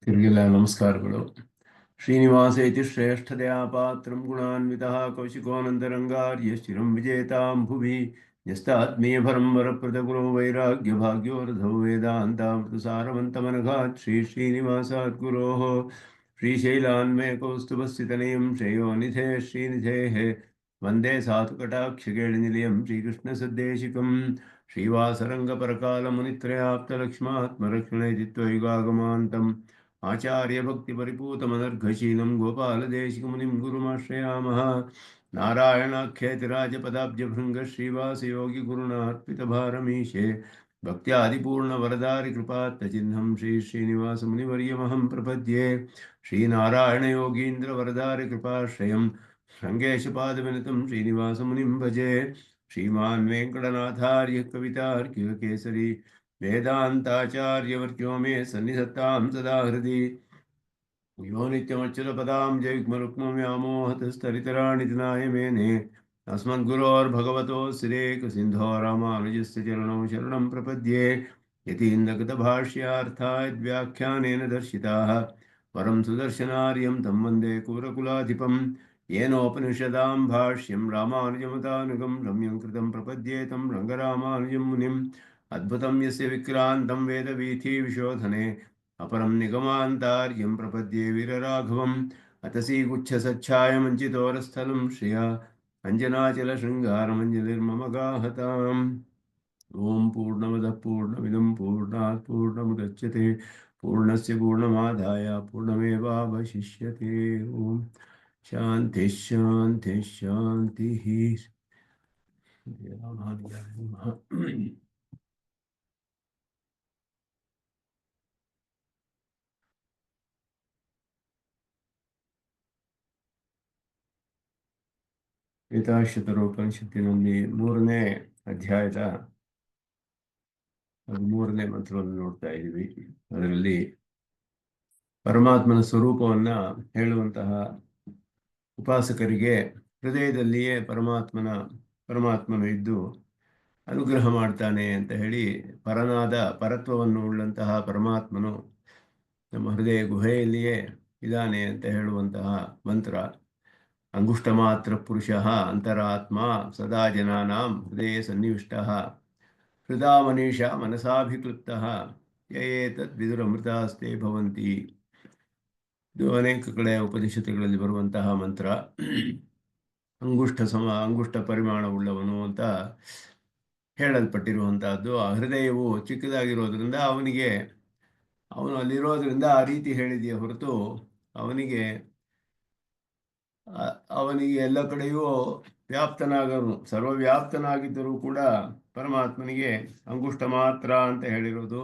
ತಿರುಗಿಲ್ಲ ನಮಸ್ಕಾರಗಳು. ಶ್ರೀನಿವಾಸೇತಿ ಶ್ರೇಷ್ಠತೆಯ ಪಾತ್ರಂ ಗುಣಾನ್ವಿತಃ ಕೌಶಿಕೋನಂತರಂಗಾರ್ಯ ಚಿರಂ ವಿಜೇತಾಂ ಭುವಿ ನ್ಯಸ್ತಾತ್ಮೀಯಭರಂ ವರಪ್ರದಗುರೋ ವೈರಾಗ್ಯಭಾಗ್ಯೋರ್ಧೌ ವೇದಾಂತಾಮೃತಸಾರವಂತಮನಘಾತ್ ಶ್ರೀನಿವಾಸಾತ್ ಗುರೋಃ ಶ್ರೀಶೈಲಾನ್ಮಯಕೌಸ್ತುಭಸ್ಥಿತನಯಂ ಶ್ರೇಯೋನಿಧೇ ಶ್ರೀನಿಧೇಃ ವಂದೇ ಸಾಧುಕಟಾಕ್ಷಗೇಳಿನಿಲಯಂ ಶ್ರೀಕೃಷ್ಣಸದ್ದೇಶಿಕಂ ಶ್ರೀವಾಸರಂಗಪರಕಾಲಮುನಿತ್ರಯಾಪ್ತಲಕ್ಷ್ಮಾತ್ಮರಕ್ಷಣೆ ಚಿತ್ವೈಗಾಗಮಾन्तम् आचार्यभक्तिपरिपूतमनर्घशीलं गोपालदेशिकमुनिं गुरुमाश्रयामः। नारायणाख्यतिराजपदाब्जभृङ्गश्रीवासयोगिगुरुणार्पितभारमीशे भक्त्यादिपूर्णवरदारिकृपात्तचिह्नं श्रीश्रीनिवासमुनिवर्यमहं प्रपद्ये। श्रीनारायणयोगीन्द्रवरदारिकृपाश्रयं रङ्गेशपादविनुतं श्रीनिवासमुनिं भजे। श्रीमान् वेङ्कटनाथार्य कवितार्किककेसरी वेदान्ताचार्यवर्त्यो मे सन्निधत्तां सदा हृदि यो नित्यमच्युतपदां जयुग्मरुक्मव्यामोहतस्तरितराणि दिनाय मेने अस्मद्गुरोर्भगवतोऽस्तिरेकसिन्धो रामानुजस्य चरणौ शरणं प्रपद्ये। यतीन्द्रकृतभाष्यार्थाद्व्याख्यानेन दर्शिताः परं सुदर्शनार्यं तं वन्दे कुरकुलाधिपं येनोपनिषदां भाष्यं रामानुजमतानुगं रम्यं कृतं प्रपद्ये तं रङ्गरामानुजं मुनिम् अद्भुतं यस्य विक्रान्तं वेदवीथीविशोधने अपरं निगमान्तार्यं प्रपद्ये वीरराघवम् अतसी गुच्छसच्छायमञ्चितोरस्थलं श्रिया अञ्जनाचलशृङ्गारमञ्जलिर्मम गाहताम्। ॐ पूर्णमदः पूर्णमिदं पूर्णात् पूर्णमुदच्यते पूर्णस्य पूर्णमादाय पूर्णमेवावशिष्यते। ॐ शान्तिः शान्तिः शान्तिः। ಗೀತಾಶತರೋಪನಿಷತ್ತಿನಲ್ಲಿ 3ನೇ ಅಧ್ಯಾಯದ 13ನೇ ಮಂತ್ರವನ್ನು ನೋಡ್ತಾ ಇದ್ದೀವಿ. ಅದರಲ್ಲಿ ಪರಮಾತ್ಮನ ಸ್ವರೂಪವನ್ನ ಹೇಳುವಂತಹ ಉಪಾಸಕರಿಗೆ ಹೃದಯದಲ್ಲಿಯೇ ಪರಮಾತ್ಮನು ಇದ್ದು ಅನುಗ್ರಹ ಮಾಡ್ತಾನೆ ಅಂತ ಹೇಳಿ ಪರತ್ವವನ್ನು ಉಳ್ಳಂತಹ ಪರಮಾತ್ಮನು ನಮ್ಮ ಹೃದಯ ಗುಹೆಯಲ್ಲಿಯೇ ಇದ್ದಾನೆ ಅಂತ ಹೇಳುವಂತಹ ಮಂತ್ರ. ಅಂಗುಷ್ಟ ಮಾತ್ರ ಪುರುಷಃ ಅಂತರಾತ್ಮ ಸದಾ ಜನಾನಾಂ ಹೃದಯ ಸನ್ನಿವಿಷ್ಟಃ ಹೃದಾ ಮನೀಷಾ ಮನಸಾಭಿಕ್ಲುಪ್ತಃ ಯಯೇತದ್ ವಿದುರಮೃತಾಸ್ತೆ ಭವಂತಿ. ಇದು ಅನೇಕ ಕಡೆ ಉಪನಿಷತ್ತುಗಳಲ್ಲಿ ಬರುವಂತಹ ಮಂತ್ರ. ಅಂಗುಷ್ಟ ಪರಿಮಾಣವುಳ್ಳವನು ಅಂತ ಹೇಳಲ್ಪಟ್ಟಿರುವಂತಹದ್ದು. ಆ ಹೃದಯವು ಚಿಕ್ಕದಾಗಿರೋದ್ರಿಂದ ಅವನು ಅಲ್ಲಿರೋದ್ರಿಂದ ಆ ರೀತಿ ಹೇಳಿದೆಯೇ ಹೊರತು ಅವನಿಗೆ ಎಲ್ಲ ಕಡೆಯೂ ವ್ಯಾಪ್ತನಾಗನು, ಸರ್ವವ್ಯಾಪ್ತನಾಗಿದ್ದರೂ ಕೂಡ ಪರಮಾತ್ಮನಿಗೆ ಅಂಗುಷ್ಟ ಮಾತ್ರ ಅಂತ ಹೇಳಿರೋದು.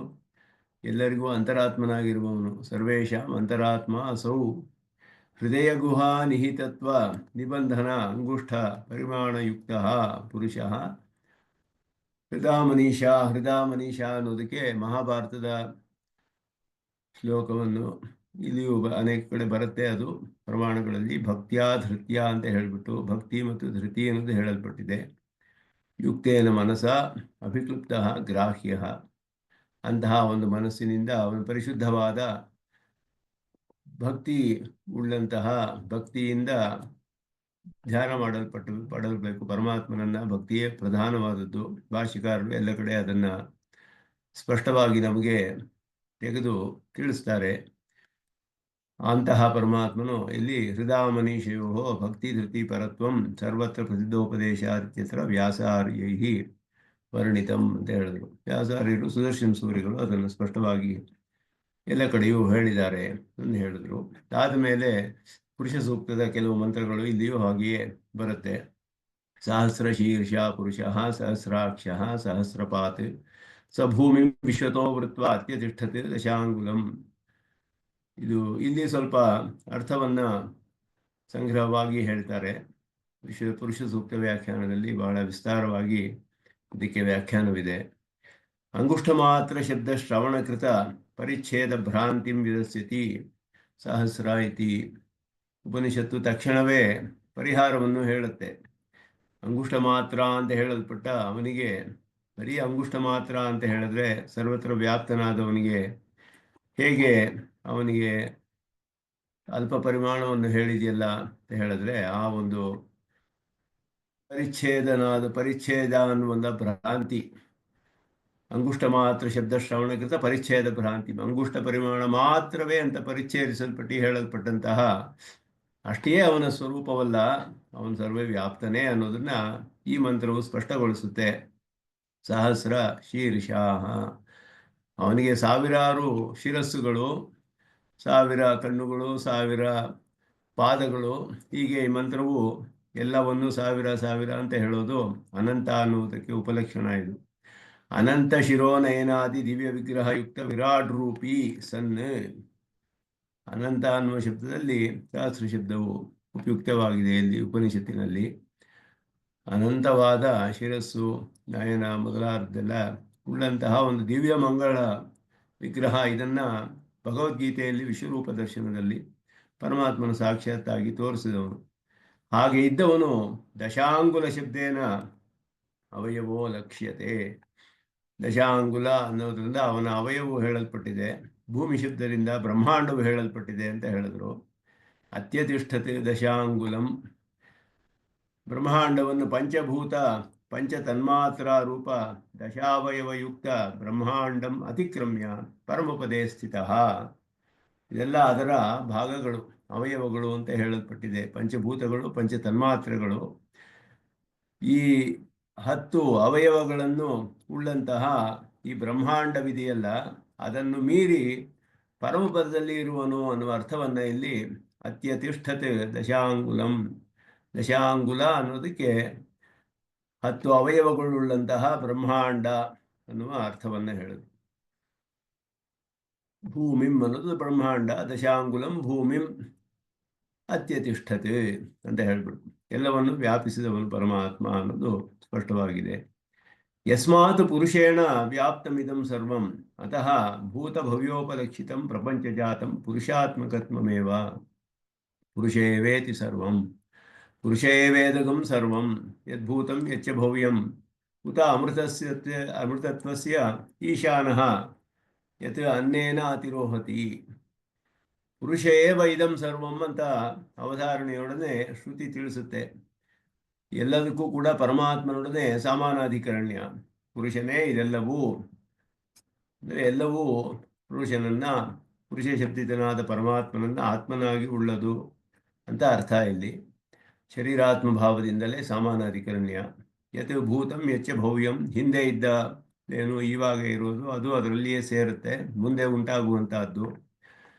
ಎಲ್ಲರಿಗೂ ಅಂತರಾತ್ಮನಾಗಿರುವವನು. ಸರ್ವೇಷಾಂ ಅಂತರಾತ್ಮ ಅಸೌ ಹೃದಯ ಗುಹಾ ನಿಹಿತತ್ವ ನಿಬಂಧನ ಅಂಗುಷ್ಠ ಪರಿಮಾಣಯುಕ್ತ ಪುರುಷಃ ಹೃದಾ ಮನೀಷಾ ಅನ್ನೋದಕ್ಕೆ ಮಹಾಭಾರತದ ಶ್ಲೋಕವನ್ನು ಇಲ್ಲಿಯೂ ಅನೇಕ ಕಡೆ ಬರುತ್ತೆ. ಅದು ಪ್ರಮಾಣಗಳಲ್ಲಿ ಭಕ್ತಿಯ ಧೃತ್ಯ ಅಂತ ಹೇಳಿಬಿಟ್ಟು ಭಕ್ತಿ ಮತ್ತು ಧೃತಿ ಅನ್ನೋದು ಹೇಳಲ್ಪಟ್ಟಿದೆ. ಯುಕ್ತೇನ ಮನಸ ಅಭಿಕ್ಲುಪ್ತ ಗ್ರಾಹ್ಯ, ಅಂತಹ ಒಂದು ಮನಸ್ಸಿನಿಂದ ಅವನು ಪರಿಶುದ್ಧವಾದ ಭಕ್ತಿ ಉಳ್ಳಂತಹ ಭಕ್ತಿಯಿಂದ ಧ್ಯಾನ ಪಡಲ್ಬೇಕು ಪರಮಾತ್ಮನನ್ನ. ಭಕ್ತಿಯೇ ಪ್ರಧಾನವಾದದ್ದು. ಭಾಷ್ಯಕಾರರು ಎಲ್ಲ ಕಡೆ ಅದನ್ನ ಸ್ಪಷ್ಟವಾಗಿ ನಮಗೆ ತೆಗೆದು ತಿಳಿಸ್ತಾರೆ. ಅಂತಹ ಪರಮಾತ್ಮನು ಇಲ್ಲಿ ಹೃದಾ ಮನೀಷಯೋ ಭಕ್ತಿ ಧೃತಿ ಪರತ್ವಂ ಸರ್ವತ್ರ ಪ್ರಸಿದ್ಧೋಪದೇಶಾತ್ಯತ್ರ ವ್ಯಾಸಾರ್ಯೈ ವರ್ಣಿತಂ ಅಂತ ಹೇಳಿದರು. ವ್ಯಾಸಾರ್ಯರು ಸುದರ್ಶನ ಸೂರಿಗಳು ಅದನ್ನು ಸ್ಪಷ್ಟವಾಗಿ ಎಲ್ಲ ಕಡೆಯೂ ಹೇಳಿದ್ದಾರೆ ಅಂತ ಹೇಳಿದ್ರು. ಆದ ಮೇಲೆ ಪುರುಷ ಸೂಕ್ತದ ಕೆಲವು ಮಂತ್ರಗಳು ಇಲ್ಲಿಯೂ ಹಾಗೆಯೇ ಬರುತ್ತೆ. ಸಹಸ್ರ ಶೀರ್ಷ ಪುರುಷ ಸಹಸ್ರಾಕ್ಷ ಸಹಸ್ರಪಾತ್ ಸ ಭೂಮಿ ವಿಶ್ವತೋ ವೃತ್ವ ಅತ್ಯತಿಷ್ಠತೆ ದಶಾಂಗುಲಂ. ಇಲ್ಲಿ ಸ್ವಲ್ಪ ಅರ್ಥವನ್ನ ಸಂಗ್ರಹವಾಗಿ ಹೇಳ್ತಾರೆ. ಪುರುಷ ಸೂಕ್ತ ವ್ಯಾಖ್ಯಾನದಲ್ಲಿ ಬಹಳ ವಿಸ್ತಾರವಾಗಿ ಇದಕ್ಕೆ ವ್ಯಾಖ್ಯಾನವಿದೆ. ಅಂಗುಷ್ಟ ಮಾತ್ರ ಶಬ್ದ ಶ್ರವಣಕೃತ ಪರಿಚ್ಛೇದ ಭ್ರಾಂತಿಂ ವಿದಸ್ಯತಿ ಸಹಸ್ರ ಇತಿ. ಉಪನಿಷತ್ತು ತಕ್ಷಣವೇ ಪರಿಹಾರವನ್ನು ಹೇಳುತ್ತೆ. ಅಂಗುಷ್ಟ ಮಾತ್ರ ಅಂತ ಹೇಳಲ್ಪಟ್ಟ ಅವನಿಗೆ ಬರೀ ಅಂಗುಷ್ಟ ಮಾತ್ರ ಅಂತ ಹೇಳಿದ್ರೆ ಸರ್ವತ್ರ ವ್ಯಾಪ್ತನಾದವನಿಗೆ ಹೇಗೆ ಅವನಿಗೆ ಅಲ್ಪ ಪರಿಮಾಣವನ್ನು ಹೇಳಿದೆಯಲ್ಲ ಅಂತ ಹೇಳಿದ್ರೆ, ಆ ಒಂದು ಪರಿಚ್ಛೇದ ಅನ್ನುವಂಥ ಭ್ರಾಂತಿ, ಅಂಗುಷ್ಟ ಮಾತ್ರ ಶಬ್ದ ಶ್ರವಣಕೃತ ಪರಿಚ್ಛೇದ ಭ್ರಾಂತಿ, ಅಂಗುಷ್ಟ ಪರಿಮಾಣ ಮಾತ್ರವೇ ಅಂತ ಪರಿಚ್ಛೇದಿಸಲ್ಪಟ್ಟು ಹೇಳಲ್ಪಟ್ಟಂತಹ ಅಷ್ಟೇ ಅವನ ಸ್ವರೂಪವಲ್ಲ, ಅವನು ಸರ್ವೇ ವ್ಯಾಪ್ತನೇ ಅನ್ನೋದನ್ನ ಈ ಮಂತ್ರವು ಸ್ಪಷ್ಟಗೊಳಿಸುತ್ತೆ. ಸಹಸ್ರ ಶೀರ್ಷಾಹ, ಅವನಿಗೆ ಸಾವಿರಾರು ಶಿರಸ್ಸುಗಳು, ಸಾವಿರ ಕಣ್ಣುಗಳು, ಸಾವಿರ ಪಾದಗಳು. ಹೀಗೆ ಈ ಮಂತ್ರವು ಎಲ್ಲವನ್ನು ಸಾವಿರ ಸಾವಿರ ಅಂತ ಹೇಳೋದು ಅನಂತ ಅನ್ನುವುದಕ್ಕೆ ಉಪಲಕ್ಷಣ. ಇದು ಅನಂತ ಶಿರೋನಯನಾದಿ ದಿವ್ಯ ವಿಗ್ರಹ ಯುಕ್ತ ವಿರಾಟ್ ರೂಪಿ ಸನ್. ಅನಂತ ಅನ್ನುವ ಶಬ್ದದಲ್ಲಿ ಸಹಸ್ರ ಶಬ್ದವು ಉಪಯುಕ್ತವಾಗಿದೆ ಇಲ್ಲಿ ಉಪನಿಷತ್ತಿನಲ್ಲಿ. ಅನಂತವಾದ ಶಿರಸ್ಸು, ನಯನ ಮೊದಲಾದೆಲ್ಲ ಉಳ್ಳಂತಹ ಒಂದು ದಿವ್ಯ ಮಂಗಳ ವಿಗ್ರಹ. ಇದನ್ನ ಭಗವದ್ಗೀತೆಯಲ್ಲಿ ವಿಶ್ವರೂಪ ದರ್ಶನದಲ್ಲಿ ಪರಮಾತ್ಮನ ಸಾಕ್ಷಾತ್ತಾಗಿ ತೋರಿಸಿದವನು. ಹಾಗೆ ಇದ್ದವನು ದಶಾಂಗುಲ ಶಬ್ದೇನ ಅವಯವೋ ಲಕ್ಷ್ಯತೆ. ದಶಾಂಗುಲ ಅನ್ನೋದ್ರಿಂದ ಅವನ ಅವಯವು ಹೇಳಲ್ಪಟ್ಟಿದೆ, ಭೂಮಿ ಶಬ್ದದಿಂದ ಬ್ರಹ್ಮಾಂಡವು ಹೇಳಲ್ಪಟ್ಟಿದೆ ಅಂತ ಹೇಳಿದ್ರು. ಅತ್ಯತಿಷ್ಠತೆ ದಶಾಂಗುಲಂ, ಬ್ರಹ್ಮಾಂಡವನ್ನು ಪಂಚಭೂತ ಪಂಚ ತನ್ಮಾತ್ರ ರೂಪ ದಶಾವಯವಯುಕ್ತ ಬ್ರಹ್ಮಾಂಡಂ ಅತಿಕ್ರಮ್ಯ ಪರಮಪದೇ ಸ್ಥಿತ. ಇದೆಲ್ಲ ಅದರ ಭಾಗಗಳು, ಅವಯವಗಳು ಅಂತ ಹೇಳಲ್ಪಟ್ಟಿದೆ. ಪಂಚಭೂತಗಳು, ಪಂಚ ತನ್ಮಾತ್ರೆಗಳು. ಈ 10 ಅವಯವಗಳನ್ನು ಉಳ್ಳಂತಹ ಈ ಬ್ರಹ್ಮಾಂಡವಿದೆಯಲ್ಲ, ಅದನ್ನು ಮೀರಿ ಪರಮಪದದಲ್ಲಿ ಇರುವನು ಅನ್ನುವ ಅರ್ಥವನ್ನ ಇಲ್ಲಿ ಅತ್ಯತಿಷ್ಠತೆ ದಶಾಂಗುಲಂ, ದಶಾಂಗುಲ ಅನ್ನೋದಕ್ಕೆ 10 ಅವಯವಗಳುಳ್ಳಂತಹ ಬ್ರಹ್ಮಾಂಡ ಅನ್ನುವ ಅರ್ಥವನ್ನ ಹೇಳಿದ್ರು. ಭೂಮಿಂ ಅನ್ನೋದು ಬ್ರಹ್ಮಾಂಡ, ದಶಾಂಗುಲಂ ಭೂಮಿಂ ಅತ್ಯತಿಷ್ಠತೆ ಅಂತ ಹೇಳ್ಬಿಟ್ಟು ಎಲ್ಲವನ್ನು ವ್ಯಾಪಿಸಿದವನು ಪರಮಾತ್ಮ ಅನ್ನೋದು ಸ್ಪಷ್ಟವಾಗಿದೆ. ಯಸ್ಮಾತ್ ಪುರುಷೇಣ ವ್ಯಾಪ್ತಮಿದಂ ಸರ್ವಂ ಅತಃ ಭೂತ ಭವ್ಯೋಪಲಕ್ಷಿತಂ ಪ್ರಪಂಚಜಾತಂ ಪುರುಷಾತ್ಮಕತ್ವಮೇವ. ಪುರುಷೇವೇತಿ ಸರ್ವಂ, ಪುರುಷೇವೇದಗಂ ಸರ್ವಂ ಯದ್ಭೂತಂ ಯಚ್ಚ ಭವ್ಯಂ ಉತ ಅಮೃತತ್ವಸ್ಯ ಈಶಾನಃ ಯತ್ ಅನ್ನೇನ ಅತಿರೋಹತಿ. ಪುರುಷ ಏವ ಇದಂ ಸರ್ವಂ ಅಂತ ಅವಧಾರಣೆಯೊಡನೆ ಶ್ರುತಿ ತಿಳಿಸುತ್ತೆ. ಎಲ್ಲದಕ್ಕೂ ಕೂಡ ಪರಮಾತ್ಮನೊಡನೆ ಸಮಾನಾಧಿಕರಣ್ಯ. ಪುರುಷನೇ ಇದೆಲ್ಲವೂ ಅಂದರೆ ಎಲ್ಲವೂ ಪುರುಷನನ್ನ, ಪುರುಷ ಶಬ್ದಿತನಾದ ಪರಮಾತ್ಮನನ್ನ ಆತ್ಮನಾಗಿ ಉಳ್ಳದು ಅಂತ ಅರ್ಥ. ಇಲ್ಲಿ ಶರೀರಾತ್ಮ ಭಾವದಿಂದಲೇ ಸಮಾನಾಧಿಕರಣ್ಯ. ಯತ್ ಭೂತಂ ಯಚ್ಚ ಭವ್ಯಂ, ಹಿಂದೆ ಇದ್ದ ಏನು ಇವಾಗ ಇರೋದು ಅದು ಅದರಲ್ಲಿಯೇ ಸೇರುತ್ತೆ, ಮುಂದೆ ಉಂಟಾಗುವಂತಹದ್ದು.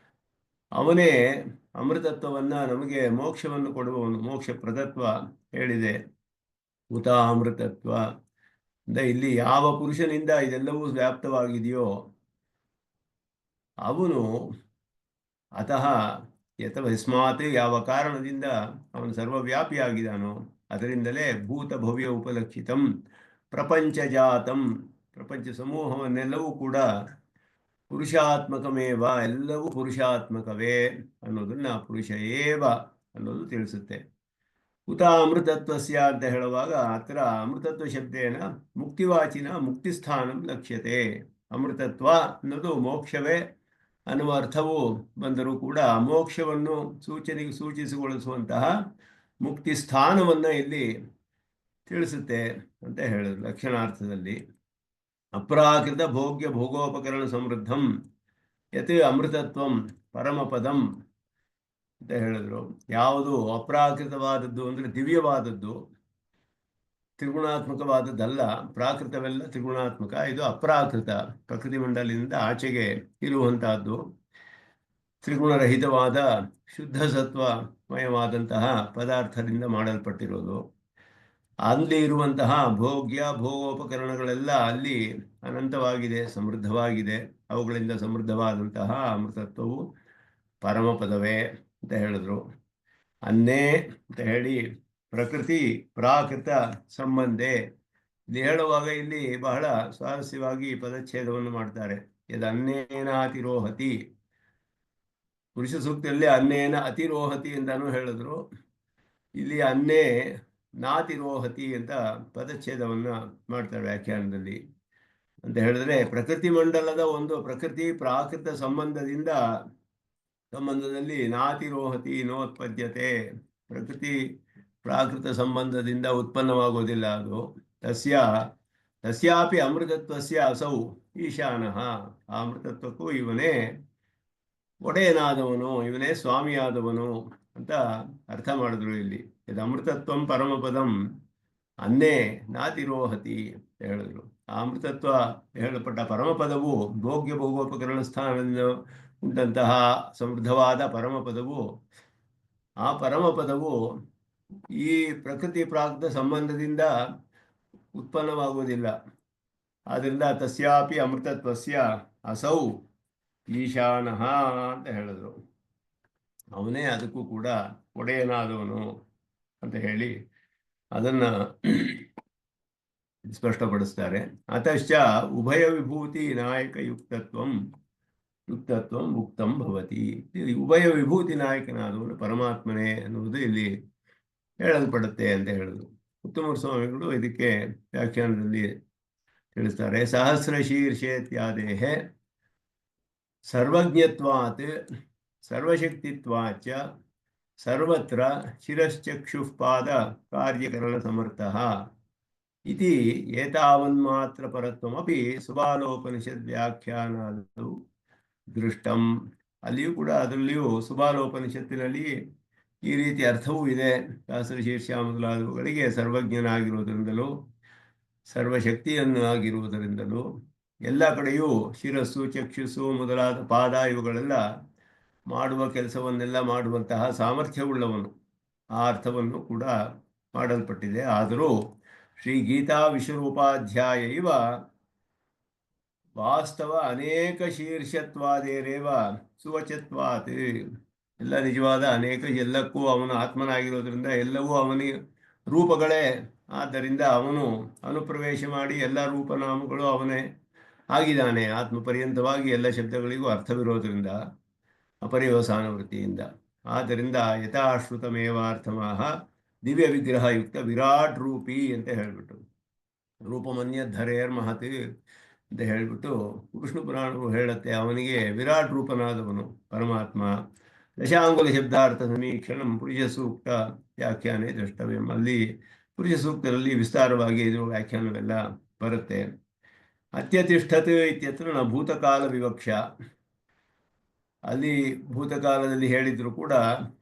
ಅವನೇ ಅಮೃತತ್ವವನ್ನ ನಮಗೆ ಮೋಕ್ಷವನ್ನು ಕೊಡುವವನು. ಮೋಕ್ಷ ಪ್ರದತ್ವ ಹೇಳಿದೆ. ಉತ ಅಮೃತತ್ವ ಅಂತ ಇಲ್ಲಿ ಯಾವ ಪುರುಷನಿಂದ ಇದೆಲ್ಲವೂ ವ್ಯಾಪ್ತವಾಗಿದೆಯೋ ಅವನು ಅತಃ ಯಸ್ಮಾತ್, ಯಾವ ಕಾರಣದಿಂದ ಅವನು ಸರ್ವವ್ಯಾಪಿಯಾಗಿದ್ದಾನೋ ಅದರಿಂದಲೇ ಭೂತ ಭವ್ಯ ಉಪಲಕ್ಷಿತಂ ಪ್ರಪಂಚಜಾತಂ, ಪ್ರಪಂಚ ಸಮೂಹವನ್ನೆಲ್ಲವೂ ಕೂಡ ಪುರುಷಾತ್ಮಕಮೇವ, ಎಲ್ಲವೂ ಪುರುಷಾತ್ಮಕವೇ ಅನ್ನೋದನ್ನ ಪುರುಷ ಏವ ಅನ್ನೋದು ತಿಳಿಸುತ್ತೆ. ಉತ ಅಮೃತತ್ವಸ್ಯ ಅಂತ ಹೇಳುವಾಗ ಅತ್ರ ಅಮೃತತ್ವ ಶಬ್ದೇನ ಮುಕ್ತಿವಾಚಿನ ಮುಕ್ತಿಸ್ಥಾನಂ ಲಕ್ಷ್ಯತೆ. ಅಮೃತತ್ವ ಅನ್ನೋದು ಮೋಕ್ಷವೇ ಅನ್ನುವ ಅರ್ಥವು ಬಂದರೂ ಕೂಡ ಮೋಕ್ಷವನ್ನು ಸೂಚಿಸಿಗೊಳಿಸುವಂತಹ ಮುಕ್ತಿ ಸ್ಥಾನವನ್ನ ಇಲ್ಲಿ ತಿಳಿಸುತ್ತೆ ಅಂತ ಹೇಳಿದ್ರು ಲಕ್ಷಣಾರ್ಥದಲ್ಲಿ. ಅಪ್ರಾಕೃತ ಭೋಗ್ಯ ಭೋಗೋಪಕರಣ ಸಮೃದ್ಧಂ ಯತ್ ಅಮೃತತ್ವಂ ಪರಮಪದಂ ಅಂತ ಹೇಳಿದ್ರು. ಯಾವುದು ಅಪ್ರಾಕೃತವಾದದ್ದು ಅಂದರೆ ದಿವ್ಯವಾದದ್ದು, ತ್ರಿಗುಣಾತ್ಮಕವಾದದ್ದಲ್ಲ. ಪ್ರಾಕೃತವೆಲ್ಲ ತ್ರಿಗುಣಾತ್ಮಕ, ಇದು ಅಪ್ರಾಕೃತ, ಪ್ರಕೃತಿ ಮಂಡಲದಿಂದ ಆಚೆಗೆ ಇರುವಂತಹದ್ದು. ತ್ರಿಗುಣರಹಿತವಾದ ಶುದ್ಧ ಸತ್ವಮಯವಾದಂತಹ ಪದಾರ್ಥದಿಂದ ಮಾಡಲ್ಪಟ್ಟಿರೋದು. ಅಲ್ಲಿ ಇರುವಂತಹ ಭೋಗ್ಯ ಭೋಗೋಪಕರಣಗಳೆಲ್ಲ ಅಲ್ಲಿ ಅನಂತವಾಗಿದೆ, ಸಮೃದ್ಧವಾಗಿದೆ. ಅವುಗಳಿಂದ ಸಮೃದ್ಧವಾದಂತಹ ಅಮೃತತ್ವವು ಪರಮಪದವೇ ಅಂತ ಹೇಳಿದ್ರು. ಅನ್ನೇ ಅಂತ ಹೇಳಿ ಪ್ರಕೃತಿ ಪ್ರಾಕೃತ ಸಂಬಂಧೆ ಇಲ್ಲಿ ಹೇಳುವಾಗ ಇಲ್ಲಿ ಬಹಳ ಸ್ವಾರಸ್ಯವಾಗಿ ಪದಚ್ಛೇದವನ್ನು ಮಾಡ್ತಾರೆ. ಯದ್ ಅನ್ನೇನ ಅತಿರೋಹತಿ, ಪುರುಷ ಸೂಕ್ತದಲ್ಲಿ ಅನ್ನೇನ ಅತಿರೋಹತಿ ಅಂತಾನು ಹೇಳಿದ್ರು. ಇಲ್ಲಿ ಅನ್ನೇ ನಾತಿರೋಹತಿ ಅಂತ ಪದಚ್ಛೇದವನ್ನು ಮಾಡ್ತಾರೆ ವ್ಯಾಖ್ಯಾನದಲ್ಲಿ. ಅಂತ ಹೇಳಿದ್ರೆ ಪ್ರಕೃತಿ ಮಂಡಲದ ಒಂದು ಪ್ರಕೃತಿ ಪ್ರಾಕೃತ ಸಂಬಂಧದಲ್ಲಿ ನಾತಿರೋಹತಿ ನೋತ್ಪದ್ಯತೆ. ಪ್ರಕೃತಿ ಪ್ರಾಕೃತ ಸಂಬಂಧದಿಂದ ಉತ್ಪನ್ನವಾಗುವುದಿಲ್ಲ ಅದು. ತಸ್ಯಾಪಿ ಅಮೃತತ್ವಸ್ಯ ಅಸೌ ಈಶಾನಃ. ಆ ಅಮೃತತ್ವಕ್ಕೂ ಇವನೇ ಒಡೆಯನಾದವನು, ಇವನೇ ಸ್ವಾಮಿಯಾದವನು ಅಂತ ಅರ್ಥ ಮಾಡಿದ್ರು ಇಲ್ಲಿ. ಇದು ಅಮೃತತ್ವಂ ಪರಮಪದಂ ಅನ್ನೇ ನಾತಿರೋಹತಿ ಅಂತ ಹೇಳಿದ್ರು. ಆ ಅಮೃತತ್ವ ಹೇಳಲ್ಪಟ್ಟ ಪರಮಪದವು ಭೋಗ್ಯ ಭೋಗೋಪಕರಣ ಸ್ಥಾನದಿಂದ ಉಂಟಂತಹ ಸಮೃದ್ಧವಾದ ಪರಮಪದವು, ಆ ಪರಮಪದವು ಈ ಪ್ರಕೃತಿ ಪ್ರಾಕೃತ ಸಂಬಂಧದಿಂದ ಉತ್ಪನ್ನವಾಗುವುದಿಲ್ಲ. ಆದ್ದರಿಂದ ತಸ್ಯಾಪಿ ಅಮೃತತ್ವಸ್ಯ ಅಸೌ ಈಶಾನಃ ಅಂತ ಹೇಳಿದ್ರು. ಅವನೇ ಅದಕ್ಕೂ ಕೂಡ ಒಡೆಯನಾದವನು ಅಂತ ಹೇಳಿ ಅದನ್ನು ಸ್ಪಷ್ಟಪಡಿಸ್ತಾರೆ. ಅತಶ್ಚ ಉಭಯ ವಿಭೂತಿ ನಾಯಕ ಯುಕ್ತತ್ವಂ ಉಕ್ತಂ ಭವತಿ. ಉಭಯ ವಿಭೂತಿ ನಾಯಕನಾದವನು ಪರಮಾತ್ಮನೇ ಅನ್ನುವುದು ಇಲ್ಲಿ ಹೇಳಲ್ಪಡುತ್ತೆ ಅಂತ ಹೇಳಿದ್ರು. ಉತ್ತಮ ಸ್ವಾಮಿಗಳು ಇದಕ್ಕೆ ವ್ಯಾಖ್ಯಾನದಲ್ಲಿ ತಿಳಿಸ್ತಾರೆ. ಸಹಸ್ರ ಶೀರ್ಷೇತ್ಯಾದೇಹ ಸರ್ವಜ್ಞತ್ವಾತ್ ಸರ್ವಶಕ್ತಿತ್ವಾಚ ಸರ್ವತ್ರ ಶಿರಶ್ಚಕ್ಷುಃ ಪಾದ ಕಾರ್ಯಕರಣ ಸಮರ್ಥಃ ಇತಿ ಏತಾವನ್ಮಾತ್ರ ಪರತ್ವಮಪಿ ಸುಬಾಲೋಪನಿಷದ್ ವ್ಯಾಖ್ಯಾನಾದೌ ದೃಷ್ಟಂ. ಅಲ್ಲಿಯೂ ಕೂಡ ಅದರಲ್ಲಿಯೂ ಸುಬಾಲೋಪನಿಷತ್ತಿನಲ್ಲಿ ಈ ರೀತಿ ಅರ್ಥವೂ ಇದೆ. ಸಹಸ್ರ ಶೀರ್ಷ ಮೊದಲಾದವುಗಳಿಗೆ ಸರ್ವಜ್ಞನಾಗಿರುವುದರಿಂದಲೂ ಸರ್ವಶಕ್ತಿಯನ್ನು ಆಗಿರುವುದರಿಂದಲೂ ಎಲ್ಲ ಕಡೆಯೂ ಶಿರಸ್ಸು ಚಕ್ಷುಸ್ಸು ಮೊದಲಾದ ಪಾದ ಇವುಗಳೆಲ್ಲ ಮಾಡುವ ಕೆಲಸವನ್ನೆಲ್ಲ ಮಾಡುವಂತಹ ಸಾಮರ್ಥ್ಯವುಳ್ಳವನು. ಆ ಅರ್ಥವನ್ನು ಕೂಡ ಮಾಡಲ್ಪಟ್ಟಿದೆ. ಆದರೂ ಶ್ರೀ ಗೀತಾ ವಿಶ್ವರೂಪಾಧ್ಯಾಯ ಇವ ವಾಸ್ತವ ಅನೇಕ ಶೀರ್ಷತ್ವಾದೇರೇವ ಸುವಚತ್ವಾತ್. ಎಲ್ಲ ನಿಜವಾದ ಅನೇಕ, ಎಲ್ಲಕ್ಕೂ ಅವನು ಆತ್ಮನಾಗಿರೋದ್ರಿಂದ ಎಲ್ಲವೂ ಅವನಿ ರೂಪಗಳೇ. ಆದ್ದರಿಂದ ಅವನು ಅನುಪ್ರವೇಶ ಮಾಡಿ ಎಲ್ಲ ರೂಪನಾಮಗಳು ಅವನೇ ಆಗಿದ್ದಾನೆ. ಆತ್ಮಪರ್ಯಂತವಾಗಿ ಎಲ್ಲ ಶಬ್ದಗಳಿಗೂ ಅರ್ಥವಿರೋದ್ರಿಂದ ಅಪರ್ಯವಸಾನ ವೃತ್ತಿಯಿಂದ. ಆದ್ದರಿಂದ ಯಥಾಶ್ರುತಮೇವಾರ್ಥಮಾಹ ದಿವ್ಯ ವಿಗ್ರಹಯುಕ್ತ ವಿರಾಟ್ ರೂಪಿ ಅಂತ ಹೇಳಿಬಿಟ್ಟು, ರೂಪಮನ್ಯಧರೇರ್ ಮಹತ್ ಅಂತ ಹೇಳಿಬಿಟ್ಟು ವಿಷ್ಣು ಪುರಾಣವು ಹೇಳುತ್ತೆ. ಅವನಿಗೆ ವಿರಾಟ್ ರೂಪನಾದವನು ಪರಮಾತ್ಮ. ದಶಾಂಗುಲ ಶಬ್ದಾರ್ಥ ಸಮೀಕ್ಷಣಂ ಪುರುಷ ಸೂಕ್ತ ವ್ಯಾಖ್ಯಾನೇ ದ್ರಷ್ಟವ್ಯಂ. ಅಲ್ಲಿ ಪುರುಷ ಸೂಕ್ತದಲ್ಲಿ ವಿಸ್ತಾರವಾಗಿ ಇದು ವ್ಯಾಖ್ಯಾನವೆಲ್ಲ ಬರುತ್ತೆ. ಅತ್ಯತಿಷ್ಠತ್ ಇತ್ಯತ್ರ ನ ಭೂತಕಾಲ ವಿವಕ್ಷ. ಅಲ್ಲಿ ಭೂತಕಾಲದಲ್ಲಿ ಹೇಳಿದ್ರು ಕೂಡ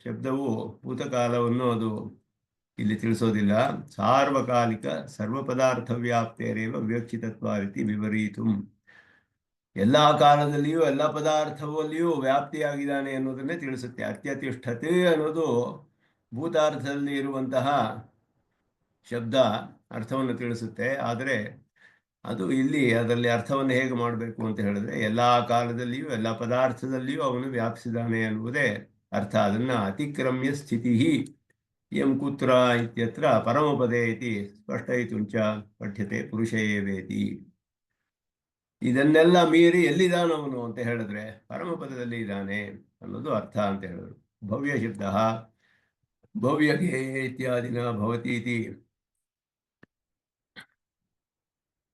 ಶಬ್ದವು ಭೂತಕಾಲವನ್ನು ಅದು ಇಲ್ಲಿ ತಿಳಿಸೋದಿಲ್ಲ. ಸಾರ್ವಕಾಲಿಕ ಸರ್ವಪದಾರ್ಥ ವ್ಯಾಪ್ತೇರೇವ ವಿವಕ್ಷಿತತ್ವ ರೀತಿ ವಿವರೀತು. ಎಲ್ಲ ಕಾಲದಲ್ಲಿಯೂ ಎಲ್ಲ ಪದಾರ್ಥವಲ್ಲಿಯೂ ವ್ಯಾಪ್ತಿಯಾಗಿದ್ದಾನೆ ಅನ್ನೋದನ್ನೇ ತಿಳಿಸುತ್ತೆ. ಅತ್ಯತಿಷ್ಠತೆ ಅನ್ನೋದು ಭೂತಾರ್ಥದಲ್ಲಿ ಇರುವಂತಹ ಶಬ್ದ ಅರ್ಥವನ್ನು ತಿಳಿಸುತ್ತೆ. ಆದರೆ ಅದು ಇಲ್ಲಿ ಅದರಲ್ಲಿ ಅರ್ಥವನ್ನು ಹೇಗೆ ಮಾಡಬೇಕು ಅಂತ ಹೇಳಿದ್ರೆ, ಎಲ್ಲ ಕಾಲದಲ್ಲಿಯೂ ಎಲ್ಲ ಪದಾರ್ಥದಲ್ಲಿಯೂ ಅವನು ವ್ಯಾಪಿಸಿದಾನೆ ಅನ್ನುವುದೇ ಅರ್ಥ. ಅದನ್ನು ಅತಿಕ್ರಮ್ಯ ಸ್ಥಿತಿ ಎಂ ಕುತ್ರ ಇತ್ಯತ್ರ ಪರಮಪದೇ ಇತಿ ಸ್ಪಷ್ಟಯಿತುಂಚ ಪಠ್ಯತೆ ಪುರುಷ ಏವೇತಿ. ಇದನ್ನೆಲ್ಲ ಮೀರಿ ಎಲ್ಲಿದ್ದಾನವನು ಅಂತ ಹೇಳಿದ್ರೆ ಪರಮಪದದಲ್ಲಿ ಇದ್ದಾನೆ ಅನ್ನೋದು ಅರ್ಥ ಅಂತ ಹೇಳಿದ್ರು. ಭವ್ಯ ಶಬ್ದ ಭವ್ಯಗೆ ಇತ್ಯಾದಿನ ಭವತಿ ಇತಿ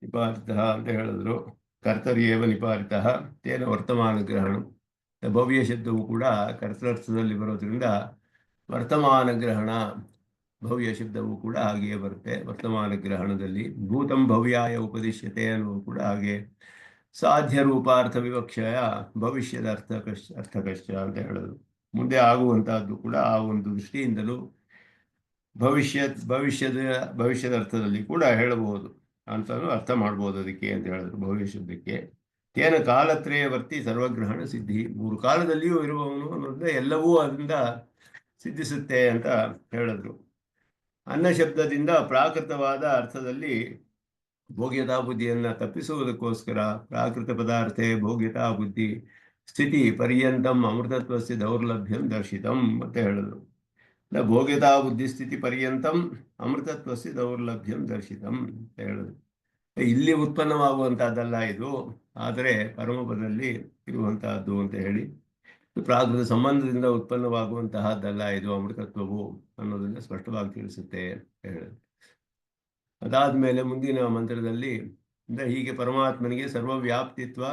ನಿಪಾತಿತ ಅಂತ ಹೇಳಿದ್ರು. ಕರ್ತರ್ಯೇವ ನಿಪಾತಿತ ತೇನ ವರ್ತಮಾನ ಗ್ರಹಣ. ಭವ್ಯ ಶಬ್ದವು ಕೂಡ ಕರ್ತರ್ಥದಲ್ಲಿ ಬರೋದ್ರಿಂದ ವರ್ತಮಾನ ಗ್ರಹಣ ಭವ್ಯ ಶಬ್ದವು ಕೂಡ ಹಾಗೆಯೇ ಬರುತ್ತೆ. ವರ್ತಮಾನ ಗ್ರಹಣದಲ್ಲಿ ಭೂತಂ ಭವ್ಯಾಯ ಉಪದಿಶ್ಯತೆ ಅನ್ನುವುದು ಕೂಡ ಹಾಗೆ. ಸಾಧ್ಯ ರೂಪಾರ್ಥ ವಿವಕ್ಷಯ ಭವಿಷ್ಯದ ಅರ್ಥಕಶ್ಚ ಅಂತ ಹೇಳಿದ್ರು. ಮುಂದೆ ಆಗುವಂತಹದ್ದು ಕೂಡ ಆ ಒಂದು ದೃಷ್ಟಿಯಿಂದಲೂ ಭವಿಷ್ಯದ ಅರ್ಥದಲ್ಲಿ ಕೂಡ ಹೇಳಬಹುದು ಅಂತಲೂ ಅರ್ಥ ಮಾಡ್ಬೋದು ಅದಕ್ಕೆ ಅಂತ ಹೇಳಿದ್ರು. ಭವ್ಯ ಶಬ್ದಕ್ಕೆ ತೇನ ಕಾಲತ್ರಯ ವರ್ತಿ ಸರ್ವಗ್ರಹಣ ಸಿದ್ಧಿ. 3 ಕಾಲದಲ್ಲಿಯೂ ಇರುವವನು ಅನ್ನೋದ್ರೆ ಎಲ್ಲವೂ ಅದರಿಂದ ಸಿದ್ಧಿಸುತ್ತೆ ಅಂತ ಹೇಳಿದ್ರು. ಅನ್ನ ಶಬ್ದದಿಂದ ಪ್ರಾಕೃತವಾದ ಅರ್ಥದಲ್ಲಿ ಭೋಗ್ಯತಾ ಬುದ್ಧಿಯನ್ನು ತಪ್ಪಿಸುವುದಕ್ಕೋಸ್ಕರ ಪ್ರಾಕೃತ ಪದಾರ್ಥೇ ಭೋಗ್ಯತಾ ಬುದ್ಧಿ ಸ್ಥಿತಿ ಪರ್ಯಂತಂ ಅಮೃತತ್ವಸ್ಯ ದೌರ್ಲಭ್ಯಂ ದರ್ಶಿತಂ ಅಂತ ಹೇಳಿದ್ರು. ಭೋಗ್ಯತಾ ಬುದ್ಧಿ ಸ್ಥಿತಿ ಪರ್ಯಂತಂ ಅಮೃತತ್ವಸ್ಯ ದೌರ್ಲಭ್ಯಂ ದರ್ಶಿತಂ ಅಂತ ಹೇಳಿದ್ರು. ಇಲ್ಲಿ ಉತ್ಪನ್ನವಾಗುವಂತಹದ್ದಲ್ಲ ಇದು, ಆದರೆ ಪರಮಪದದಲ್ಲಿ ಇರುವಂತಹದ್ದು ಅಂತ ಹೇಳಿ, ಪ್ರಾಕೃತ ಸಂಬಂಧದಿಂದ ಉತ್ಪನ್ನವಾಗುವಂತಹದ್ದಲ್ಲ ಇದು ಅಮೃತತ್ವವು ಅನ್ನೋದನ್ನ ಸ್ಪಷ್ಟವಾಗಿ ತಿಳಿಸುತ್ತೆ ಅಂತ ಹೇಳಿದ್ರು. ಅದಾದ್ಮೇಲೆ ಮುಂದಿನ ಮಂತ್ರದಲ್ಲಿ ಅಂದರೆ ಹೀಗೆ ಪರಮಾತ್ಮನಿಗೆ ಸರ್ವವ್ಯಾಪ್ತಿತ್ವ,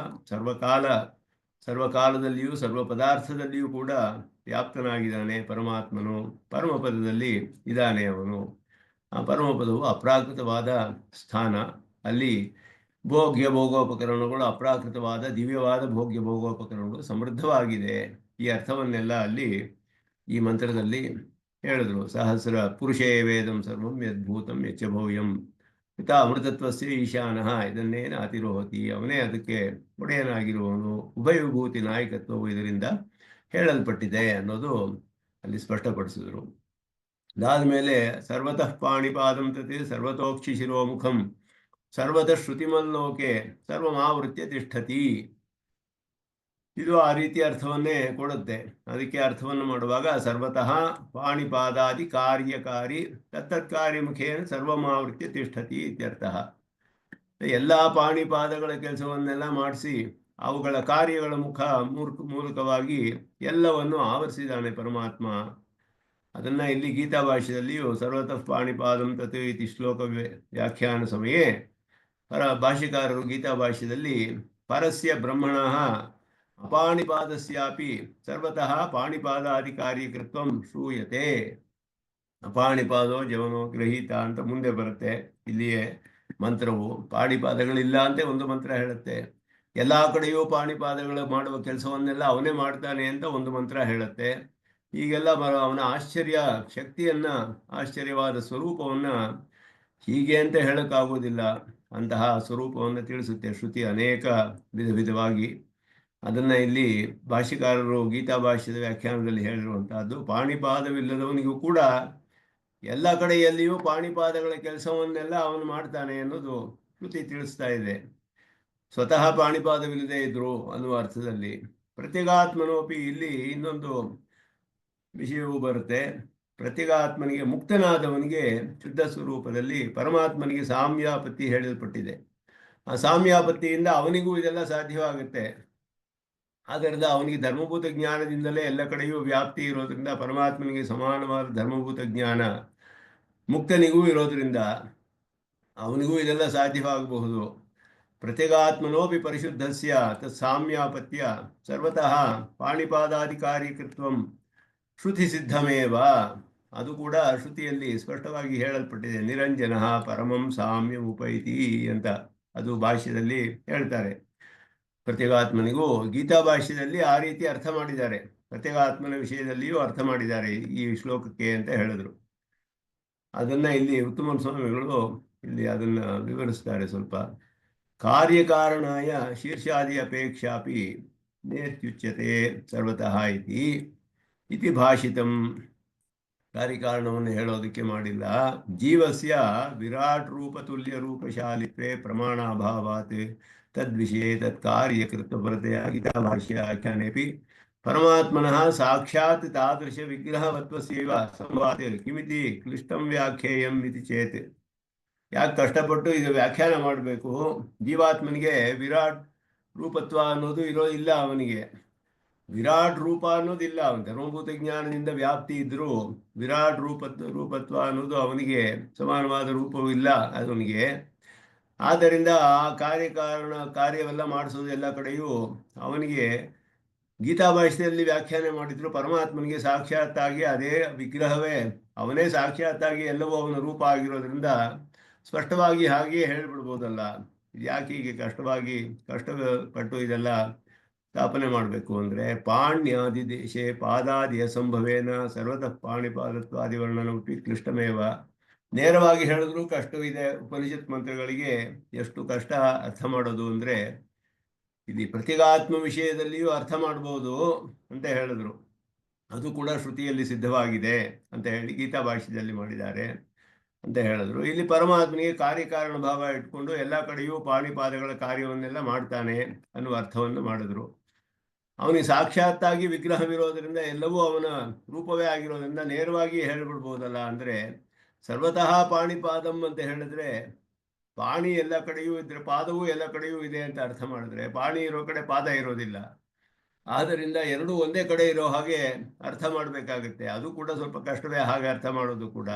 ಸರ್ವಕಾಲದಲ್ಲಿಯೂ ಸರ್ವ ಪದಾರ್ಥದಲ್ಲಿಯೂ ಕೂಡ ವ್ಯಾಪ್ತನಾಗಿದ್ದಾನೆ ಪರಮಾತ್ಮನು. ಪರಮಪದದಲ್ಲಿ ಇದ್ದಾನೆ ಅವನು. ಆ ಪರಮಪದವು ಅಪ್ರಾಕೃತವಾದ ಸ್ಥಾನ. ಅಲ್ಲಿ ಭೋಗ್ಯ ಭೋಗೋಪಕರಣಗಳು, ಅಪ್ರಾಕೃತವಾದ ದಿವ್ಯವಾದ ಭೋಗ್ಯ ಭೋಗೋಪಕರಣಗಳು ಸಮೃದ್ಧವಾಗಿದೆ. ಈ ಅರ್ಥವನ್ನೆಲ್ಲ ಅಲ್ಲಿ ಈ ಮಂತ್ರದಲ್ಲಿ ಹೇಳಿದ್ರು. ಸಹಸ್ರ ಪುರುಷೇ ವೇದಂ ಸರ್ವಂ ಯದ್ಭೂತಂ ಯಚ್ಚ ಭವ್ಯಂ ಪಿತಾ ಅಮೃತತ್ವಸ್ಯ ಈಶಾನಃ ಇದನ್ನೇನ ಅತಿರೋಹತಿ. ಅವನೇ ಅದಕ್ಕೆ ಒಡೆಯನಾಗಿರುವವನು. ಉಭಯ ವಿಭೂತಿ ನಾಯಕತ್ವವು ಇದರಿಂದ ಹೇಳಲ್ಪಟ್ಟಿದೆ ಅನ್ನೋದು ಅಲ್ಲಿ ಸ್ಪಷ್ಟಪಡಿಸಿದರು. ಅದಾದ ಮೇಲೆ ಸರ್ವತಃ ಪಾಣಿಪಾದಂ ತತ್ ಸರ್ವತೋಕ್ಷಿ ಶಿರೋಮುಖಂ ಸರ್ವತಃ ಶ್ರುತಿಮಲ್ಲೋಕೆ ಸರ್ವಮಾವೃತ್ಯ ತಿಷ್ಠತಿ. ಇದು ಆ ರೀತಿಯ ಅರ್ಥವನ್ನೇ ಕೊಡುತ್ತೆ. ಅದಕ್ಕೆ ಅರ್ಥವನ್ನು ಮಾಡುವಾಗ ಸರ್ವತಃ ಪಾಣಿಪಾದಾದಿ ಕಾರ್ಯಕಾರಿ ತತ್ತತ್ಕಾರ್ಯ ಮುಖೇನ ಸರ್ವಮಾವೃತ್ಯ ತಿಷ್ಠತಿ ಇತ್ಯರ್ಥಃ. ಎಲ್ಲ ಪಾಣಿಪಾದಗಳ ಕೆಲಸವನ್ನೆಲ್ಲ ಮಾಡಿಸಿ ಅವುಗಳ ಕಾರ್ಯಗಳ ಮೂಲಕವಾಗಿ ಎಲ್ಲವನ್ನು ಆವರಿಸಿದ್ದಾನೆ ಪರಮಾತ್ಮ. ಅದನ್ನು ಇಲ್ಲಿ ಗೀತಾ ಭಾಷ್ಯದಲ್ಲಿಯೂ ಸರ್ವತಃ ಪಾಣಿಪಾದಂ ತತ್ ಇತಿ ಶ್ಲೋಕ ವ್ಯಾಖ್ಯಾನ ಸಮಯೇ ಭಾಷ್ಯಕಾರರು ಗೀತಾ ಭಾಷ್ಯದಲ್ಲಿ ಪರಸ್ಯ ಬ್ರಹ್ಮಣಃ ಅಪಾಣಿಪಾದಸ್ಯಾಪಿ ಸರ್ವತಃ ಪಾಣಿಪಾದಾಧಿಕಾರಿಕೃತ್ವಂ ಶ್ರೂಯತೆ. ಅಪಾಣಿಪಾದೋ ಜವನೋ ಗೃಹೀತ ಅಂತ ಮುಂದೆ ಬರುತ್ತೆ. ಇಲ್ಲಿಯೇ ಮಂತ್ರವು ಪಾಣಿಪಾದಗಳಿಲ್ಲ ಅಂತ ಒಂದು ಮಂತ್ರ ಹೇಳುತ್ತೆ. ಎಲ್ಲ ಕಡೆಯೂ ಪಾಣಿಪಾದಗಳು ಮಾಡುವ ಕೆಲಸವನ್ನೆಲ್ಲ ಅವನೇ ಮಾಡ್ತಾನೆ ಅಂತ ಒಂದು ಮಂತ್ರ ಹೇಳುತ್ತೆ. ಹೀಗೆಲ್ಲ ಅವನ ಆಶ್ಚರ್ಯ ಶಕ್ತಿಯನ್ನ, ಆಶ್ಚರ್ಯವಾದ ಸ್ವರೂಪವನ್ನ ಹೀಗೆ ಅಂತ ಹೇಳಕ್ಕಾಗೋದಿಲ್ಲ. ಅಂತಹ ಸ್ವರೂಪವನ್ನು ತಿಳಿಸುತ್ತೆ ಶ್ರುತಿ ಅನೇಕ ವಿಧವಾಗಿ. ಅದನ್ನು ಇಲ್ಲಿ ಭಾಷ್ಯಕಾರರು ಗೀತಾ ಭಾಷ್ಯದ ವ್ಯಾಖ್ಯಾನದಲ್ಲಿ ಹೇಳಿರುವಂತಹದ್ದು, ಪಾಣಿಪಾದವಿಲ್ಲದವನಿಗೂ ಕೂಡ ಎಲ್ಲ ಕಡೆಯಲ್ಲಿಯೂ ಪಾಣಿಪಾದಗಳ ಕೆಲಸವನ್ನೆಲ್ಲ ಅವನು ಮಾಡ್ತಾನೆ ಅನ್ನೋದು ಶ್ರುತಿ ತಿಳಿಸ್ತಾ ಇದೆ. ಸ್ವತಃ ಪಾಣಿಪಾದವಿಲ್ಲದೆ ಇದ್ರು ಅನ್ನುವ ಅರ್ಥದಲ್ಲಿ. ಪ್ರತ್ಯಗಾತ್ಮನೋಪಿ ಇಲ್ಲಿ ಇನ್ನೊಂದು ವಿಷಯವೂ ಬರುತ್ತೆ. ಪ್ರತ್ಯಗಾತ್ಮನಿಗೆ, ಮುಕ್ತನಾದವನಿಗೆ ಶುದ್ಧ ಸ್ವರೂಪದಲ್ಲಿ ಪರಮಾತ್ಮನಿಗೆ ಸಾಮ್ಯಾಪತ್ತಿ ಹೇಳಲ್ಪಟ್ಟಿದೆ. ಆ ಸಾಮ್ಯಾಪತ್ತಿಯಿಂದ ಅವನಿಗೂ ಇದೆಲ್ಲ ಸಾಧ್ಯವಾಗುತ್ತೆ. ಆದ್ದರಿಂದ ಅವನಿಗೆ ಧರ್ಮಭೂತ ಜ್ಞಾನದಿಂದಲೇ ಎಲ್ಲ ಕಡೆಯೂ ವ್ಯಾಪ್ತಿ ಇರೋದ್ರಿಂದ ಪರಮಾತ್ಮನಿಗೆ ಸಮಾನವಾದ ಧರ್ಮಭೂತ ಜ್ಞಾನ ಮುಕ್ತನಿಗೂ ಇರೋದ್ರಿಂದ ಅವನಿಗೂ ಇದೆಲ್ಲ ಸಾಧ್ಯವಾಗಬಹುದು. ಪ್ರತ್ಯಗಾತ್ಮನೋಪಿ ಪರಿಶುದ್ಧಸ್ಯ ತತ್ ಸಾಮ್ಯಾಪತ್ಯ ಸರ್ವತಃ ಪಾಣಿಪಾದಾಧಿಕಾರಿಕೃತ್ವಂ ಶ್ರುತಿ ಸಿದ್ಧಮೇವ. ಅದು ಕೂಡ ಶ್ರುತಿಯಲ್ಲಿ ಸ್ಪಷ್ಟವಾಗಿ ಹೇಳಲ್ಪಟ್ಟಿದೆ. ನಿರಂಜನಃ ಪರಮಂ ಸಾಮ್ಯ ಉಪೈತಿ ಅಂತ ಅದು ಭಾಷ್ಯದಲ್ಲಿ ಹೇಳ್ತಾರೆ. ಪ್ರತ್ಯಗಾತ್ಮನಿಗೂ ಗೀತಾ ಭಾಷ್ಯದಲ್ಲಿ ಆ ರೀತಿ ಅರ್ಥ ಮಾಡಿದ್ದಾರೆ. ಪ್ರತ್ಯಗಾತ್ಮನ ವಿಷಯದಲ್ಲಿಯೂ ಅರ್ಥ ಮಾಡಿದ್ದಾರೆ ಈ ಶ್ಲೋಕಕ್ಕೆ ಅಂತ ಹೇಳಿದ್ರು. ಅದನ್ನ ಇಲ್ಲಿ ಉತ್ತಮ ಸ್ವಾಮಿಗಳು ಇಲ್ಲಿ ಅದನ್ನ ವಿವರಿಸ್ತಾರೆ ಸ್ವಲ್ಪ. ಕಾರ್ಯಕಾರಣಾಯ ಶೀರ್ಷಾದಿ ಅಪೇಕ್ಷಾಪಿ ನೇತ್ಯುಚ್ಯತೆ ಸರ್ವತಃ ಇತಿ ಭಾಷಿತಂ. ಕಾರ್ಯಕಾರಣವನ್ನು ಹೇಳೋದಕ್ಕೆ ಮಾಡಿಲ್ಲ. ಜೀವಸ್ಯ ವಿರಾಟ್ ರೂಪ ತುಲ್ಯ ರೂಪಶಾಲಿತ್ವೇ ಪ್ರಮಾಣಾಭಾವಾತ್ ತದ್ವಿಷಯ ತತ್ಕಾರ್ಯಕೃತ್ವಪರತೆಯ ಗೀತಾ ಭಾಷ್ಯಾಖ್ಯಾನೇಪಿ ಪರಮಾತ್ಮನಃ ಸಾಕ್ಷಾತ್ ತಾದೃಶ ವಿಗ್ರಹವತ್ವಸ್ಯೈವ ಸಂವಾದೆ ಕಿಮಿತಿ ಕ್ಲಿಷ್ಟಂ ವ್ಯಾಖ್ಯೇಯಂ ಇತಿ ಚೇತ್. ಯಾಕೆ ಕಷ್ಟಪಟ್ಟು ಇದು ವ್ಯಾಖ್ಯಾನ ಮಾಡಬೇಕು? ಜೀವಾತ್ಮನಿಗೆ ವಿರಾಟ್ ರೂಪತ್ವ ಅನ್ನೋದು ಇಲ್ಲ. ಅವನಿಗೆ ವಿರಾಟ್ ರೂಪ ಅನ್ನೋದಿಲ್ಲ. ಧರ್ಮಭೂತ ಜ್ಞಾನದಿಂದ ವ್ಯಾಪ್ತಿ ಇದ್ರೂ ವಿರಾಟ್ ರೂಪತ್ವ ಅನ್ನೋದು ಅವನಿಗೆ ಸಮಾನವಾದ ರೂಪವೂ ಇಲ್ಲ ಅವನಿಗೆ. ಆದ್ದರಿಂದ ಆ ಕಾರ್ಯವೆಲ್ಲ ಮಾಡಿಸೋದು ಎಲ್ಲ ಕಡೆಯೂ ಅವನಿಗೆ ಗೀತಾ ಭಾಷೆಯಲ್ಲಿ ವ್ಯಾಖ್ಯಾನ ಮಾಡಿದ್ರು. ಪರಮಾತ್ಮನಿಗೆ ಸಾಕ್ಷಾತ್ತಾಗಿ ಅದೇ ವಿಗ್ರಹವೇ, ಅವನೇ ಸಾಕ್ಷಾತ್ತಾಗಿ ಎಲ್ಲವೂ ಅವನ ರೂಪ ಆಗಿರೋದ್ರಿಂದ ಸ್ಪಷ್ಟವಾಗಿ ಹಾಗೆಯೇ ಹೇಳಿಬಿಡ್ಬೋದಲ್ಲ. ಯಾಕೆ ಹೀಗೆ ಕಷ್ಟಪಟ್ಟು ಇದೆಲ್ಲ ಸ್ಥಾಪನೆ ಮಾಡಬೇಕು ಅಂದರೆ, ಪಾಣ್ಯಾದಿ ದೇಶೇ ಪಾದಾದಿ ಅಸಂಭವೇನ ಸರ್ವತಃ ಪಾಣಿಪಾದತ್ವಾದಿವರ್ಣನಮಪಿ ಕ್ಲಿಷ್ಟಮೇವ. ನೇರವಾಗಿ ಹೇಳಿದ್ರು ಕಷ್ಟವಿದೆ. ಉಪನಿಷತ್ ಮಂತ್ರಗಳಿಗೆ ಎಷ್ಟು ಕಷ್ಟ ಅರ್ಥ ಮಾಡೋದು ಅಂದರೆ, ಇಲ್ಲಿ ಪ್ರತಿಗಾತ್ಮ ವಿಷಯದಲ್ಲಿಯೂ ಅರ್ಥ ಮಾಡ್ಬೋದು ಅಂತ ಹೇಳಿದ್ರು. ಅದು ಕೂಡ ಶ್ರುತಿಯಲ್ಲಿ ಸಿದ್ಧವಾಗಿದೆ ಅಂತ ಹೇಳಿ ಗೀತಾ ಭಾಷ್ಯದಲ್ಲಿ ಮಾಡಿದ್ದಾರೆ ಅಂತ ಹೇಳಿದ್ರು. ಇಲ್ಲಿ ಪರಮಾತ್ಮನಿಗೆ ಕಾರ್ಯಕಾರಣ ಭಾವ ಇಟ್ಕೊಂಡು ಎಲ್ಲ ಕಡೆಯೂ ಪಾಣಿಪಾದಗಳ ಕಾರ್ಯವನ್ನೆಲ್ಲ ಮಾಡ್ತಾನೆ ಅನ್ನುವ ಅರ್ಥವನ್ನು ಮಾಡಿದ್ರು. ಅವನಿಗೆ ಸಾಕ್ಷಾತ್ತಾಗಿ ವಿಗ್ರಹವಿರೋದ್ರಿಂದ ಎಲ್ಲವೂ ಅವನ ರೂಪವೇ ಆಗಿರೋದ್ರಿಂದ ನೇರವಾಗಿ ಹೇಳಿಬಿಡ್ಬೋದಲ್ಲ. ಅಂದರೆ ಸರ್ವತಃ ಪಾಣಿಪಾದಂ ಅಂತ ಹೇಳಿದ್ರೆ ಪಾಣಿ ಎಲ್ಲ ಕಡೆಯೂ ಇದ್ರೆ ಪಾದವೂ ಎಲ್ಲ ಕಡೆಯೂ ಇದೆ ಅಂತ ಅರ್ಥ ಮಾಡಿದ್ರೆ, ಪಾಣಿ ಇರೋ ಕಡೆ ಪಾದ ಇರೋದಿಲ್ಲ. ಆದ್ದರಿಂದ ಎರಡೂ ಒಂದೇ ಕಡೆ ಇರೋ ಹಾಗೆ ಅರ್ಥ ಮಾಡಬೇಕಾಗುತ್ತೆ. ಅದು ಕೂಡ ಸ್ವಲ್ಪ ಕಷ್ಟವೇ ಹಾಗೆ ಅರ್ಥ ಮಾಡೋದು ಕೂಡ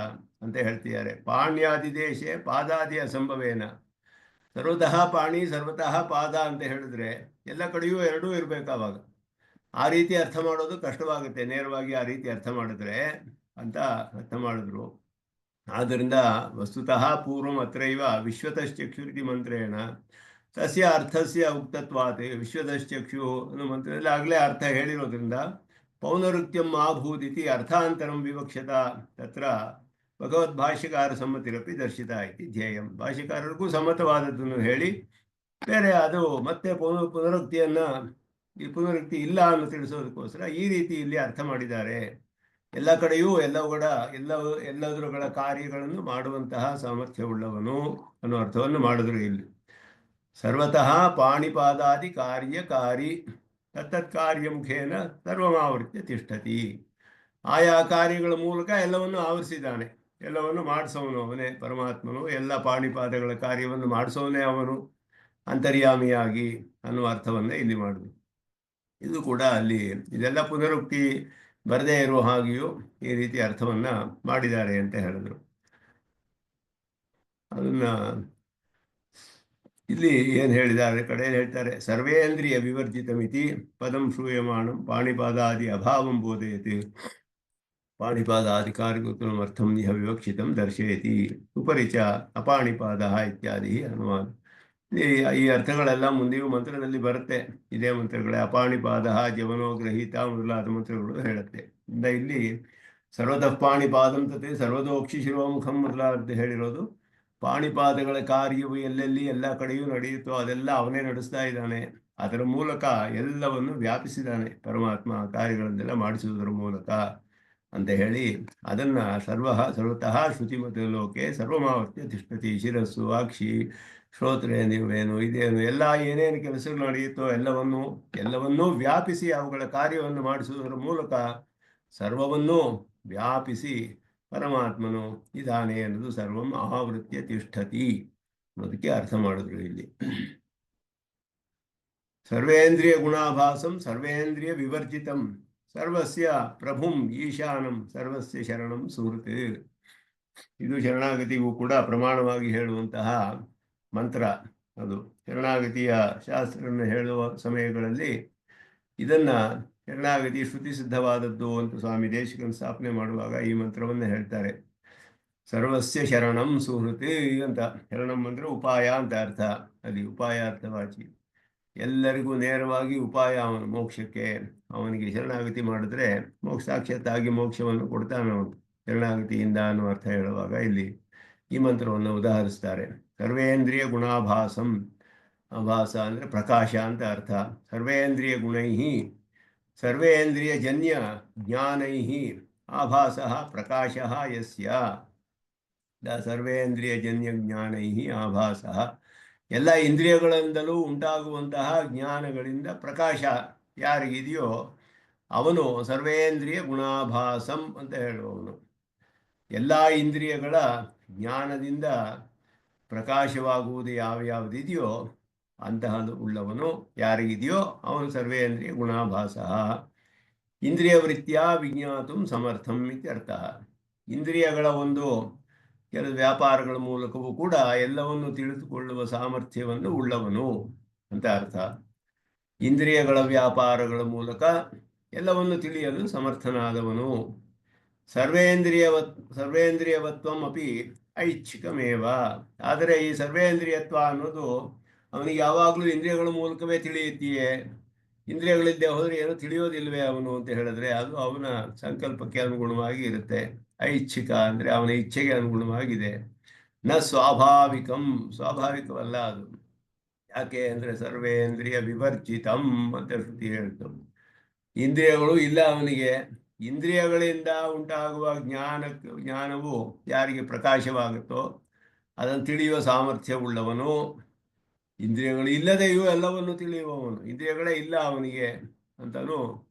ಅಂತ ಹೇಳ್ತಿದ್ದಾರೆ. ಪಾಣ್ಯಾದಿ ದೇಶೆ ಪಾದಾದಿ ಅಸಂಭವೇನ. ಸರ್ವತಃ ಪಾಣಿ ಸರ್ವತಃ ಪಾದ ಅಂತ ಹೇಳಿದ್ರೆ ಎಲ್ಲ ಕಡೆಯೂ ಎರಡೂ ಇರಬೇಕು ಅವಾಗ. ಆ ರೀತಿ ಅರ್ಥ ಮಾಡೋದು ಕಷ್ಟವಾಗುತ್ತೆ, ನೇರವಾಗಿ ಆ ರೀತಿ ಅರ್ಥ ಮಾಡಿದ್ರೆ ಅಂತ ಅರ್ಥ ಮಾಡಿದ್ರು. ಆದ್ದರಿಂದ ವಸ್ತುತಃ ಪೂರ್ವಂ ಅತ್ರೈವ ವಿಶ್ವತಶ್ಚಕ್ಷುರಿತಿ ಮಂತ್ರೇಣ ತಸ್ಯ ಅರ್ಥಸ್ಯ ಉಕ್ತತ್ವಾತ್. ವಿಶ್ವತಶ್ಚಕ್ಷು ಅನ್ನೋ ಮಂತ್ರದಲ್ಲಿ ಆಗಲೇ ಅರ್ಥ ಹೇಳಿರೋದ್ರಿಂದ ಪೌನರುಕ್ತ್ಯಂ ಆಭೂದಿತಿ ಅರ್ಥಾಂತರಂ ವಿವಕ್ಷತ ತತ್ರ ಭಗವದ್ಭಾಷ್ಯಕಾರ ಸಮ್ಮತಿರಪಿ ದರ್ಶಿತ ಇತಿ ಧ್ಯೇಯಂ. ಭಾಷ್ಯಕಾರರಿಗೂ ಸಮ್ಮತವಾದದ್ದನ್ನು ಹೇಳಿ ಬೇರೆ ಅದು ಮತ್ತೆ ಪುನರುಕ್ತಿಯನ್ನು, ಈ ಪುನರುಕ್ತಿ ಇಲ್ಲ ಅನ್ನೋ ತಿಳಿಸೋದಕ್ಕೋಸ್ಕರ ಈ ರೀತಿ ಇಲ್ಲಿ ಅರ್ಥ ಮಾಡಿದ್ದಾರೆ. ಎಲ್ಲ ಕಡೆಯೂ ಎಲ್ಲದರುಗಳ ಕಾರ್ಯಗಳನ್ನು ಮಾಡುವಂತಹ ಸಾಮರ್ಥ್ಯವುಳ್ಳವನು ಅನ್ನೋ ಅರ್ಥವನ್ನು ಮಾಡಿದ್ರು ಇಲ್ಲಿ. ಸರ್ವತಃ ಪಾಣಿಪಾದಾದಿ ಕಾರ್ಯಕಾರಿ ತತ್ತತ್ ಕಾರ್ಯಮುಖೇನ ಸರ್ವಮಾವೃತ್ಯ ತಿಷ್ಠತಿ. ಆಯಾ ಕಾರ್ಯಗಳ ಮೂಲಕ ಎಲ್ಲವನ್ನು ಆವರಿಸಿದ್ದಾನೆ, ಎಲ್ಲವನ್ನು ಮಾಡಿಸೋನು ಅವನೇ ಪರಮಾತ್ಮನು. ಎಲ್ಲ ಪಾಣಿಪಾದಗಳ ಕಾರ್ಯವನ್ನು ಮಾಡಿಸೋನೇ ಅವನು ಅಂತರ್ಯಾಮಿಯಾಗಿ ಅನ್ನುವ ಅರ್ಥವನ್ನೇ ಇಲ್ಲಿ ಮಾಡಿದ್ರು. ಇದು ಕೂಡ ಅಲ್ಲಿ ಇದೆಲ್ಲ ಪುನರುಕ್ತಿ ಬರದೇ ಇರುವ ಹಾಗೆಯೂ ಈ ರೀತಿ ಅರ್ಥವನ್ನ ಮಾಡಿದ್ದಾರೆ ಅಂತ ಹೇಳಿದ್ರು. ಅದನ್ನ ಇಲ್ಲಿ ಏನು ಹೇಳಿದ್ದಾರೆ, ಕಡೆಯಲ್ಲಿ ಹೇಳ್ತಾರೆ, ಸರ್ವೇಂದ್ರಿಯ ವಿವರ್ಜಿತಮಿತಿ ಪದಂ ಶ್ರೂಯಮಾಣಂ ಪಾಣಿಪಾದಾದಿ ಅಭಾವಂ ಬೋಧಯತಿ ಪಾಣಿಪಾದಾದಿ ಕಾರ್ಯಕೃತಮರ್ಥಂ ಇಹ ವಿವಕ್ಷಿತಂ ದರ್ಶಯತಿ ಉಪರಿಚ ಅಪಾಣಿಪಾದ ಇತ್ಯಾದಿ ಅನುವಾದ. ಈ ಅರ್ಥಗಳೆಲ್ಲ ಮುಂದೆಯೂ ಮಂತ್ರದಲ್ಲಿ ಬರುತ್ತೆ. ಇದೇ ಮಂತ್ರಗಳೇ ಅಪಾಣಿಪಾದ ಜವನೋ ಗ್ರಹೀತ ಮೊದಲಾದ ಮಂತ್ರಗಳು ಹೇಳುತ್ತೆ. ಇಲ್ಲಿ ಸರ್ವತಃ ಪಾಣಿಪಾದಂ ತತೆ ಸರ್ವದೋಕ್ಷಿ ಶಿರೋಮುಖಂ ಮೊದಲಾದ ಹೇಳಿರೋದು. ಪಾಣಿಪಾದಗಳ ಕಾರ್ಯವು ಎಲ್ಲೆಲ್ಲಿ ಎಲ್ಲ ಕಡೆಯೂ ನಡೆಯುತ್ತೋ ಅದೆಲ್ಲ ಅವನೇ ನಡೆಸ್ತಾ ಇದ್ದಾನೆ. ಅದರ ಮೂಲಕ ಎಲ್ಲವನ್ನು ವ್ಯಾಪಿಸಿದ್ದಾನೆ ಪರಮಾತ್ಮ, ಕಾರ್ಯಗಳನ್ನೆಲ್ಲ ಮಾಡಿಸುವುದರ ಮೂಲಕ ಅಂತ ಹೇಳಿ ಅದನ್ನ ಸರ್ವತಃ ಶ್ರುತಿಮತ ಲೋಕೆ ಸರ್ವಮಾವರ್ತ್ಯ ತಿಷ್ಠತಿ. ಶಿರಸ್ಸು, ಅಕ್ಷಿ, ಶ್ರೋತ್ರೇಂದ್ರಿಯವೇನು, ಇದೇನು, ಎಲ್ಲ ಏನೇನು ಕೆಲಸಗಳು ನಡೆಯುತ್ತೋ ಎಲ್ಲವನ್ನೂ ವ್ಯಾಪಿಸಿ ಅವುಗಳ ಕಾರ್ಯವನ್ನು ಮಾಡಿಸುವುದರ ಮೂಲಕ ಸರ್ವವನ್ನೂ ವ್ಯಾಪಿಸಿ ಪರಮಾತ್ಮನು ಇದಾನೆ ಅನ್ನೋದು ಸರ್ವಂ ಆವೃತ್ಯ ತಿಷ್ಠತಿ ಅನ್ನೋದಕ್ಕೆ ಅರ್ಥ ಮಾಡಿದ್ರು ಇಲ್ಲಿ. ಸರ್ವೇಂದ್ರಿಯ ಗುಣಾಭಾಸಂ ಸರ್ವೇಂದ್ರಿಯ ವಿವರ್ಜಿತಂ ಸರ್ವಸ್ಯ ಪ್ರಭುಂ ಈಶಾನಂ ಸರ್ವಸ್ಯ ಶರಣಂ ಸುಹೃತ್. ಇದು ಶರಣಾಗತಿಗೂ ಕೂಡ ಪ್ರಮಾಣವಾಗಿ ಹೇಳುವಂತಹ ಮಂತ್ರ. ಅದು ಶರಣಾಗತಿಯ ಶಾಸ್ತ್ರವನ್ನು ಹೇಳುವ ಸಮಯಗಳಲ್ಲಿ ಇದನ್ನ ಶರಣಾಗತಿ ಶ್ರುತಿ ಸಿದ್ಧವಾದದ್ದು ಅಂತ ಸ್ವಾಮಿ ದೇಶಿಕನ್ ಸ್ಥಾಪನೆ ಮಾಡುವಾಗ ಈ ಮಂತ್ರವನ್ನು ಹೇಳ್ತಾರೆ. ಸರ್ವಸ್ಯ ಶರಣಂ ಸುಹೃತ್ ಅಂತ. ಶರಣಂ ಅಂದ್ರೆ ಉಪಾಯ ಅಂತ ಅರ್ಥ. ಅಲ್ಲಿ ಉಪಾಯಾರ್ಥವಾಚಿ, ಎಲ್ಲರಿಗೂ ನೇರವಾಗಿ ಉಪಾಯ ಅವನು ಮೋಕ್ಷಕ್ಕೆ. ಅವನಿಗೆ ಶರಣಾಗತಿ ಮಾಡಿದ್ರೆ ಸಾಕ್ಷಾತ್ತಾಗಿ ಮೋಕ್ಷವನ್ನು ಕೊಡ್ತಾನೆ ಅವನು ಶರಣಾಗತಿಯಿಂದ ಅನ್ನೋ ಅರ್ಥ ಹೇಳುವಾಗ ಇಲ್ಲಿ ಈ ಮಂತ್ರವನ್ನು ಉದಾಹರಿಸ್ತಾರೆ. ಸರ್ವೇಂದ್ರಿಯ ಗುಣಾಭಾಸಂ, ಆಭಾಸ ಅಂದರೆ ಪ್ರಕಾಶ ಅಂತ ಅರ್ಥ. ಸರ್ವೇಂದ್ರಿಯ ಗುಣೈಹಿ ಸರ್ವೇಂದ್ರಿಯ ಜನ್ಯ ಜ್ಞಾನೈಹಿ ಆಭಾಸಃ ಪ್ರಕಾಶಃ ಯಸ್ಯ. ಸರ್ವೇಂದ್ರಿಯ ಜನ್ಯ ಜ್ಞಾನೈಹಿ ಆಭಾಸಃ, ಎಲ್ಲ ಇಂದ್ರಿಯಗಳಿಂದಲೂ ಉಂಟಾಗುವಂತಹ ಜ್ಞಾನಗಳಿಂದ ಪ್ರಕಾಶ ಯಾರಿಗಿದೆಯೋ ಅವನು ಸರ್ವೇಂದ್ರಿಯ ಗುಣಾಭಾಸಂ ಅಂತ ಹೇಳುವವನು. ಎಲ್ಲ ಇಂದ್ರಿಯಗಳ ಜ್ಞಾನದಿಂದ ಪ್ರಕಾಶವಾಗುವುದು ಯಾವ್ಯಾವುದಿದೆಯೋ ಅಂತಹದ್ದು ಉಳ್ಳವನು ಯಾರಿಗಿದೆಯೋ ಅವನು ಸರ್ವೇಂದ್ರಿಯ ಗುಣಾಭಾಸ. ಇಂದ್ರಿಯ ವೃತ್ತಿಯ ವಿಜ್ಞಾತು ಸಮರ್ಥಂ ಇತ್ಯರ್ಥ. ಇಂದ್ರಿಯಗಳ ಒಂದು ಕೆಲವು ವ್ಯಾಪಾರಗಳ ಮೂಲಕವೂ ಕೂಡ ಎಲ್ಲವನ್ನು ತಿಳಿದುಕೊಳ್ಳುವ ಸಾಮರ್ಥ್ಯವನ್ನು ಉಳ್ಳವನು ಅಂತ ಅರ್ಥ. ಇಂದ್ರಿಯಗಳ ವ್ಯಾಪಾರಗಳ ಮೂಲಕ ಎಲ್ಲವನ್ನು ತಿಳಿಯಲು ಸಮರ್ಥನಾದವನು. ಸರ್ವೇಂದ್ರಿಯವತ್ವಂ ಅಪಿ ಐಚ್ಛಿಕಮೇವ. ಆದರೆ ಈ ಸರ್ವೇಂದ್ರಿಯತ್ವ ಅನ್ನೋದು ಅವನಿಗೆ ಯಾವಾಗಲೂ ಇಂದ್ರಿಯಗಳ ಮೂಲಕವೇ ತಿಳಿಯುತ್ತೀಯೇ, ಇಂದ್ರಿಯಗಳಿದ್ದೇ ಹೋದರೆ ಏನೋ ತಿಳಿಯೋದಿಲ್ವೇ ಅವನು ಅಂತ ಹೇಳಿದ್ರೆ ಅದು ಅವನ ಸಂಕಲ್ಪಕ್ಕೆ ಅನುಗುಣವಾಗಿ ಇರುತ್ತೆ. ಐಚ್ಛಿಕ ಅಂದರೆ ಅವನ ಇಚ್ಛೆಗೆ ಅನುಗುಣವಾಗಿದೆ. ನ ಸ್ವಾಭಾವಿಕಂ, ಸ್ವಾಭಾವಿಕವಲ್ಲ ಅದು. ಯಾಕೆ ಅಂದರೆ ಸರ್ವೇಂದ್ರಿಯ ವಿವರ್ಜಿತಂ ಅಂತ ಶ್ರುತಿ ಹೇಳ್ತು. ಇಂದ್ರಿಯಗಳು ಇಲ್ಲ ಅವನಿಗೆ. ಇಂದ್ರಿಯಗಳಿಂದ ಉಂಟಾಗುವ ಜ್ಞಾನವು ಯಾರಿಗೆ ಪ್ರಕಾಶವಾಗುತ್ತೋ ಅದನ್ನು ತಿಳಿಯುವ ಸಾಮರ್ಥ್ಯವುಳ್ಳವನು. ಇಂದ್ರಿಯಗಳು ಇಲ್ಲದೆಯೂ ಎಲ್ಲವನ್ನು ತಿಳಿಯುವವನು. ಇಂದ್ರಿಯಗಳೇ ಇಲ್ಲ ಅವನಿಗೆ ಅಂತಲೂ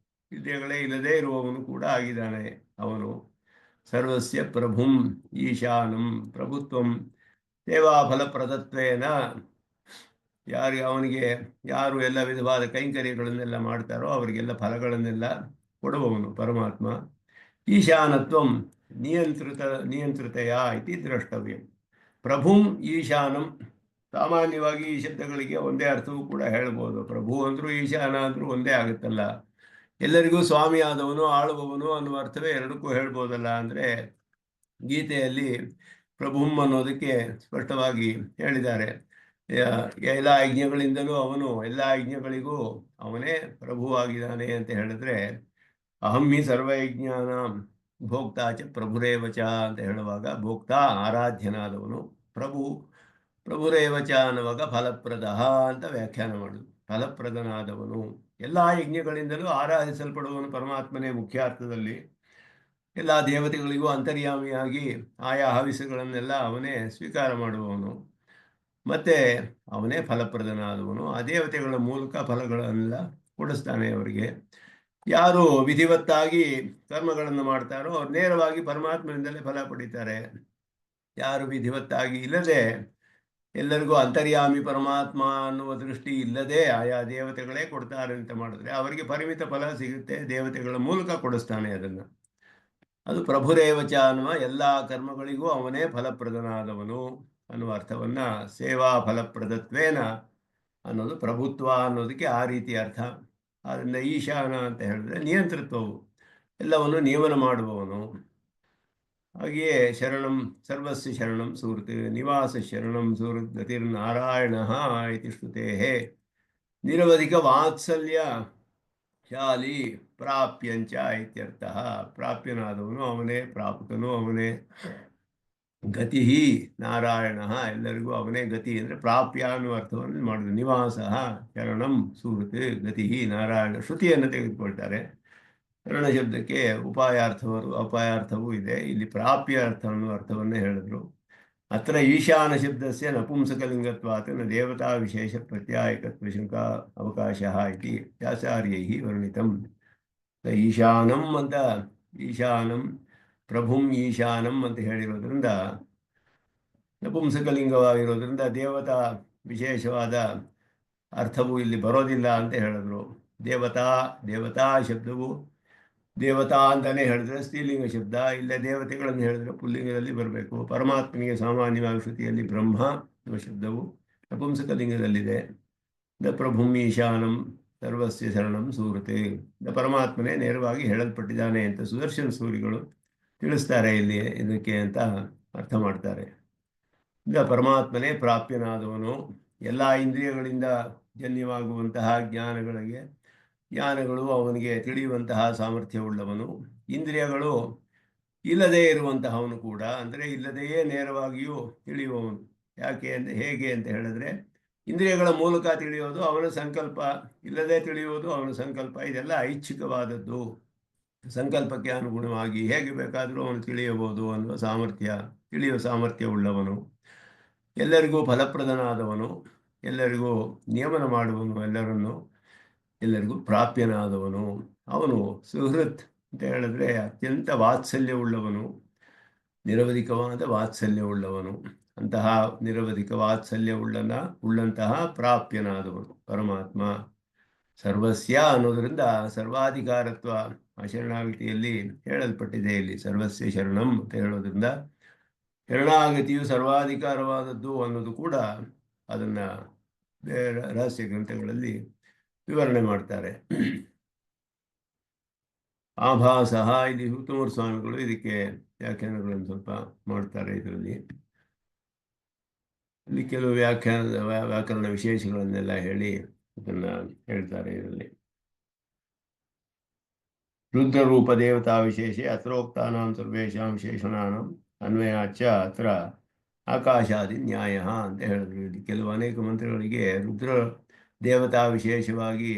ಇಂದ್ರಿಯಗಳೇ ಇಲ್ಲದೇ ಇರುವವನು ಕೂಡ ಆಗಿದ್ದಾನೆ ಅವನು. ಸರ್ವಸ್ಯ ಪ್ರಭುಂ ಈಶಾನಂ ಪ್ರಭುತ್ವಂ ಸೇವಾಫಲಪ್ರದತ್ವೇನ. ಯಾರು ಎಲ್ಲ ವಿಧವಾದ ಕೈಂಕರ್ಯಗಳನ್ನೆಲ್ಲ ಮಾಡ್ತಾರೋ ಅವರಿಗೆಲ್ಲ ಫಲಗಳನ್ನೆಲ್ಲ ಕೊಡುವವನು ಪರಮಾತ್ಮ. ಈಶಾನತ್ವಂ ನಿಯಂತ್ರಿತೆಯ ಇತಿ ದ್ರಷ್ಟವ್ಯ. ಪ್ರಭುಂ ಈಶಾನಂ ಸಾಮಾನ್ಯವಾಗಿ ಈ ಶಬ್ದಗಳಿಗೆ ಒಂದೇ ಅರ್ಥವೂ ಕೂಡ ಹೇಳ್ಬೋದು. ಪ್ರಭು ಅಂದ್ರೂ ಈಶಾನ ಅಂದ್ರೂ ಒಂದೇ ಆಗುತ್ತಲ್ಲ. ಎಲ್ಲರಿಗೂ ಸ್ವಾಮಿ ಆದವನು, ಆಳುವವನು ಅನ್ನುವ ಅರ್ಥವೇ ಎರಡಕ್ಕೂ ಹೇಳ್ಬೋದಲ್ಲ. ಅಂದರೆ ಗೀತೆಯಲ್ಲಿ ಪ್ರಭುಂ ಅನ್ನೋದಕ್ಕೆ ಸ್ಪಷ್ಟವಾಗಿ ಹೇಳಿದ್ದಾರೆ. ಎಲ್ಲ ಯಜ್ಞಗಳಿಂದಲೂ ಅವನು, ಎಲ್ಲ ಯಜ್ಞಗಳಿಗೂ ಅವನೇ ಪ್ರಭುವಾಗಿದ್ದಾನೆ ಅಂತ ಹೇಳಿದ್ರೆ, ಅಹಂ ಹಿ ಸರ್ವಯಜ್ಞಾನ ಭೋಕ್ತಾ ಚ ಪ್ರಭುರೇವಚ ಅಂತ ಹೇಳುವಾಗ, ಭೋಕ್ತಾ ಆರಾಧ್ಯನಾದವನು, ಪ್ರಭು ಪ್ರಭುರೇವಚ ಅನ್ನುವಾಗ ಫಲಪ್ರದ ಅಂತ ವ್ಯಾಖ್ಯಾನ ಮಾಡುದು. ಫಲಪ್ರದನಾದವನು, ಎಲ್ಲ ಯಜ್ಞಗಳಿಂದಲೂ ಆರಾಧಿಸಲ್ಪಡುವವನು ಪರಮಾತ್ಮನೇ ಮುಖ್ಯಾರ್ಥದಲ್ಲಿ. ಎಲ್ಲ ದೇವತೆಗಳಿಗೂ ಅಂತರ್ಯಾಮಿಯಾಗಿ ಆಯಾ ಹವಿಸ್ಸುಗಳನ್ನೆಲ್ಲ ಅವನೇ ಸ್ವೀಕಾರ ಮಾಡುವವನು. ಮತ್ತೆ ಅವನೇ ಫಲಪ್ರದನಾದವನು. ಆ ದೇವತೆಗಳ ಮೂಲಕ ಫಲಗಳನ್ನೆಲ್ಲ ಕೊಡಿಸ್ತಾನೆ ಅವರಿಗೆ. ಯಾರು ವಿಧಿವತ್ತಾಗಿ ಕರ್ಮಗಳನ್ನು ಮಾಡ್ತಾರೋ ಅವ್ರು ನೇರವಾಗಿ ಪರಮಾತ್ಮನಿಂದಲೇ ಫಲ ಪಡಿತಾರೆ. ಯಾರು ವಿಧಿವತ್ತಾಗಿ ಇಲ್ಲದೆ ಎಲ್ಲರಿಗೂ ಅಂತರ್ಯಾಮಿ ಪರಮಾತ್ಮ ಅನ್ನುವ ದೃಷ್ಟಿ ಇಲ್ಲದೆ ಆಯಾ ದೇವತೆಗಳೇ ಕೊಡ್ತಾರೆ ಅಂತ ಮಾಡಿದ್ರೆ ಅವರಿಗೆ ಪರಿಮಿತ ಫಲ ಸಿಗುತ್ತೆ. ದೇವತೆಗಳ ಮೂಲಕ ಕೊಡಿಸ್ತಾನೆ ಅದನ್ನು. ಅದು ಪ್ರಭುರೇವಚ ಅನ್ನುವ ಎಲ್ಲ ಕರ್ಮಗಳಿಗೂ ಅವನೇ ಫಲಪ್ರದನಾದವನು ಅನ್ನುವ ಅರ್ಥವನ್ನ, ಸೇವಾ ಫಲಪ್ರದತ್ವೇನ ಅನ್ನೋದು ಪ್ರಭುತ್ವ ಅನ್ನೋದಕ್ಕೆ ಆ ರೀತಿ ಅರ್ಥ. ಆದ್ದರಿಂದ ಈಶಾನ ಅಂತ ಹೇಳಿದ್ರೆ ನಿಯಂತೃತ್ವವು, ಎಲ್ಲವನ್ನು ನಿಯಮನ ಮಾಡುವವನು. ಹಾಗೆಯೇ ಶರಣಂ ಸರ್ವಸ್ಯ ಶರಣಂ ಸುಹೃತ್ ನಿವಾಸ ಶರಣಂ ಸುಹೃತ್ ಗತಿರ್ನಾರಾಯಣ ಇತಿ ಶ್ರುತೇಹೇ ನಿರವಧಿಕ ವಾತ್ಸಲ್ಯ ಶಾಲಿ ಪ್ರಾಪ್ಯಂಚ ಇತ್ಯರ್ಥ. ಪ್ರಾಪ್ಯನಾದವನು ಅವನೇ, ಪ್ರಾಪಕನು ಅವನೇ, ಗತಿ ನಾರಾಯಣ, ಎಲ್ಲರಿಗೂ ಅವನೇ ಗತಿ ಅಂದರೆ ಪ್ರಾಪ್ಯ ಅನ್ನುವ ಅರ್ಥವನ್ನು ಮಾಡಿದ್ರು. ನಿವಾಸ ಶರಣಂ ಸುಹೃತ್ ಗತಿ ನಾರಾಯಣ, ಶ್ರುತಿಯನ್ನು ತೆಗೆದುಕೊಳ್ತಾರೆ. ಶರಣ ಶಬ್ದಕ್ಕೆ ಅಪಾಯಾರ್ಥವೂ ಇದೆ. ಇಲ್ಲಿ ಪ್ರಾಪ್ಯ ಅರ್ಥ ಅನ್ನುವ ಅರ್ಥವನ್ನೇ ಹೇಳಿದ್ರು. ಅತ್ರ ಈಶಾನ ಶಬ್ದಸ್ಯ ನಪುಂಸಕಲಿಂಗತ್ವಾತ್ ನ ದೇವತಾ ವಿಶೇಷ ಪ್ರತ್ಯಾಯಕತ್ವ ಅವಕಾಶಃ ಇತಿ ವ್ಯಾಸಾರ್ಯೈಃ ವರ್ಣಿತಂ. ಈಶಾನಂ ಅಂತ, ಈಶಾನಂ ಪ್ರಭುಂ ಈಶಾನಂ ಅಂತ ಹೇಳಿರೋದ್ರಿಂದ ನಪುಂಸಕಲಿಂಗವಾಗಿರೋದ್ರಿಂದ ದೇವತಾ ವಿಶೇಷವಾದ ಅರ್ಥವು ಇಲ್ಲಿ ಬರೋದಿಲ್ಲ ಅಂತ ಹೇಳಿದ್ರು. ದೇವತಾ ಶಬ್ದವು ದೇವತಾ ಅಂತಾನೆ ಹೇಳಿದ್ರೆ ಸ್ತ್ರೀಲಿಂಗ ಶಬ್ದ, ಇಲ್ಲ ದೇವತೆಗಳನ್ನು ಹೇಳಿದ್ರೆ ಪುಲ್ಲಿಂಗದಲ್ಲಿ ಬರಬೇಕು. ಪರಮಾತ್ಮನಿಗೆ ಸಾಮಾನ್ಯವಾಗಿ ಶ್ರುತಿಯಲ್ಲಿ ಬ್ರಹ್ಮ ಎಂಬ ಶಬ್ದವು ನಪುಂಸಕಲಿಂಗದಲ್ಲಿದೆ. ಪ್ರಭುಂ ಈಶಾನಂ ಸರ್ವಸ್ಯ ಶರಣಂ ಸೂರತೆ, ಪರಮಾತ್ಮನೇ ನೇರವಾಗಿ ಹೇಳಲ್ಪಟ್ಟಿದ್ದಾನೆ ಅಂತ ಸುದರ್ಶನ ಸೂರಿಗಳು ತಿಳಿಸ್ತಾರೆ ಇಲ್ಲಿ ಇದಕ್ಕೆ ಅಂತ ಅರ್ಥ ಮಾಡ್ತಾರೆ. ಈಗ ಪರಮಾತ್ಮನೇ ಪ್ರಾಪ್ಯನಾದವನು. ಎಲ್ಲ ಇಂದ್ರಿಯಗಳಿಂದ ಜನ್ಯವಾಗುವಂತಹ ಜ್ಞಾನಗಳು ಅವನಿಗೆ ತಿಳಿಯುವಂತಹ ಸಾಮರ್ಥ್ಯವುಳ್ಳವನು. ಇಂದ್ರಿಯಗಳು ಇಲ್ಲದೇ ಇರುವಂತಹವನು ಕೂಡ, ಅಂದರೆ ಇಲ್ಲದೆಯೇ ನೇರವಾಗಿಯೂ ತಿಳಿಯುವವನು. ಹೇಗೆ ಅಂತ ಹೇಳಿದ್ರೆ, ಇಂದ್ರಿಯಗಳ ಮೂಲಕ ತಿಳಿಯೋದು ಅವನ ಸಂಕಲ್ಪ, ಇಲ್ಲದೆ ತಿಳಿಯುವುದು ಅವನ ಸಂಕಲ್ಪ. ಇದೆಲ್ಲ ಐಚ್ಛಿಕವಾದದ್ದು. ಸಂಕಲ್ಪಕ್ಕೆ ಅನುಗುಣವಾಗಿ ಹೇಗೆ ಬೇಕಾದರೂ ಅವನು ತಿಳಿಯಬಹುದು ಅನ್ನುವ ತಿಳಿಯುವ ಸಾಮರ್ಥ್ಯವುಳ್ಳವನು. ಎಲ್ಲರಿಗೂ ಫಲಪ್ರದನಾದವನು, ಎಲ್ಲರಿಗೂ ನಿಯಮನ ಮಾಡುವನು, ಎಲ್ಲರಿಗೂ ಪ್ರಾಪ್ಯನಾದವನು. ಅವನು ಸುಹೃತ್ ಅಂತ ಹೇಳಿದ್ರೆ ಅತ್ಯಂತ ವಾತ್ಸಲ್ಯವುಳ್ಳವನು, ನಿರವಧಿಕವಾದ ವಾತ್ಸಲ್ಯವುಳ್ಳವನು. ಅಂತಹ ನಿರವಧಿಕ ವಾತ್ಸಲ್ಯವುಳ್ಳಂತಹ ಪ್ರಾಪ್ಯನಾದವನು ಪರಮಾತ್ಮ. ಸರ್ವಸ್ಯ ಅನ್ನೋದರಿಂದ ಸರ್ವಾಧಿಕಾರತ್ವ ಆ ಶರಣಾಗತಿಯಲ್ಲಿ ಹೇಳಲ್ಪಟ್ಟಿದೆ. ಇಲ್ಲಿ ಸರ್ವಸ್ಯ ಶರಣಂ ಅಂತ ಹೇಳೋದ್ರಿಂದ ಶರಣಾಗತಿಯು ಸರ್ವಾಧಿಕಾರವಾದದ್ದು ಅನ್ನೋದು ಕೂಡ ಅದನ್ನ ರಹಸ್ಯ ಗ್ರಂಥಗಳಲ್ಲಿ ವಿವರಣೆ ಮಾಡ್ತಾರೆ. ಆಭಾಸಃ, ಇಲ್ಲಿ ಉತ್ತಮ ಸ್ವಾಮಿಗಳು ಇದಕ್ಕೆ ವ್ಯಾಖ್ಯಾನಗಳನ್ನು ಸ್ವಲ್ಪ ಮಾಡ್ತಾರೆ. ಇದರಲ್ಲಿ ಇಲ್ಲಿ ಕೆಲವು ವ್ಯಾಕರಣ ವಿಶೇಷಗಳನ್ನೆಲ್ಲ ಹೇಳಿ ಇದನ್ನ ಹೇಳ್ತಾರೆ. ಇದರಲ್ಲಿ ರುದ್ರರೂಪ ದೇವತಾ ವಿಶೇಷೆ ಅತ್ರೋಕ್ತಾನಾಂ ಸರ್ವೇಷಾಂ ವಿಶೇಷಣಾನಾಂ ಅನ್ವಯಾಚ ಅತ್ರ ಆಕಾಶಾದಿ ನ್ಯಾಯ ಅಂತ ಹೇಳಿದ್ರು. ಇಲ್ಲಿ ಕೆಲವು ಅನೇಕ ಮಂತ್ರಗಳಿಗೆ ರುದ್ರ ದೇವತಾ ವಿಶೇಷವಾಗಿ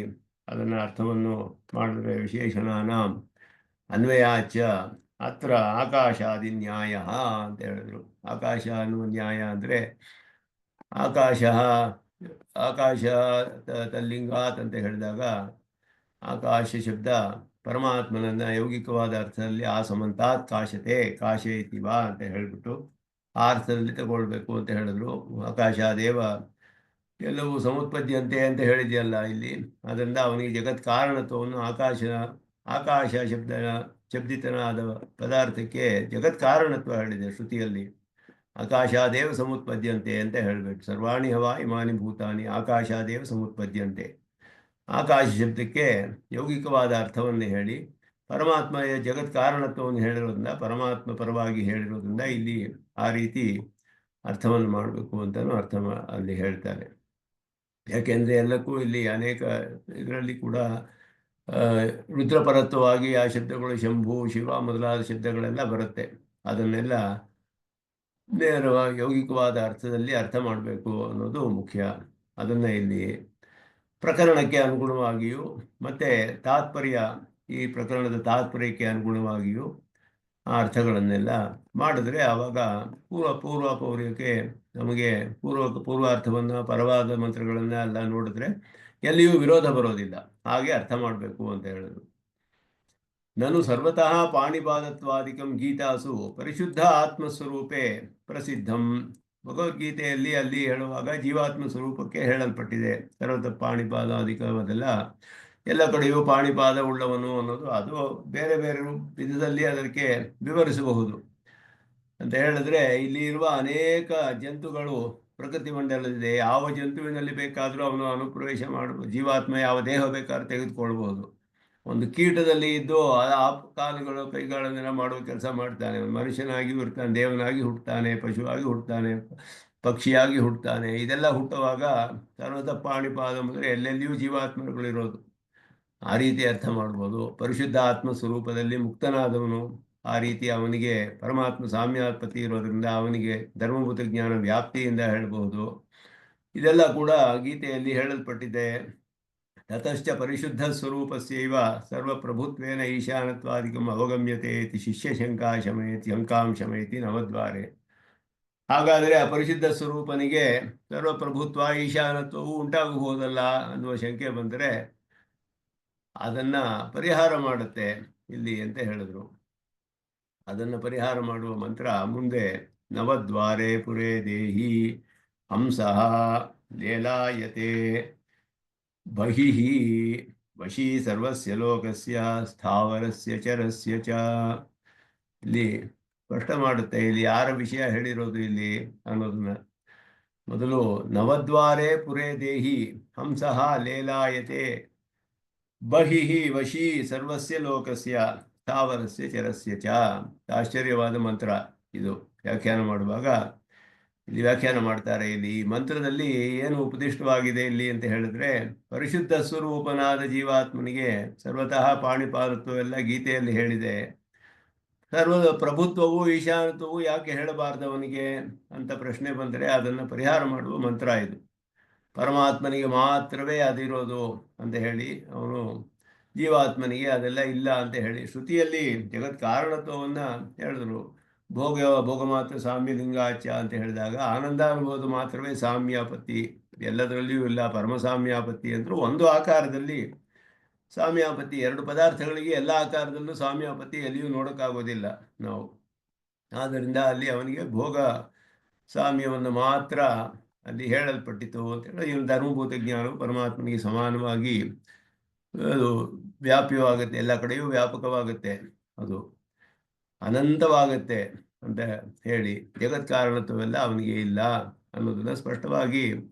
ಅದನ್ನು ಅರ್ಥವನ್ನು ಮಾಡಿದ್ರೆ ವಿಶೇಷಣಾನಾಂ ಅನ್ವಯಾಚ ಅತ್ರ ಆಕಾಶಾದಿ ನ್ಯಾಯ ಅಂತ ಹೇಳಿದ್ರು. ಆಕಾಶ ಅನ್ನುವ ನ್ಯಾಯ ಅಂದರೆ ಆಕಾಶ ತಲ್ಲಿಂಗಾತ್ ಅಂತ ಹೇಳಿದಾಗ ಆಕಾಶ ಶಬ್ದ ಪರಮಾತ್ಮನನ್ನ ಯೌಗಿಕವಾದ ಅರ್ಥದಲ್ಲಿ ಆ ಸಮಂತಾತ್ ಕಾಶತೆ ಕಾಶೇತಿವ ಅಂತ ಹೇಳಿಬಿಟ್ಟು ಆ ಅರ್ಥದಲ್ಲಿ ತಗೊಳ್ಬೇಕು ಅಂತ ಹೇಳಿದ್ರು. ಆಕಾಶಾದೇವ ಎಲ್ಲವೂ ಸಮುತ್ಪದ್ಯಂತೆ ಅಂತ ಹೇಳಿದೆಯಲ್ಲ ಇಲ್ಲಿ, ಅದರಿಂದ ಅವನಿಗೆ ಜಗತ್ ಕಾರಣತ್ವವನ್ನು ಆಕಾಶ ಶಬ್ದಿತನಾದ ಪದಾರ್ಥಕ್ಕೆ ಜಗತ್ ಕಾರಣತ್ವ ಹೇಳಿದೆ ಶ್ರುತಿಯಲ್ಲಿ. ಆಕಾಶಾದೇವ ಸಮುತ್ಪದ್ಯಂತೆ ಅಂತ ಹೇಳಬೇಕು. ಸರ್ವಾಣಿ ಹವಾ ಇಮಾನಿ ಭೂತಾನಿ ಆಕಾಶಾದೇವ ಸಮುತ್ಪದ್ಯಂತೆ. ಆಕಾಶ ಶಬ್ದಕ್ಕೆ ಯೌಗಿಕವಾದ ಅರ್ಥವನ್ನು ಹೇಳಿ ಪರಮಾತ್ಮ ಜಗತ್ ಕಾರಣತ್ವವನ್ನು ಹೇಳಿರೋದ್ರಿಂದ, ಪರಮಾತ್ಮ ಪರವಾಗಿ ಹೇಳಿರೋದ್ರಿಂದ ಇಲ್ಲಿ ಆ ರೀತಿ ಅರ್ಥವನ್ನು ಮಾಡಬೇಕು ಅಂತಲೂ ಅಲ್ಲಿ ಹೇಳ್ತಾರೆ. ಯಾಕೆಂದರೆ ಎಲ್ಲಕ್ಕೂ ಇಲ್ಲಿ ಅನೇಕ ಇದರಲ್ಲಿ ಕೂಡ ರುದ್ರಪರತ್ವವಾಗಿ ಆ ಶಬ್ದಗಳು ಶಂಭು ಶಿವ ಮೊದಲಾದ ಶಬ್ದಗಳೆಲ್ಲ ಬರುತ್ತೆ. ಅದನ್ನೆಲ್ಲ ನೇರವಾಗಿ ಯೌಗಿಕವಾದ ಅರ್ಥದಲ್ಲಿ ಅರ್ಥ ಮಾಡಬೇಕು ಅನ್ನೋದು ಮುಖ್ಯ. ಅದನ್ನು ಇಲ್ಲಿ ಪ್ರಕರಣಕ್ಕೆ ಅನುಗುಣವಾಗಿಯೂ ಮತ್ತು ತಾತ್ಪರ್ಯ, ಈ ಪ್ರಕರಣದ ತಾತ್ಪರ್ಯಕ್ಕೆ ಅನುಗುಣವಾಗಿಯೂ ಆ ಅರ್ಥಗಳನ್ನೆಲ್ಲ ಮಾಡಿದ್ರೆ ಆವಾಗ ಪೂರ್ವಪೌರ್ಯಕ್ಕೆ ನಮಗೆ ಪೂರ್ವಾರ್ಥವನ್ನು ಪರವಾದ ಮಂತ್ರಗಳನ್ನು ಎಲ್ಲ ನೋಡಿದ್ರೆ ಎಲ್ಲಿಯೂ ವಿರೋಧ ಬರೋದಿಲ್ಲ. ಹಾಗೆ ಅರ್ಥ ಮಾಡಬೇಕು ಅಂತ ಹೇಳಿದ್ರು. ನನು ಸರ್ವತಃ ಪಾಣಿಪಾದತ್ವಾದಿಕಂ ಗೀತಾಸು ಪರಿಶುದ್ಧ ಆತ್ಮಸ್ವರೂಪೇ ಪ್ರಸಿದ್ಧಂ. ಭಗವದ್ಗೀತೆಯಲ್ಲಿ ಅಲ್ಲಿ ಹೇಳುವಾಗ ಜೀವಾತ್ಮ ಸ್ವರೂಪಕ್ಕೆ ಹೇಳಲ್ಪಟ್ಟಿದೆ. ಸರ್ವತಃ ಪಾಣಿಪಾದಾದಿಕವದೆಲ್ಲ ಎಲ್ಲ ಕಡೆಯೂ ಪಾಣಿಪಾದ ಉಳ್ಳವನು ಅನ್ನೋದು, ಅದು ಬೇರೆ ಬೇರೆ ವಿಧದಲ್ಲಿ ಅದಕ್ಕೆ ವಿವರಿಸಬಹುದು. ಅಂತ ಹೇಳಿದ್ರೆ ಇಲ್ಲಿ ಇರುವ ಅನೇಕ ಜಂತುಗಳು ಪ್ರಕೃತಿ ಮಂಡಲದಿದೆ. ಯಾವ ಜಂತುವಿನಲ್ಲಿ ಬೇಕಾದರೂ ಅವನು ಅನುಪ್ರವೇಶ ಮಾಡಬಹುದು. ಜೀವಾತ್ಮ ಯಾವ ದೇಹ ಬೇಕಾದ್ರೂ ತೆಗೆದುಕೊಳ್ಬಹುದು. ಒಂದು ಕೀಟದಲ್ಲಿ ಇದ್ದು ಆ ಕಾಲುಗಳು ಕೈಗಳನ್ನೆಲ್ಲ ಮಾಡುವ ಕೆಲಸ ಮಾಡ್ತಾನೆ. ಮನುಷ್ಯನಾಗಿಯೂ ಇರ್ತಾನೆ, ದೇವನಾಗಿ ಹುಟ್ಟುತ್ತಾನೆ, ಪಶುವಾಗಿ ಹುಟ್ಟುತ್ತಾನೆ, ಪಕ್ಷಿಯಾಗಿ ಹುಟ್ಟುತ್ತಾನೆ. ಇದೆಲ್ಲ ಹುಟ್ಟುವಾಗ ಸರ್ವತಃ ಪಾಣಿಪಾದ ಅಂದರೆ ಎಲ್ಲೆಲ್ಲಿಯೂ ಜೀವಾತ್ಮಗಳಿರೋದು. ಆ ರೀತಿ ಅರ್ಥ ಮಾಡ್ಬೋದು. ಪರಿಶುದ್ಧ ಆತ್ಮ ಸ್ವರೂಪದಲ್ಲಿ ಮುಕ್ತನಾದವನು, ಆ ರೀತಿ ಅವನಿಗೆ ಪರಮಾತ್ಮ ಸಾಮ್ಯಾತ್ಪತ್ತಿ ಇರೋದ್ರಿಂದ ಅವನಿಗೆ ಧರ್ಮಭೂತ ಜ್ಞಾನ ವ್ಯಾಪ್ತಿಯಿಂದ ಹೇಳಬಹುದು. ಇದೆಲ್ಲ ಕೂಡ ಗೀತೆಯಲ್ಲಿ ಹೇಳಲ್ಪಟ್ಟಿದೆ. ತತಶ್ಚ ಪರಿಶುದ್ಧ ಸ್ವರೂಪಸ್ಯೈವ ಸರ್ವಪ್ರಭುತ್ವೇನ ಈಶಾನತ್ವಾದಿಕಂ ಅವಗಮ್ಯತೆ ಇತಿ ಶಿಷ್ಯ ಶಂಕಾಂ ಶಮಯತಿ ನವದ್ವಾರೆ. ಹಾಗಾದರೆ ಆ ಪರಿಶುದ್ಧ ಸ್ವರೂಪನಿಗೆ ಸರ್ವಪ್ರಭುತ್ವ ಈಶಾನತ್ವವು ಉಂಟಾಗಬಹುದಲ್ಲ ಅನ್ನುವ ಶಂಕೆ ಬಂದರೆ ಅದನ್ನು ಪರಿಹಾರ ಮಾಡುತ್ತೆ ಇಲ್ಲಿ ಅಂತ ಹೇಳಿದ್ರು. ಅದನ್ನು ಪರಿಹಾರ ಮಾಡುವ ಮಂತ್ರ ಮುಂದೆ ನವದ್ವಾರೆ ಪುರೇ ದೇಹಿ ಹಂಸಃ ಲೇಲಾಯತೆ ಬಹಿಃ ವಶೀ ಸರ್ವಸ್ಯ ಲೋಕಸ್ಯ ಸ್ಥಾವರಸ್ಯ ಚರಸ್ಯ ಚ. ಇಲ್ಲಿ ಸ್ಪಷ್ಟ ಮಾಡುತ್ತೆ ಇಲ್ಲಿ ಯಾರ ವಿಷಯ ಹೇಳಿರೋದು ಇಲ್ಲಿ ಅನ್ನೋದನ್ನ. ಮೊದಲು ನವದ್ವಾರೆ ಪುರೇ ದೇಹಿ ಹಂಸಃ ಲೇಲಾಯತೆ ಬಹಿಃ ವಶೀ ಸರ್ವಸ್ಯ ಲೋಕಸ್ಯ ಸ್ಥಾವರಸ್ಯ ಚರಸ್ಯ ಚ. ಆಶ್ಚರ್ಯವಾದ ಮಂತ್ರ ಇದು. ವ್ಯಾಖ್ಯಾನ ಮಾಡುವಾಗ ಇಲ್ಲಿ ವ್ಯಾಖ್ಯಾನ ಮಾಡ್ತಾರೆ. ಇಲ್ಲಿ ಈ ಮಂತ್ರದಲ್ಲಿ ಏನು ಉಪದಿಷ್ಟವಾಗಿದೆ ಇಲ್ಲಿ ಅಂತ ಹೇಳಿದ್ರೆ, ಪರಿಶುದ್ಧ ಸ್ವರೂಪನಾದ ಜೀವಾತ್ಮನಿಗೆ ಸರ್ವತಃ ಪಾಣಿಪಾದತ್ವ ಎಲ್ಲ ಗೀತೆಯಲ್ಲಿ ಹೇಳಿದೆ. ಸರ್ವ ಪ್ರಭುತ್ವವು ಈಶಾನತ್ವವು ಯಾಕೆ ಹೇಳಬಾರ್ದವನಿಗೆ ಅಂತ ಪ್ರಶ್ನೆ ಬಂದರೆ ಅದನ್ನು ಪರಿಹಾರ ಮಾಡುವ ಮಂತ್ರ ಇದು. ಪರಮಾತ್ಮನಿಗೆ ಮಾತ್ರವೇ ಅದಿರೋದು ಅಂತ ಹೇಳಿ, ಅವನು ಜೀವಾತ್ಮನಿಗೆ ಅದೆಲ್ಲ ಇಲ್ಲ ಅಂತ ಹೇಳಿ ಶ್ರುತಿಯಲ್ಲಿ ಜಗತ್ ಕಾರಣತ್ವವನ್ನು ಹೇಳಿದ್ರು. ಭೋಗ ಮಾತ್ರ ಸಾಮ್ಯ ಲಿಂಗಾಚ ಅಂತ ಹೇಳಿದಾಗ ಆನಂದಾನುಭವದ ಮಾತ್ರವೇ ಸಾಮ್ಯಾಪತ್ತಿ, ಎಲ್ಲದರಲ್ಲಿಯೂ ಇಲ್ಲ ಪರಮಸಾಮ್ಯಾಪತ್ತಿ ಅಂದರೂ ಒಂದು ಆಕಾರದಲ್ಲಿ ಸಾಮ್ಯಾಪತ್ತಿ. ಎರಡು ಪದಾರ್ಥಗಳಿಗೆ ಎಲ್ಲ ಆಕಾರದಲ್ಲೂ ಸಾಮ್ಯಾಪತ್ತಿ ಎಲ್ಲಿಯೂ ನೋಡೋಕ್ಕಾಗೋದಿಲ್ಲ ನಾವು. ಆದ್ದರಿಂದ ಅಲ್ಲಿ ಅವನಿಗೆ ಭೋಗ ಸಾಮ್ಯವನ್ನು ಮಾತ್ರ ಅಲ್ಲಿ ಹೇಳಲ್ಪಟ್ಟಿತು ಅಂತೇಳಿ ಇವನು ಧರ್ಮಭೂತ ಜ್ಞಾನವು ಪರಮಾತ್ಮನಿಗೆ ಸಮಾನವಾಗಿ ಅದು ವ್ಯಾಪ್ಯವಾಗುತ್ತೆ, ಎಲ್ಲ ಕಡೆಯೂ ವ್ಯಾಪಕವಾಗುತ್ತೆ, ಅದು ಅನಂತವಾಗುತ್ತೆ ಅಂತ ಹೇಳಿ ಜಗತ್ ಕಾರಣತ್ವವೆಲ್ಲ ಅವನಿಗೆ ಇಲ್ಲ ಅನ್ನೋದನ್ನು ಸ್ಪಷ್ಟವಾಗಿ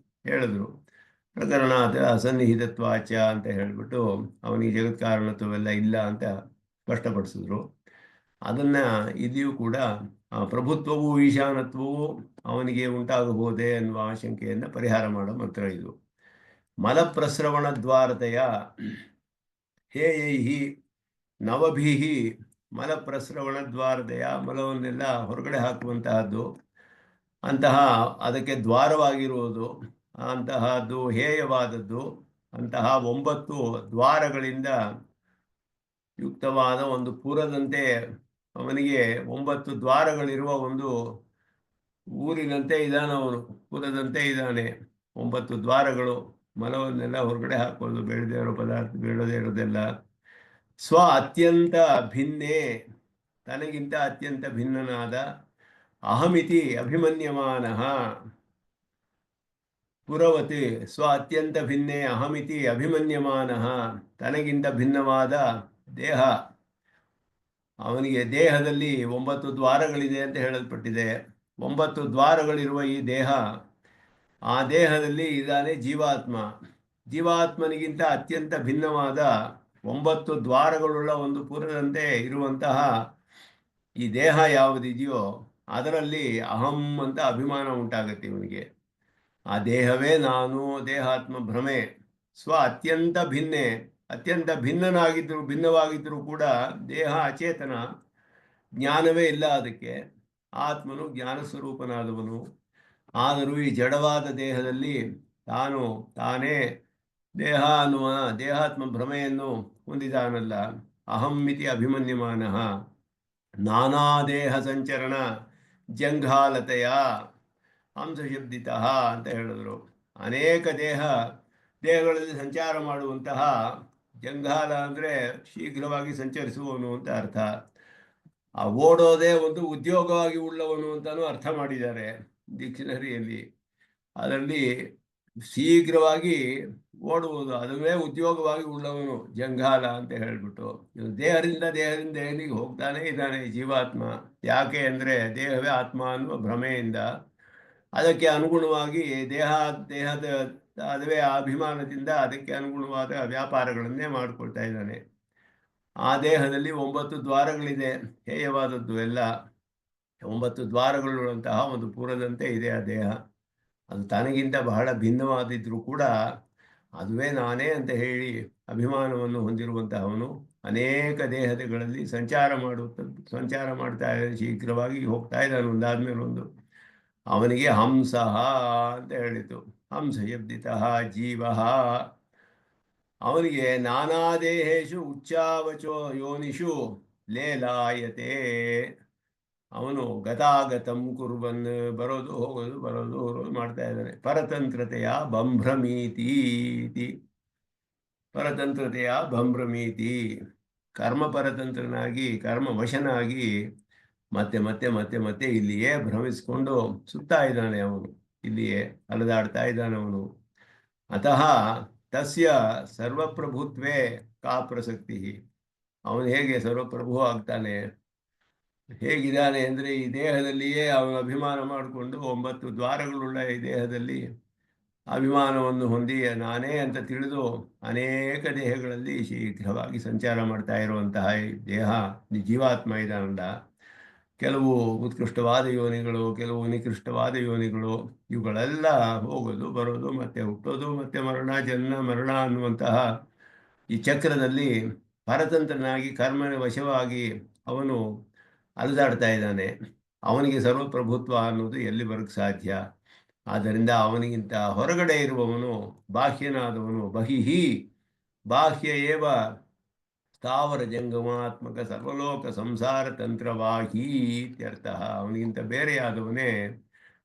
ಹೇಳಿದ್ರು. ಪ್ರಕರಣ ಅಸನ್ನಿಹಿತತ್ವಾಚ ಅಂತ ಹೇಳಿಬಿಟ್ಟು ಅವನಿಗೆ ಜಗತ್ ಕಾರಣತ್ವವೆಲ್ಲ ಇಲ್ಲ ಅಂತ ಸ್ಪಷ್ಟಪಡಿಸಿದ್ರು. ಅದನ್ನು ಇಲ್ಲಿಯೂ ಕೂಡ ಪ್ರಭುತ್ವವು ಈಶಾನತ್ವವು ಅವನಿಗೆ ಉಂಟಾಗಬಹುದೇ ಅನ್ನುವ ಆಶಂಕೆಯನ್ನು ಪರಿಹಾರ ಮಾಡೋ ಮಂತ್ರ ಇದು. ಮಲಪ್ರಸ್ರವಣ ದ್ವಾರತೆಯ ಹೇಯೈಹಿ ನವಭಿಹಿ. ಮಲಪ್ರಸ್ರವಣ ದ್ವಾರತೆಯ ಮಲವನ್ನೆಲ್ಲ ಹೊರಗಡೆ ಹಾಕುವಂತಹದ್ದು, ಅಂತಹ ಅದಕ್ಕೆ ದ್ವಾರವಾಗಿರುವುದು, ಅಂತಹದ್ದು ಹೇಯವಾದದ್ದು, ಅಂತಹ 9 ದ್ವಾರಗಳಿಂದ ಯುಕ್ತವಾದ ಒಂದು ಪುರದಂತೆ ಅವನಿಗೆ 9 ದ್ವಾರಗಳಿರುವ ಒಂದು ಊರಿನಂತೆ ಇದ್ದಾನೆ ಅವನು, ಪುರದಂತೆ ಇದ್ದಾನೆ. 9 ದ್ವಾರಗಳು, ಮಲವನ್ನೆಲ್ಲ ಹೊರಗಡೆ ಹಾಕೋದು, ಬೇಡದೇ ಇರೋ ಪದಾರ್ಥ ಬೇಡದೇ ಇರೋದೆಲ್ಲ. ಸ್ವ ಅತ್ಯಂತ ಭಿನ್ನೇ, ತನಗಿಂತ ಅತ್ಯಂತ ಭಿನ್ನನಾದ, ಅಹಮಿತಿ ಅಭಿಮನ್ಯಮಾನಃ ಪುರವತಿ. ಸ್ವ ಅತ್ಯಂತ ಭಿನ್ನೇ ಅಹಮಿತಿ ಅಭಿಮನ್ಯಮಾನಃ, ತನಗಿಂತ ಭಿನ್ನವಾದ ದೇಹ. ಅವನಿಗೆ ದೇಹದಲ್ಲಿ 9 ದ್ವಾರಗಳಿದೆ ಅಂತ ಹೇಳಲ್ಪಟ್ಟಿದೆ. 9 ದ್ವಾರಗಳಿರುವ ಈ ದೇಹ, ಆ ದೇಹದಲ್ಲಿ ಇದ್ದಾನೆ ಜೀವಾತ್ಮ. ಜೀವಾತ್ಮನಿಗಿಂತ ಅತ್ಯಂತ ಭಿನ್ನವಾದ 9 ದ್ವಾರಗಳುಳ್ಳ ಒಂದು ಪುರದಂತೆ ಇರುವಂತಹ ಈ ದೇಹ ಯಾವುದಿದೆಯೋ ಅದರಲ್ಲಿ ಅಹಂ ಅಂತ ಅಭಿಮಾನ ಉಂಟಾಗತ್ತೆ ಇವನಿಗೆ. ಆ ದೇಹವೇ ನಾನು, ದೇಹಾತ್ಮ ಭ್ರಮೆ. ಅತ್ಯಂತ ಭಿನ್ನೆ, ಅತ್ಯಂತ ಭಿನ್ನವಾಗಿದ್ದರೂ ಕೂಡ ದೇಹ ಅಚೇತನ, ಜ್ಞಾನವೇ ಇಲ್ಲ ಅದಕ್ಕೆ. ಆತ್ಮನು ಜ್ಞಾನ ಸ್ವರೂಪನಾದವನು. ಆದರೂ ಈ ಜಡವಾದ ದೇಹದಲ್ಲಿ ತಾನೇ ದೇಹ ಅನ್ನುವ ದೇಹಾತ್ಮ ಭ್ರಮೆಯನ್ನು ಹೊಂದಿದಾನಲ್ಲ. ಅಹಂ ಮಿತಿ ಅಭಿಮನ್ಯಮಾನಃ ನಾನಾ ದೇಹ ಸಂಚರಣ ಜಂಘಾಲತೆಯ ಹಂಸಶಬ್ದಿತಃ ಅಂತ ಹೇಳಿದ್ರು. ಅನೇಕ ದೇಹಗಳಲ್ಲಿ ಸಂಚಾರ ಮಾಡುವಂತಹ, ಜಂಘಾಲ ಅಂದರೆ ಶೀಘ್ರವಾಗಿ ಸಂಚರಿಸುವವನು ಅಂತ ಅರ್ಥ. ಆ ಓಡೋದೇ ಒಂದು ಉದ್ಯೋಗವಾಗಿ ಉಳ್ಳವನು ಅಂತಲೂ ಅರ್ಥ ಮಾಡಿದ್ದಾರೆ ಡಿಕ್ಷನರಿಯಲ್ಲಿ. ಅದರಲ್ಲಿ ಶೀಘ್ರವಾಗಿ ಓಡುವುದು ಅದನ್ನೇ ಉದ್ಯೋಗವಾಗಿ ಉಳ್ಳವನು ಜಂಘಾಲ ಅಂತ ಹೇಳಿಬಿಟ್ಟು. ದೇಹದಿಂದ ದೇಹನಿಗೆ ಹೋಗ್ತಾನೆ ಇದ್ದಾನೆ ಜೀವಾತ್ಮ. ಯಾಕೆ ಅಂದರೆ ದೇಹವೇ ಆತ್ಮ ಅನ್ನುವ ಭ್ರಮೆಯಿಂದ, ಅದಕ್ಕೆ ಅನುಗುಣವಾಗಿ ದೇಹದ ಅದುವೇ ಅಭಿಮಾನದಿಂದ ಅದಕ್ಕೆ ಅನುಗುಣವಾದ ವ್ಯಾಪಾರಗಳನ್ನೇ ಮಾಡಿಕೊಳ್ತಾ ಇದ್ದಾನೆ. ಆ ದೇಹದಲ್ಲಿ 9 ದ್ವಾರಗಳಿದೆ, ಹೇಯವಾದದ್ದು ಎಲ್ಲ. 9 ದ್ವಾರಗಳುಳ್ಳಂತಹ ಒಂದು ಪುರದಂತೆ ಇದೆ ಆ ದೇಹ. ಅದು ತನಗಿಂತ ಬಹಳ ಭಿನ್ನವಾದಿದ್ರೂ ಕೂಡ ಅದುವೇ ನಾನೇ ಅಂತ ಹೇಳಿ ಅಭಿಮಾನವನ್ನು ಹೊಂದಿರುವಂತಹವನು ಅನೇಕ ದೇಹಗಳಲ್ಲಿ ಸಂಚಾರ ಮಾಡ್ತಾ ಇದ್ದಾನೆ. ಶೀಘ್ರವಾಗಿ ಹೋಗ್ತಾ ಇದ್ದಾನೆ ಒಂದಾದ್ಮೇಲೆ ಒಂದು. ಅವನಿಗೆ ಹಂಸಃ ಅಂತ ಹೇಳಿತು. ಹಂಸ ಶಬ್ದಿತಃ ಜೀವ. ಅವನಿಗೆ ನಾನಾ ದೇಹೇಶು ಉಚ್ಚಾವಚೋ ಯೋನಿಷು ಲೇಲಾಯತೆ. ಅವನು ಗತಾಗತಂ ಕುರ್ಬನ್, ಬರೋದು ಹೋಗೋದು ಮಾಡ್ತಾ ಇದ್ದಾನೆ. ಪರತಂತ್ರತೆಯ ಬಂಭ್ರಮೀತಿ, ಕರ್ಮಪರತಂತ್ರನಾಗಿ ಕರ್ಮವಶನಾಗಿ ಮತ್ತೆ ಮತ್ತೆ ಮತ್ತೆ ಮತ್ತೆ ಇಲ್ಲಿಯೇ ಭ್ರಮಿಸಿಕೊಂಡು ಸುತ್ತಾ ಇದ್ದಾನೆ ಅವನು. ಇಲ್ಲಿಯೇ ಅಲೆದಾಡ್ತಾ ಇದ್ದಾನೆ ಅವನು. ಅತಃ ತಸ್ಯ ಸರ್ವಪ್ರಭುತ್ವೇ ಕಾ ಪ್ರಸಕ್ತಿ. ಅವನು ಹೇಗೆ ಸರ್ವಪ್ರಭು ಆಗ್ತಾನೆ, ಹೇಗಿದ್ದಾನೆ ಅಂದರೆ ಈ ದೇಹದಲ್ಲಿಯೇ ಅವನು ಅಭಿಮಾನ ಮಾಡಿಕೊಂಡು 9 ದ್ವಾರಗಳುಳ್ಳ ಈ ದೇಹದಲ್ಲಿ ಅಭಿಮಾನವನ್ನು ಹೊಂದಿ ನಾನೇ ಅಂತ ತಿಳಿದು ಅನೇಕ ದೇಹಗಳಲ್ಲಿ ಶೀಘ್ರವಾಗಿ ಸಂಚಾರ ಮಾಡ್ತಾ ಇರುವಂತಹ ಈ ದೇಹ ಜೀವಾತ್ಮ ಇದಾನಲ್ಲ. ಕೆಲವು ಉತ್ಕೃಷ್ಟವಾದ ಯೋನಿಗಳು, ಕೆಲವು ನಿಕೃಷ್ಟವಾದ ಯೋನಿಗಳು, ಇವುಗಳೆಲ್ಲ ಹೋಗೋದು ಬರೋದು, ಮತ್ತೆ ಹುಟ್ಟೋದು, ಮತ್ತೆ ಮರಣ, ಜನ್ಮ ಮರಣ ಅನ್ನುವಂತಹ ಈ ಚಕ್ರದಲ್ಲಿ ಪರತಂತ್ರನಾಗಿ ಕರ್ಮನ ವಶವಾಗಿ ಅವನು ಅಲೆದಾಡ್ತಾ ಇದ್ದಾನೆ. ಅವನಿಗೆ ಸರ್ವಪ್ರಭುತ್ವ ಅನ್ನೋದು ಎಲ್ಲಿ ಬರೋಕ್ಕೆ ಸಾಧ್ಯ? ಆದ್ದರಿಂದ ಅವನಿಗಿಂತ ಹೊರಗಡೆ ಇರುವವನು, ಬಾಹ್ಯನಾದವನು, ಬಾಹ್ಯ ಏವ ಸ್ಥಾವರ ಜಂಗಮಾತ್ಮಕ ಸರ್ವಲೋಕ ಸಂಸಾರ ತಂತ್ರವಾಹಿ ಇತ್ಯರ್ಥ. ಅವನಿಗಿಂತ ಬೇರೆಯಾದವನೇ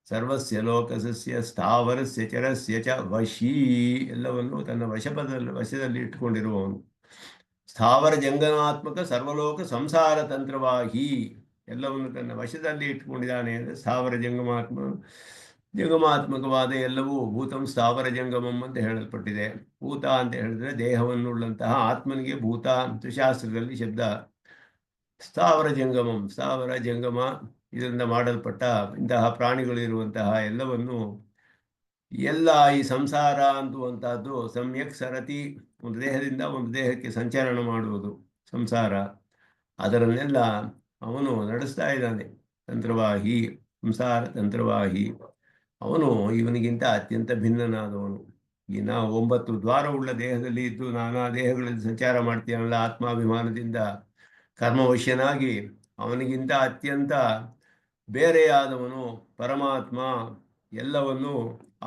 ಸರ್ವಸ್ಯ ಲೋಕಸಸ್ಯ ಸ್ಥಾವರಸ್ಯ ಚರಸ್ಯ ಚ ವಶೀ, ಎಲ್ಲವನ್ನು ತನ್ನ ವಶದಲ್ಲಿ ಇಟ್ಟುಕೊಂಡಿರುವವನು. ಸ್ಥಾವರ ಜಂಗಮಾತ್ಮಕ ಸರ್ವಲೋಕ ಸಂಸಾರ ತಂತ್ರವಾಹಿ, ಎಲ್ಲವನ್ನು ತನ್ನ ವಶದಲ್ಲಿ ಇಟ್ಟುಕೊಂಡಿದ್ದಾನೆ ಅಂದರೆ ಸ್ಥಾವರ ಜಂಗಮಾತ್ಮಕವಾದ ಎಲ್ಲವೂ ಭೂತಂ ಸ್ಥಾವರ ಜಂಗಮಂ ಅಂತ ಹೇಳಲ್ಪಟ್ಟಿದೆ. ಭೂತ ಅಂತ ಹೇಳಿದ್ರೆ ದೇಹವನ್ನುಳ್ಳಂತಹ ಆತ್ಮನಿಗೆ ಭೂತ ಅಂತ ಶಾಸ್ತ್ರದಲ್ಲಿ ಶಬ್ದ. ಸ್ಥಾವರ ಜಂಗಮ ಇದರಿಂದ ಮಾಡಲ್ಪಟ್ಟ ಇಂತಹ ಪ್ರಾಣಿಗಳಿರುವಂತಹ ಎಲ್ಲವನ್ನು, ಎಲ್ಲ ಈ ಸಂಸಾರ ಅಂತುವಂತಹದ್ದು ಸಮ್ಯಕ್ ಸರತಿ, ಒಂದು ದೇಹದಿಂದ ಒಂದು ದೇಹಕ್ಕೆ ಸಂಚರಣ ಮಾಡುವುದು ಸಂಸಾರ. ಅದರನ್ನೆಲ್ಲ ಅವನು ನಡೆಸ್ತಾ ಇದ್ದಾನೆ. ತಂತ್ರವಾಹಿ, ಸಂಸಾರ ತಂತ್ರವಾಹಿ. ಅವನು ಇವನಿಗಿಂತ ಅತ್ಯಂತ ಭಿನ್ನನಾದವನು. ಈ ನಾವು 9 ದ್ವಾರವುಳ್ಳ ದೇಹದಲ್ಲಿ ಇದ್ದು ನಾನಾ ದೇಹಗಳಲ್ಲಿ ಸಂಚಾರ ಮಾಡ್ತೀನಲ್ಲ ಆತ್ಮಾಭಿಮಾನದಿಂದ ಕರ್ಮವಶ್ಯನಾಗಿ, ಅವನಿಗಿಂತ ಅತ್ಯಂತ ಬೇರೆಯಾದವನು ಪರಮಾತ್ಮ, ಎಲ್ಲವನ್ನು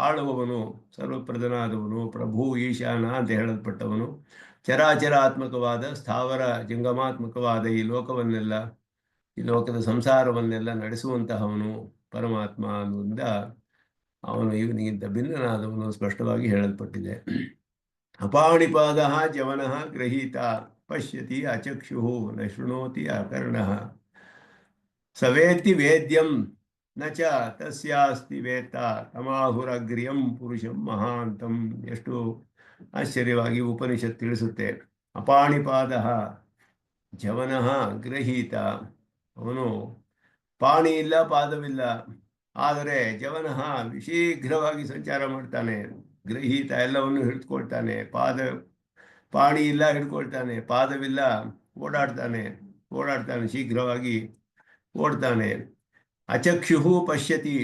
ಆಳುವವನು, ಸರ್ವಪ್ರಧಾನಾದವನು, ಪ್ರಭು ಈಶಾನ ಅಂತ ಹೇಳಲ್ಪಟ್ಟವನು, ಚರಾಚರಾತ್ಮಕವಾದ ಸ್ಥಾವರ ಜಂಗಮಾತ್ಮಕವಾದ ಈ ಲೋಕವನ್ನೆಲ್ಲ, ಈ ಲೋಕದ ಸಂಸಾರವನ್ನೆಲ್ಲ ನಡೆಸುವಂತಹವನು ಪರಮಾತ್ಮ ಅನ್ನೋದ್ರಿಂದ ಅವನು ಇವನಿಗಿಂತ ಭಿನ್ನನಾದವನು ಸ್ಪಷ್ಟವಾಗಿ ಹೇಳಲ್ಪಟ್ಟಿದೆ. ಅಪಾಣಿಪಾದ ಜವನ ಗೃಹೀತ ಪಶ್ಯತಿ ಅಚಕ್ಷು ನ ಶೃಣೋತಿ ಅಕರ್ಣಃ ಸವೇತ್ತಿ ವೇದ್ಯಂ ನ ಚ ತಸ್ಯಾಸ್ತಿ ವೇತ್ತ ತಮಾಹುರಗ್ರ್ಯಂ ಪುರುಷಂ ಮಹಾಂತಂ. ಎಷ್ಟು ಆಶ್ಚರ್ಯವಾಗಿ ಉಪನಿಷತ್ ತಿಳಿಸುತ್ತೆ. ಅಪಾಣಿಪಾದ ಜವನ ಗೃಹೀತ, ಅವನು ಪಾಣಿ ಇಲ್ಲ, ಪಾದವಿಲ್ಲ, ಆದರೆ ಜವನಃ ಶೀಘ್ರವಾಗಿ ಸಂಚಾರ ಮಾಡ್ತಾನೆ, ಗೃಹೀತ ಎಲ್ಲವನ್ನು ಹಿಡಿದುಕೊಳ್ತಾನೆ, ಪಾಣಿ ಇಲ್ಲ ಹಿಡ್ಕೊಳ್ತಾನೆ, ಪಾದವಿಲ್ಲ ಓಡಾಡ್ತಾನೆ ಶೀಘ್ರವಾಗಿ ಓಡ್ತಾನೆ. ಅಚಕ್ಷು ಪಶ್ಯತಿ,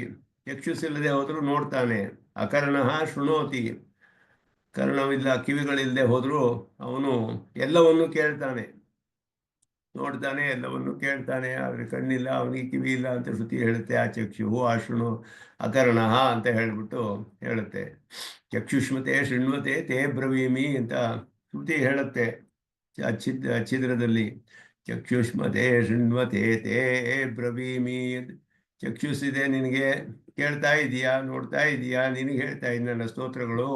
ಚಕ್ಷುಸಿಲ್ಲದೆ ಹೋದರೂ ನೋಡ್ತಾನೆ. ಅಕರ್ಣಃ ಶೃಣೋತಿ, ಕರ್ಣವಿಲ್ಲ ಕಿವಿಗಳಿಲ್ಲದೆ ಹೋದರೂ ಅವನು ಎಲ್ಲವನ್ನು ಕೇಳ್ತಾನೆ, ನೋಡ್ತಾನೆ, ಎಲ್ಲವನ್ನು ಕೇಳ್ತಾನೆ. ಆದರೆ ಕಣ್ಣಿಲ್ಲ, ಅವನಿಗೆ ಕಿವಿ ಇಲ್ಲ ಅಂತ ಶ್ರುತಿ ಹೇಳುತ್ತೆ. ಆ ಚಕ್ಷು ಆ ಶೃಣು ಅಕರ್ಣಃ ಅಂತ ಹೇಳ್ಬಿಟ್ಟು ಹೇಳುತ್ತೆ. ಚಕ್ಷುಷ್ಮತೆ ಶೃಣ್ವತೆ ತೇ ಬ್ರವೀಮಿ ಅಂತ ಶ್ರುತಿ ಹೇಳುತ್ತೆ ಛಿದ್ರದಲ್ಲಿ. ಚಕ್ಷುಷ್ಮತೆ ಶೃಣ್ವತೆ ತೇ ಬ್ರವೀಮಿ. ಚಕ್ಷುಸಿದೆ ನಿನಗೆ, ಕೇಳ್ತಾ ಇದೀಯಾ, ನೋಡ್ತಾ ಇದೀಯಾ, ನಿನಗೆ ಹೇಳ್ತಾ ಇದ್ದೀನಿ ನನ್ನ ಸ್ತೋತ್ರಗಳು.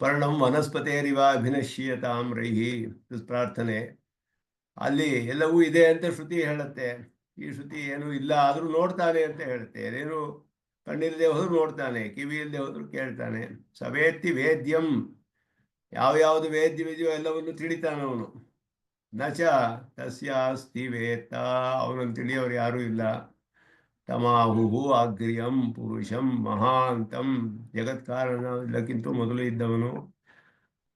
ಪರ್ಣಂ ವನಸ್ಪತೇರಿವ ಅಭಿನಶ್ಯತಾಂ ರೈಹಿ ಪ್ರಾರ್ಥನೆ. ಅಲ್ಲಿ ಎಲ್ಲವೂ ಇದೆ ಅಂತ ಶ್ರುತಿ ಹೇಳುತ್ತೆ. ಈ ಶ್ರುತಿ ಏನೂ ಇಲ್ಲ ಆದರೂ ನೋಡ್ತಾನೆ ಅಂತ ಹೇಳುತ್ತೆ. ಏನೇನು ಕಣ್ಣಿಲ್ಲದೆ ಹೋದ್ರು ನೋಡ್ತಾನೆ, ಕಿವಿ ಇಲ್ಲದೆ ಹೋದ್ರು ಕೇಳ್ತಾನೆ. ಸವೇತ್ತಿ ವೇದ್ಯಂ, ಯಾವ್ಯಾವುದು ವೇದ್ಯವಿದೆಯೋ ಎಲ್ಲವನ್ನು ತಿಳಿತಾನವನು. ನಚ ತಸ್ಯಾಸ್ತಿ ವೇತ್ತ, ಅವನನ್ನು ತಿಳಿಯೋರು ಯಾರೂ ಇಲ್ಲ. ತಮಾಹುಹು ಅಗ್ರ್ಯಂ ಪುರುಷಂ ಮಹಾಂತಂ, ಜಗತ್ಕಾರಣ ಎಲ್ಲಕ್ಕಿಂತ ಮೊದಲು ಇದ್ದವನು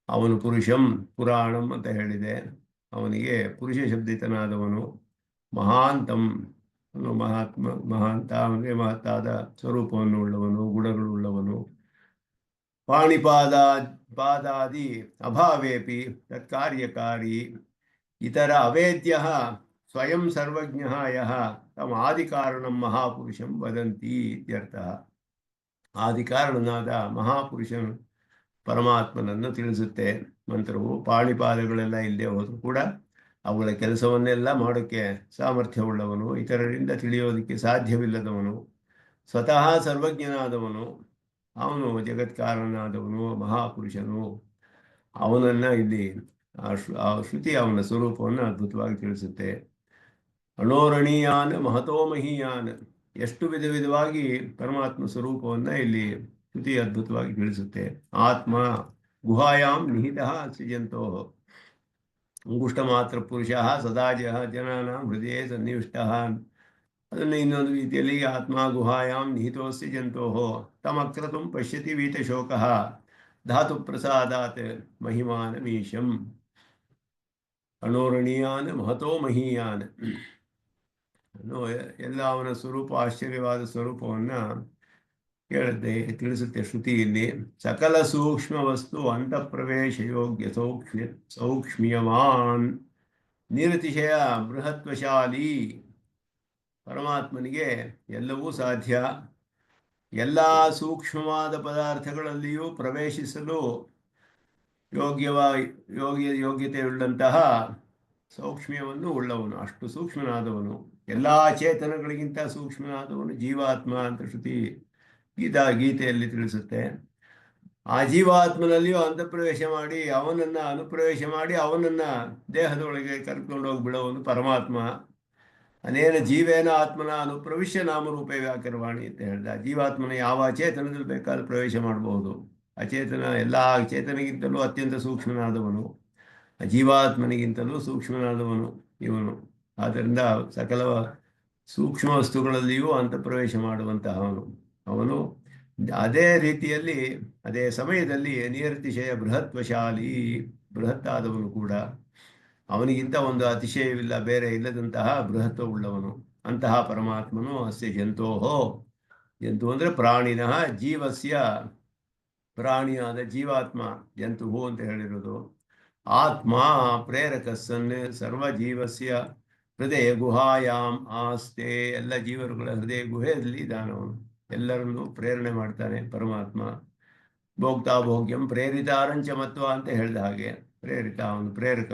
ಅವನು. ಪುರುಷಂ ಪುರಾಣಂ ಅಂತ ಹೇಳಿದೆ, ಅವನಿಗೆ ಪುರುಷ ಶಬ್ದಿತನಾದವನು. ಮಹಾಂತಂ, ಮಹಾಂತ ಅಂದರೆ ಮಹತ್ತಾದ ಸ್ವರೂಪವನ್ನು ಉಳ್ಳವನು, ಗುಣಗಳುಳ್ಳವನು. ಪಾದಾದಿ ಅಭಾವೇಪಿ ತತ್ಕಾರ್ಯಕಾರಿ ಇತರ ಅವೇದ್ಯ ಸ್ವಯಂ ಸರ್ವಜ್ಞ ಯಃ ತಮ್ಮ ಆದಿಕಾರಣಂ ಮಹಾಪುರುಷಂ ವದಂತಿ ಇತ್ಯರ್ಥಃ. ಆದಿಕಾರಣನಾದ ಮಹಾಪುರುಷನು ಪರಮಾತ್ಮನನ್ನು ತಿಳಿಸುತ್ತೆ ಮಂತ್ರವು. ಪಾಣಿಪಾದಗಳೆಲ್ಲ ಇಲ್ಲದೆ ಹೋದರೂ ಕೂಡ ಅವುಗಳ ಕೆಲಸವನ್ನೆಲ್ಲ ಮಾಡೋಕ್ಕೆ ಸಾಮರ್ಥ್ಯವುಳ್ಳವನು, ಇತರರಿಂದ ತಿಳಿಯೋದಕ್ಕೆ ಸಾಧ್ಯವಿಲ್ಲದವನು, ಸ್ವತಃ ಸರ್ವಜ್ಞನಾದವನು, ಅವನು ಜಗತ್ಕಾರನಾದವನು, ಮಹಾಪುರುಷನು. ಅವನನ್ನು ಇಲ್ಲಿ ಆ ಶ್ರುತಿ ಅವನ ಸ್ವರೂಪವನ್ನು ಅದ್ಭುತವಾಗಿ ತಿಳಿಸುತ್ತೆ. ಅಣೋರಣೀಯಾನ್ ಮಹತೋ ಮಹೀಯಾನ್, ಎಷ್ಟು ವಿಧ ವಿಧವಾಗಿ ಪರಮಾತ್ಮ ಸ್ವರೂಪವನ್ನು ಇಲ್ಲಿ ಶ್ರುತಿ ಅದ್ಭುತವಾಗಿ ತಿಳಿಸುತ್ತೆ. ಆತ್ಮ ಗುಹಾಯಾಂ ನಿಹಿತ ಸೃಜಂತೋ ಅಂಗುಷ್ಟ ಮಾತ್ರ ಪುರುಷ ಸದಾಜ ಜನಾನಾಂ ಹೃದಯ ಸನ್ನಿವಿಷ್ಟ. ಅದನ್ನು ಇನ್ನೊಂದು ರೀತಿಯಲ್ಲಿ ಆತ್ಮ ಗುಹಾಯಾಂ ನಿಹಿತೋಸ್ತಿ ಜಂತೋ ತಮಕ್ರತುಂ ಪಶ್ಯತಿ ವೀತಶೋಕ ಧಾತು ಪ್ರಸಾದಾತ್ ಮಹಿಮಾನಮೀಶಂ. ಅಣೋರಣೀಯಾನ್ ಮಹತೋ ಮಹೀಯಾನ್, ಎಲ್ಲ ಅವನ ಸ್ವರೂಪ, ಆಶ್ಚರ್ಯವಾದ ಸ್ವರೂಪವನ್ನು ತಿಳಿಸುತ್ತೆ ಶ್ರುತಿಯಲ್ಲಿ. ಸಕಲ ಸೂಕ್ಷ್ಮ ವಸ್ತು ಅಂತಃಪ್ರವೇಶ ಯೋಗ್ಯ ಸೌಕ್ಷ್ಮ್ಯವಾನ್ ನಿರತಿಶಯ ಬೃಹತ್ವಶಾಲಿ. ಪರಮಾತ್ಮನಿಗೆ ಎಲ್ಲವೂ ಸಾಧ್ಯ. ಎಲ್ಲ ಸೂಕ್ಷ್ಮವಾದ ಪದಾರ್ಥಗಳಲ್ಲಿಯೂ ಪ್ರವೇಶಿಸಲು ಯೋಗ್ಯತೆಯುಳ್ಳಂತಹ ಸೌಕ್ಷ್ಮ್ಯವನ್ನು ಉಳ್ಳವನು, ಅಷ್ಟು ಸೂಕ್ಷ್ಮನಾದವನು. ಎಲ್ಲ ಚೇತನಗಳಿಗಿಂತ ಸೂಕ್ಷ್ಮನಾದವನು ಜೀವಾತ್ಮ ಅಂತ ಶ್ರುತಿ ಗೀತೆಯಲ್ಲಿ ತಿಳಿಸುತ್ತೆ. ಆ ಜೀವಾತ್ಮನಲ್ಲಿಯೂ ಅಂತಃಪ್ರವೇಶ ಮಾಡಿ ಅವನನ್ನು ಅನುಪ್ರವೇಶ ಮಾಡಿ ಅವನನ್ನು ದೇಹದೊಳಗೆ ಕರ್ಕೊಂಡು ಹೋಗಿಬಿಡೋವನು ಪರಮಾತ್ಮ. ಅನೇನ ಜೀವೇನ ಆತ್ಮನ ಅನುಪ್ರವಿಶ್ಯ ನಾಮರೂಪೇ ವ್ಯಾಕರವಾಣಿ ಅಂತ ಹೇಳ್ದ. ಜೀವಾತ್ಮನ ಯಾವ ಚೇತನದಲ್ಲಿ ಬೇಕಾದ್ರೂ ಪ್ರವೇಶ ಮಾಡಬಹುದು. ಅಚೇತನ ಎಲ್ಲ ಚೇತನಿಗಿಂತಲೂ ಅತ್ಯಂತ ಸೂಕ್ಷ್ಮನಾದವನು, ಜೀವಾತ್ಮನಿಗಿಂತಲೂ ಸೂಕ್ಷ್ಮನಾದವನು ಇವನು. ಆದ್ದರಿಂದ ಸಕಲ ಸೂಕ್ಷ್ಮ ವಸ್ತುಗಳಲ್ಲಿಯೂ ಅಂತಃಪ್ರವೇಶ ಮಾಡುವಂತಹವನು ಅವನು. ಅದೇ ರೀತಿಯಲ್ಲಿ ಅದೇ ಸಮಯದಲ್ಲಿ ನಿರತಿಶಯ ಬೃಹತ್ವಶಾಲಿ, ಬೃಹತ್ತಾದವನು ಕೂಡ. ಅವನಿಗಿಂತ ಒಂದು ಅತಿಶಯವಿಲ್ಲ, ಬೇರೆ ಇಲ್ಲದಂತಹ ಬೃಹತ್ವವುಳ್ಳವನು. ಅಂತಹ ಪರಮಾತ್ಮನು ಅಸ್ಯ ಜಂತೋಹೋ, ಜಂತು ಅಂದರೆ ಪ್ರಾಣಿನಃ, ಜೀವಸ್ಯ ಪ್ರಾಣಿಯಾದ ಜೀವಾತ್ಮ ಜಂತುಹು ಅಂತ ಹೇಳಿರೋದು. ಆತ್ಮ ಪ್ರೇರಕ ಸನ್ ಸರ್ವಜೀವಸ್ಯ ಹೃದಯ ಗುಹಾಯಾಮ್ ಆಸ್ತೆ, ಎಲ್ಲ ಜೀವರುಗಳ ಹೃದಯ ಗುಹೆಯಲ್ಲಿ ಇದ್ದಾನವನು, ಎಲ್ಲರನ್ನೂ ಪ್ರೇರಣೆ ಮಾಡ್ತಾನೆ ಪರಮಾತ್ಮ. ಭೋಕ್ತಾ ಭೋಗ್ಯಂ ಪ್ರೇರಿತಾರಂಚ ಮತ್ವ ಅಂತ ಹೇಳಿದ ಹಾಗೆ ಪ್ರೇರಿತ, ಅವನು ಪ್ರೇರಕ.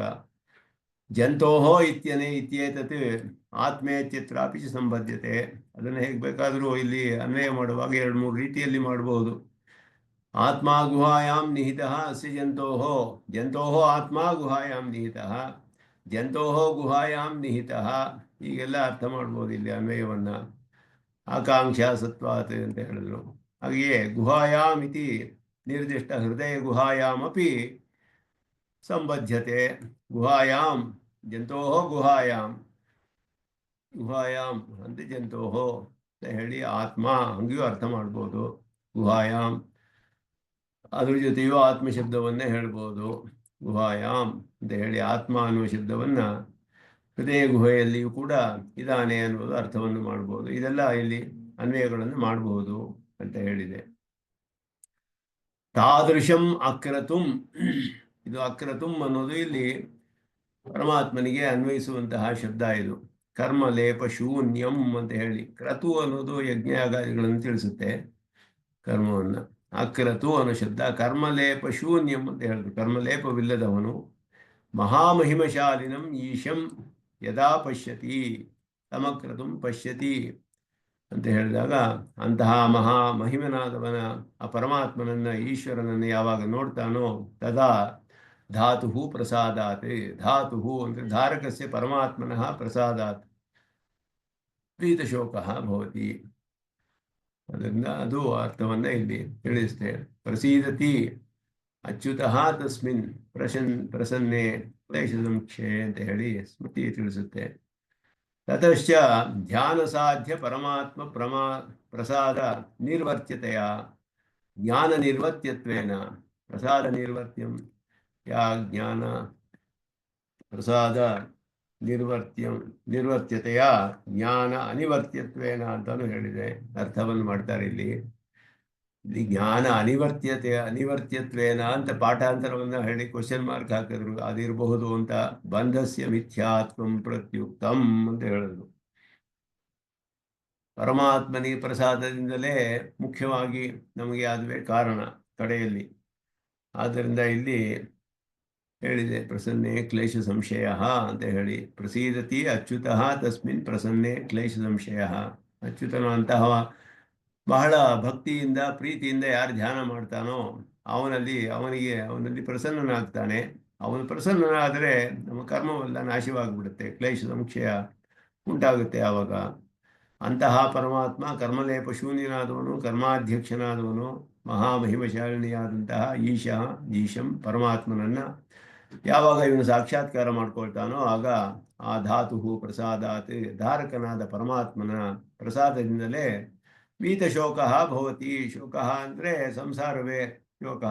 ಜಂತೋಹೋ ಇತ್ಯೇತತ್ ಆತ್ಮೇತ್ಯತ್ರಾಪಿ ಸಂಬದ್ಧತೆ. ಅದನ್ನು ಹೇಗೆ ಬೇಕಾದರೂ ಇಲ್ಲಿ ಅನ್ವಯ ಮಾಡುವಾಗ 2-3 ರೀತಿಯಲ್ಲಿ ಮಾಡಬಹುದು. ಆತ್ಮ ಗುಹಾಯಾಂ ನಿಹಿತಃ ಅಸ್ಯ ಜಂತೋಹೋ, ಜಂತೋಹೋ ಆತ್ಮ ಗುಹಾಯಾಂ ನಿಹಿತಃ, ಜಂತೋಹೋ ಗುಹಾಯಾಂ ನಿಹಿತಃ, ಹೀಗೆಲ್ಲ ಅರ್ಥ ಮಾಡ್ಬೋದು ಇಲ್ಲಿ ಅನ್ವಯವನ್ನು. ಆಕಾಂಕ್ಷಾ ಸತ್ವಾತ್ ಅಂತ ಹೇಳಿದ್ರು. ಹಾಗೆಯೇ ಗುಹಾಯಾಮ್ ಇತಿ ನಿರ್ದಿಷ್ಟ ಹೃದಯ ಗುಹಾಯಾಮಪಿ ಸಂಬದ್ಧತೆ. ಗುಹಾಯಾಂ ಜಂತೋಹೋ ಗುಹಾಯಾಂ ಅಂತ ಜಂತೋಹೋ ಅಂತ ಹೇಳಿ ಆತ್ಮ ಹಂಗೆಯೂ ಅರ್ಥ ಮಾಡ್ಬೋದು. ಗುಹಾಯಾಮ್ ಅದ್ರ ಜೊತೆಯೂ ಆತ್ಮ ಶಬ್ದವನ್ನೇ ಹೇಳ್ಬೋದು. ಗುಹಾಯಾಮ್ ಅಂತ ಹೇಳಿ ಆತ್ಮ ಅನ್ನುವ ಶಬ್ದವನ್ನ ಹೃದಯ ಗುಹೆಯಲ್ಲಿಯೂ ಕೂಡ ಇದ್ದಾನೆ ಅನ್ನೋದು ಅರ್ಥವನ್ನು ಮಾಡ್ಬೋದು. ಇದೆಲ್ಲ ಇಲ್ಲಿ ಅನ್ವಯಗಳನ್ನು ಮಾಡಬಹುದು ಅಂತ ಹೇಳಿದೆ. ತಾದೃಶಂ ಅಕ್ರತುಂ, ಇದು ಅಕ್ರತುಂ ಅನ್ನೋದು ಇಲ್ಲಿ ಪರಮಾತ್ಮನಿಗೆ ಅನ್ವಯಿಸುವಂತಹ ಶಬ್ದ. ಇದು ಕರ್ಮ ಲೇಪ ಶೂನ್ಯಂ ಅಂತ ಹೇಳಿ, ಕ್ರತು ಅನ್ನೋದು ಯಜ್ಞಯಾಗಾದಿಗಳನ್ನು ತಿಳಿಸುತ್ತೆ ಕರ್ಮವನ್ನು. ಅಕ್ರತು ಅನ್ನೋ ಶಬ್ದ ಕರ್ಮಲೇಪ ಶೂನ್ಯಂ ಅಂತ ಹೇಳಿದ್ರು. ಕರ್ಮಲೇಪವಿಲ್ಲದವನು ಮಹಾಮಹಿಮಶಾಲಿನಂ ಈಶಂ ಯದಾ ಪಶ್ಯತಿ ತಮಕ್ರತುಂ ಪಶ್ಯತಿ ಅಂತ ಹೇಳಿದಾಗ, ಅಂತಹ ಮಹಿಮನಾದವನ ಆ ಪರಮಾತ್ಮನನ್ನ ಈಶ್ವರನನ್ನು ಯಾವಾಗ ನೋಡ್ತಾನೋ ತದಾ ಧಾತು ಪ್ರಸಾದಾತ್. ಧಾತು ಅಂದರೆ ಧಾರಕಸ್ಯ ಪರಮಾತ್ಮನಃ ಪ್ರಸಾದಾತ್ ಪ್ರೀತಶೋಕ ಭವತಿ. ಅದರಿಂದ ಅದು ಅರ್ಥವನ್ನ ಇಲ್ಲಿ ತಿಳಿಸುತ್ತೆ. ಪ್ರಸೀದತಿ ಅಚ್ಯುತಃ ತಸ್ಮಿನ್ ಪ್ರಸನ್ನೆ ಕ್ಲೇಶ ಸಂಕ್ಷೇ ಅಂತ ಹೇಳಿ ಸ್ಮೃತಿ ತಿಳಿಸುತ್ತೆ. ತತಶ್ಚ ಧ್ಯಾನ ಸಾಧ್ಯ ಪರಮಾತ್ಮ ಪ್ರಸಾದ ನಿರ್ವರ್ತ್ಯತೆಯ, ಜ್ಞಾನ ನಿರ್ವರ್ತ್ಯತ್ವೇನ ಪ್ರಸಾದ ನಿರ್ವರ್ತ್ಯಂ ಯಾ ಜ್ಞಾನ ಪ್ರಸಾದ ನಿರ್ವರ್ತ್ಯತೆಯ ಜ್ಞಾನ ಅನಿವರ್ತ್ಯತ್ವೇನ ಅಂತಾನು ಹೇಳಿದೆ. ಅರ್ಥವನ್ನು ಮಾಡ್ತಾರೆ ಇಲ್ಲಿ. ಜ್ಞಾನ ಅನಿವರ್ತ್ಯತ್ವೇನ ಅಂತ ಪಾಠಾಂತರವನ್ನು ಹೇಳಿ ಕ್ವಶನ್ ಮಾರ್ಕ್ ಹಾಕಿದ್ರು. ಅದಿರಬಹುದು ಅಂತ. ಬಂಧಸ್ಯ ಮಿಥ್ಯಾತ್ವಂ ಪ್ರತ್ಯುಕ್ತಂ ಅಂತ ಹೇಳಿದ್ರು. ಪರಮಾತ್ಮನಿಗೆ ಪ್ರಸಾದದಿಂದಲೇ ಮುಖ್ಯವಾಗಿ ನಮಗೆ ಅದುವೇ ಕಾರಣ ಕಡೆಯಲ್ಲಿ. ಆದ್ದರಿಂದ ಇಲ್ಲಿ ಹೇಳಿದೆ ಪ್ರಸನ್ನೆ ಕ್ಲೇಶ ಸಂಶಯ ಅಂತ ಹೇಳಿ. ಪ್ರಸೀದತಿ ಅಚ್ಯುತಃ ತಸ್ಮಿನ್ ಪ್ರಸನ್ನೆ ಕ್ಲೇಶ ಸಂಶಯ. ಅಚ್ಯುತನು ಅಂತಹ ಬಹಳ ಭಕ್ತಿಯಿಂದ ಪ್ರೀತಿಯಿಂದ ಯಾರು ಧ್ಯಾನ ಮಾಡ್ತಾನೋ ಅವನಲ್ಲಿ ಪ್ರಸನ್ನನಾಗ್ತಾನೆ. ಅವನು ಪ್ರಸನ್ನನಾದರೆ ನಮ್ಮ ಕರ್ಮವೆಲ್ಲ ನಾಶವಾಗಿಬಿಡುತ್ತೆ, ಕ್ಲೇಶ ಸಂಶಯ ಉಂಟಾಗುತ್ತೆ ಆವಾಗ. ಅಂತಹ ಪರಮಾತ್ಮ ಕರ್ಮಲೇಪ ಶೂನ್ಯನಾದವನು, ಕರ್ಮಾಧ್ಯಕ್ಷನಾದವನು, ಮಹಾಮಹಿಮಶಾಲಿನಿಯಾದಂತಹ ಈಶಂ ಪರಮಾತ್ಮನನ್ನ ಯಾವಾಗ ಇವನು ಸಾಕ್ಷಾತ್ಕಾರ ಮಾಡ್ಕೊಳ್ತಾನೋ ಆಗ ಆ ಧಾತು ಪ್ರಸಾದಾತ್, ಧಾರಕನಾದ ಪರಮಾತ್ಮನ ಪ್ರಸಾದದಿಂದಲೇ ವೀತಶೋಕ ಭವತಿ. ಶೋಕ ಅಂದರೆ ಸಂಸಾರವೇ ಶೋಕ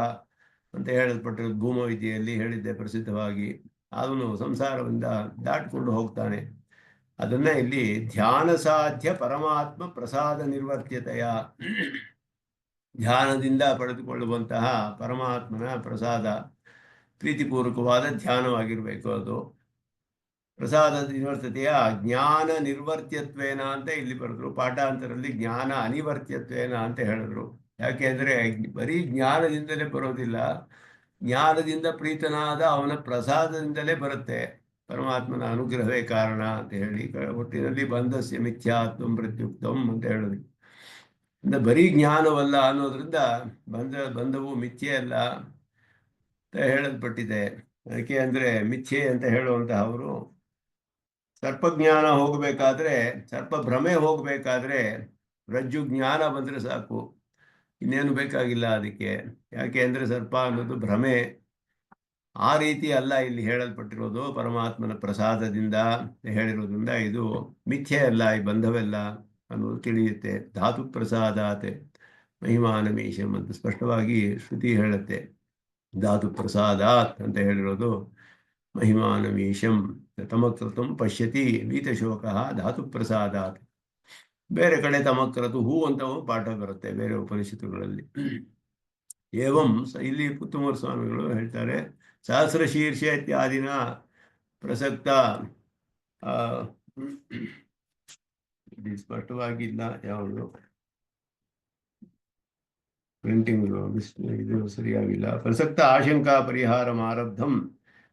ಅಂತ ಹೇಳಲ್ಪಟ್ಟಿರೋದು ಭೂಮವಿದ್ಯೆಯಲ್ಲಿ ಹೇಳಿದ್ದೆ ಪ್ರಸಿದ್ಧವಾಗಿ. ಅವನು ಸಂಸಾರದಿಂದ ದಾಟಿಕೊಂಡು ಹೋಗ್ತಾನೆ. ಅದನ್ನ ಇಲ್ಲಿ ಧ್ಯಾನ ಸಾಧ್ಯ ಪರಮಾತ್ಮ ಪ್ರಸಾದ ನಿರ್ವರ್ತ್ಯತೆಯ, ಧ್ಯಾನದಿಂದ ಪಡೆದುಕೊಳ್ಳುವಂತಹ ಪರಮಾತ್ಮನ ಪ್ರಸಾದ ಪ್ರೀತಿಪೂರ್ವಕವಾದ ಧ್ಯಾನವಾಗಿರಬೇಕು. ಅದು ಪ್ರಸಾದ ನಿರ್ವರ್ತತೆಯ ಜ್ಞಾನ ನಿರ್ವರ್ತ್ಯತ್ವೇನ ಅಂತ ಇಲ್ಲಿ ಬರೆದ್ರು. ಪಾಠಾಂತರಲ್ಲಿ ಜ್ಞಾನ ಅನಿವರ್ತ್ಯತ್ವೇನ ಅಂತ ಹೇಳಿದ್ರು. ಯಾಕೆ ಅಂದರೆ ಬರೀ ಜ್ಞಾನದಿಂದಲೇ ಬರೋದಿಲ್ಲ, ಜ್ಞಾನದಿಂದ ಪ್ರೀತನಾದ ಅವನ ಪ್ರಸಾದದಿಂದಲೇ ಬರುತ್ತೆ. ಪರಮಾತ್ಮನ ಅನುಗ್ರಹವೇ ಕಾರಣ ಅಂತ ಹೇಳಿ ಒಟ್ಟಿನಲ್ಲಿ ಬಂಧಸ್ಯ ಮಿಥ್ಯಾತ್ವಂ ಪ್ರತ್ಯುಕ್ತಂ ಅಂತ ಹೇಳಿದ್ರು. ಅಂದ್ರೆ ಬರೀ ಜ್ಞಾನವಲ್ಲ ಅನ್ನೋದ್ರಿಂದ ಬಂಧವು ಮಿಥ್ಯೆ ಅಲ್ಲ ಅಂತ ಹೇಳಲ್ಪಟ್ಟಿದೆ. ಯಾಕೆ ಅಂದರೆ ಮಿಥ್ಯೆ ಅಂತ ಹೇಳುವಂತಹ ಅವರು ಸರ್ಪಜ್ಞಾನ ಹೋಗಬೇಕಾದ್ರೆ, ಸರ್ಪ ಭ್ರಮೆ ಹೋಗಬೇಕಾದ್ರೆ ರಜ್ಜು ಜ್ಞಾನ ಬಂದರೆ ಸಾಕು, ಇನ್ನೇನು ಬೇಕಾಗಿಲ್ಲ ಅದಕ್ಕೆ. ಯಾಕೆ ಅಂದರೆ ಸರ್ಪ ಅನ್ನೋದು ಭ್ರಮೆ. ಆ ರೀತಿ ಅಲ್ಲ ಇಲ್ಲಿ ಹೇಳಲ್ಪಟ್ಟಿರೋದು. ಪರಮಾತ್ಮನ ಪ್ರಸಾದದಿಂದ ಹೇಳಿರೋದ್ರಿಂದ ಇದು ಮಿಥ್ಯೆ ಅಲ್ಲ, ಈ ಬಂಧವೆಲ್ಲ ಅನ್ನೋದು ತಿಳಿಯುತ್ತೆ. ಧಾತು ಪ್ರಸಾದಾತ್ ಮಹಿಮಾನಮೀಶಂ ಅಂತ ಸ್ಪಷ್ಟವಾಗಿ ಶ್ರುತಿ ಹೇಳುತ್ತೆ. ಧಾತು ಪ್ರಸಾದಾತ್ ಅಂತ ಹೇಳಿರೋದು ಮಹಿಮಾನಮೀಶಂ ತಮಕ್ರತುಂ ಪಶ್ಯತಿ ವೀತಶೋಕ ಧಾತು ಪ್ರಸಾದಾತ್. ಬೇರೆ ಕಡೆ ತಮಕ್ರತು ಅಂತ ಪಾಠ ಬರುತ್ತೆ ಬೇರೆ ಉಪನಿಷತ್ತುಗಳಲ್ಲಿ. ಏವಂ ಇಲ್ಲಿ ಪುತ್ತೂಮರ ಸ್ವಾಮಿಗಳು ಹೇಳ್ತಾರೆ, ಸಹಸ್ರಶೀರ್ಷ ಇತ್ಯಾದಿನ ಪ್ರಸಕ್ತ ಇದು ಸ್ಪಷ್ಟವಾಗಿಲ್ಲ, ಯಾವುದು ಪ್ರಿಂಟಿಂಗ್ ಇದು ಸರಿಯಾಗಿಲ್ಲ. ಪ್ರಸಕ್ತ ಆಶಂಕಾ ಪರಿಹಾರ ಆರಬ್ಧಂ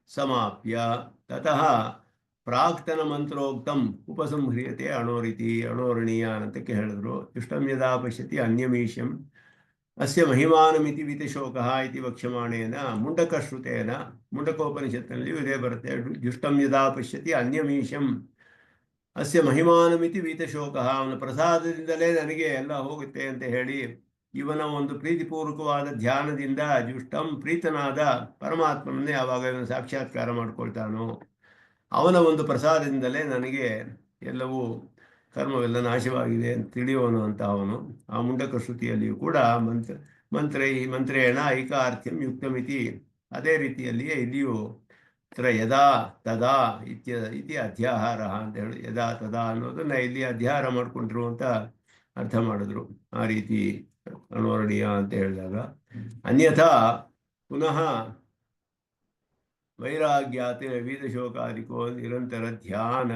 ಸಮಾಪ್ಯ ತತಃ ಪ್ರಾಕ್ತನ ಮಂತ್ರೋಕ್ತಂ ಉಪಸಂಹ್ರಿಯತೆ ಅಣೋರಿತಿ. ಅಣೋರಣೀಯ ಅಂತ ಹೇಳಿದ್ರು. ಇಷ್ಟಂ ಯದಾ ಪಶ್ಯತಿ ಅನ್ಯಮೀಶಂ ಅಸ್ಯ ಮಹಿಮಾನಮಿತಿ ವೀತಶೋಕಃ ಇತಿ ವಕ್ಷ್ಯಮಾಣೇನ ಮುಂಡಕಶ್ರುತೇನ, ಮುಂಡಕೋಪನಿಷತ್ತಿನಲ್ಲಿ ಇದೇ ಬರುತ್ತೆ. ಜುಷ್ಟಂ ಯದಾ ಪಶ್ಯತಿ ಅನ್ಯಮೀಶಂ ಅಸ್ಯ ಮಹಿಮಾನಮಿತಿ ವೀತಶೋಕಃ, ಅವನ ಪ್ರಸಾದದಿಂದಲೇ ನನಗೆ ಎಲ್ಲ ಹೋಗುತ್ತೆ ಅಂತ ಹೇಳಿ ಇವನ ಒಂದು ಪ್ರೀತಿಪೂರ್ವಕವಾದ ಧ್ಯಾನದಿಂದ ಜುಷ್ಟಂ ಪ್ರೀತನಾದ ಪರಮಾತ್ಮನನ್ನೇ ಯಾವಾಗ ಇವನು ಸಾಕ್ಷಾತ್ಕಾರ ಮಾಡ್ಕೊಳ್ತಾನೋ ಅವನ ಒಂದು ಪ್ರಸಾದದಿಂದಲೇ ನನಗೆ ಎಲ್ಲವೂ ಕರ್ಮವೆಲ್ಲ ನಾಶವಾಗಿದೆ ಅಂತ ತಿಳಿಯೋನು ಅಂತ ಅವನು ಆ ಮುಂಡಕ ಶ್ರುತಿಯಲ್ಲಿಯೂ ಕೂಡ ಮಂತ್ರೇಣ ಐಕಾರ್ಥ್ಯಂ ಯುಕ್ತಮಿತಿ ಅದೇ ರೀತಿಯಲ್ಲಿಯೇ ಇಲ್ಲಿಯೂ ಯದಾ ತದಾ ಇತಿ ಅಧ್ಯಾಹಾರ ಅಂತ ಹೇಳಿ ಯದಾ ತದಾ ಅನ್ನೋದನ್ನ ಇಲ್ಲಿ ಅಧ್ಯಾಹಾರ ಮಾಡಿಕೊಂಡಿರುವಂತ ಅರ್ಥ ಮಾಡಿದ್ರು. ಆ ರೀತಿ ಅನುವರ್ಣೀಯ ಅಂತ ಹೇಳಿದಾಗ ಅನ್ಯಥಾ ಪುನಃ ವೈರಾಗ್ಯಾತ್ ವೀತಶೋಕಾದಿಕೋ ನಿರಂತರ ಧ್ಯಾನ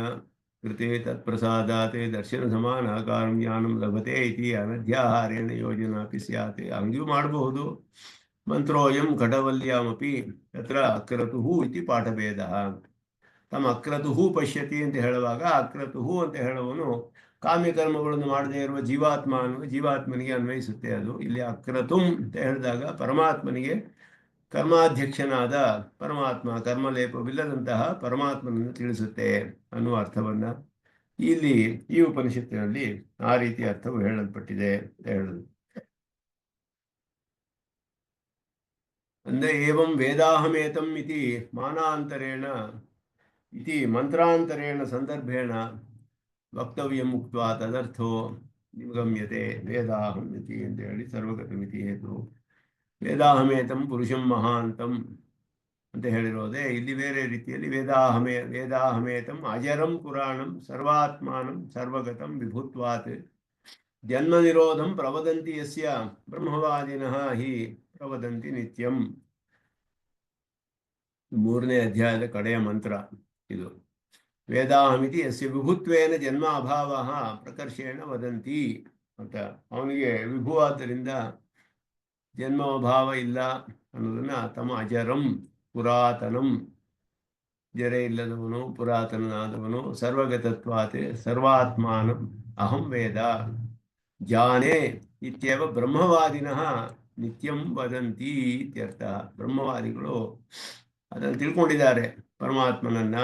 ಕೃತೆ ತತ್ಪ್ರಸಾದಾತ್ ದರ್ಶನ ಸಮಾನಾಕಾರಂ ಜ್ಞಾನಂ ಲಭತೆ ಇತಿ ಅನಧ್ಯಾಹಾರೇಣ ಯೋಜನಾಪಿ ಸ್ಯಾತ್. ಹಂಗೂ ಮಾಡಬಹುದು. ಮಂತ್ರೋಯಂ ಘಟವಲ್ಯಾಮಪಿ ತತ್ರ ಅಕ್ರತುಹು ಇತಿ ಪಾಠಭೇದ. ತಮ್ಮ ಅಕ್ರತುಹು ಪಶ್ಯತಿ ಅಂತ ಹೇಳುವಾಗ ಅಕ್ರತುಹು ಅಂತ ಹೇಳುವನು ಕಾಮ್ಯಕರ್ಮಗಳನ್ನು ಮಾಡದೇ ಇರುವ ಜೀವಾತ್ಮನಿಗೆ ಅನ್ವಯಿಸುತ್ತೆ. ಅದು ಇಲ್ಲಿ ಅಕ್ರತುಂ ಅಂತ ಹೇಳಿದಾಗ ಪರಮಾತ್ಮನಿಗೆ ಕರ್ಮಾಧ್ಯಕ್ಷನಾದ ಪರಮಾತ್ಮ, ಕರ್ಮಲೇಪವಿಲ್ಲದಂತಹ ಪರಮಾತ್ಮನನ್ನು ತಿಳಿಸುತ್ತೆ ಅನ್ನುವ ಅರ್ಥವನ್ನ ಇಲ್ಲಿ ಈ ಉಪನಿಷತ್ತಿನಲ್ಲಿ ಆ ರೀತಿಯ ಅರ್ಥವು ಹೇಳಲ್ಪಟ್ಟಿದೆ ಅಂತ ಹೇಳುದು. ಅಂದ್ರೆ ಏವಂ ವೇದಾಹಮೇತಂ ಇತಿ ಮಾನಾಂತರೇಣ ಇತಿ ಮಂತ್ರಾಂತರೇಣ ಸಂದರ್ಭೇಣ ವಕ್ತವ್ಯ ಮುಕ್ತ ತದರ್ಥೋ ನಿಗಮ್ಯತೆ ವೇದಾಹಂ ಇತಿ ಅಂತ ಹೇಳಿ ಸರ್ವಗತಮಿತಿ ಹೇತು. ವೇದಾಹಮೇತಂ ಪುರುಷಂ ಮಹಾಂತಂ ಅಂತ ಹೇಳಿರೋದೆ ಇಲ್ಲಿ ಬೇರೆ ರೀತಿಯಲ್ಲಿ ವೇದಾಹಮೇತಂ ಅಜರಂ ಪುರಾಣಂ ಸರ್ವಾತ್ಮಾನಂ ಸರ್ವಗತಂ ವಿಭುತ್ವಾತ್ ಜನ್ಮ ನಿರೋಧಂ ಪ್ರವದಂತಿ ಯಸ್ಯ ಬ್ರಹ್ಮವಾದಿನಃ ಹಿ ಪ್ರವದಂತಿ ನಿತ್ಯಂ. 3ನೇ ಅಧ್ಯಾಯದ ಕಡೆಯ ಮಂತ್ರ ಇದು. ವೇದಾಹಮಿತಿ ಯಸ್ಯ ವಿಭುತ್ವೇನ ಜನ್ಮ ಅಭಾವ ಪ್ರಕರ್ಷೇಣ ವದಂತಿ ಅಂತ. ಅವನಿಗೆ ವಿಭುವಾದ್ದರಿಂದ ಜನ್ಮಾಭಾವ ಇಲ್ಲ ಅನ್ನೋದನ್ನ ತಮ್ಮ ಅಜರಂ ಪುರಾತನಂ, ಜರೆ ಇಲ್ಲದವನು ಪುರಾತನನಾದವನು, ಸರ್ವಗತತ್ವಾತ್ ಸರ್ವಾತ್ಮಾನಂ ಅಹಂ ವೇದ ಜಾನೆ ಇತ್ಯವ ಬ್ರಹ್ಮವಾದಿನಃ ನಿತ್ಯಂ ವದಂತಿ ಇತ್ಯರ್ಥ. ಬ್ರಹ್ಮವಾದಿಗಳು ಅದನ್ನು ತಿಳ್ಕೊಂಡಿದ್ದಾರೆ ಪರಮಾತ್ಮನನ್ನ.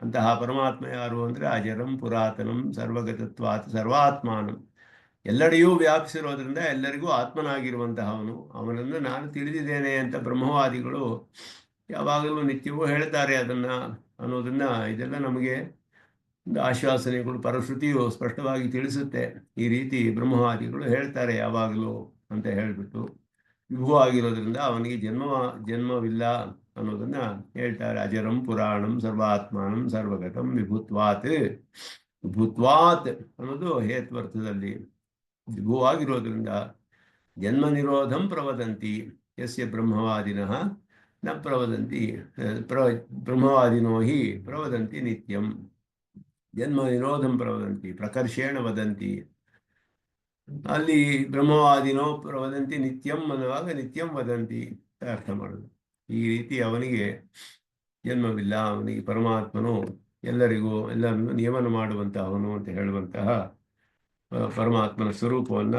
ಅಂತಹ ಪರಮಾತ್ಮ ಯಾರು ಅಂದ್ರೆ ಅಜರಂ ಪುರಾತನಂ ಸರ್ವಗತತ್ವಾತ್ ಸರ್ವಾತ್ಮಾನಂ, ಎಲ್ಲೆಡೆಯೂ ವ್ಯಾಪಿಸಿರೋದ್ರಿಂದ ಎಲ್ಲರಿಗೂ ಆತ್ಮನಾಗಿರುವಂತಹವನು. ಅವನನ್ನು ನಾನು ತಿಳಿದಿದ್ದೇನೆ ಅಂತ ಬ್ರಹ್ಮವಾದಿಗಳು ಯಾವಾಗಲೂ ನಿತ್ಯವೂ ಹೇಳ್ತಾರೆ ಅದನ್ನ ಅನ್ನೋದನ್ನ. ಇದೆಲ್ಲ ನಮಗೆ ಒಂದು ಆಶ್ವಾಸನೆಗಳು, ಪರಶ್ರುತಿಯು ಸ್ಪಷ್ಟವಾಗಿ ತಿಳಿಸುತ್ತೆ. ಈ ರೀತಿ ಬ್ರಹ್ಮವಾದಿಗಳು ಹೇಳ್ತಾರೆ ಯಾವಾಗಲೂ ಅಂತ ಹೇಳಿಬಿಟ್ಟು ವಿಭು ಆಗಿರೋದ್ರಿಂದ ಅವನಿಗೆ ಜನ್ಮವಿಲ್ಲ ಅನ್ನೋದನ್ನ ಹೇಳ್ತಾರೆ. ಅಜರಂ ಪುರಾಣಂ ಸರ್ವಾತ್ಮಾನಂ ಸರ್ವಗತಂ ವಿಭುತ್ವಾತ್. ವಿಭುತ್ವಾತ್ ಅನ್ನೋದು ಹೇತ್ವರ್ಥದಲ್ಲಿ ವಿಭುವಾಗಿರೋದ್ರಿಂದ ಜನ್ಮ ನಿರೋಧಂ ಪ್ರವದಂತಿ ಯಸ್ಯ ಬ್ರಹ್ಮವಾದಿನಃ ನ ಪ್ರವದಂತಿ ಬ್ರಹ್ಮವಾದಿನೋ ಹಿ ಪ್ರವದಂತಿ ನಿತ್ಯಂ. ಜನ್ಮ ನಿರೋಧಂ ಪ್ರವದಂತಿ ಪ್ರಕರ್ಷೇಣ ವದಂತಿ. ಅಲ್ಲಿ ಬ್ರಹ್ಮವಾದಿನೋ ಪ್ರವದಂತಿ ನಿತ್ಯಂ ಅನ್ನುವಾಗ ನಿತ್ಯಂ ವದಂತಿ ಅರ್ಥ ಮಾಡೋದು. ಈ ರೀತಿ ಅವನಿಗೆ ಜನ್ಮವಿಲ್ಲ, ಅವನಿಗೆ ಪರಮಾತ್ಮನು ಎಲ್ಲರನ್ನು ನಿಯಮನ ಮಾಡುವಂತಹವನು ಅಂತ ಹೇಳುವಂತಹ ಪರಮಾತ್ಮನ ಸ್ವರೂಪವನ್ನ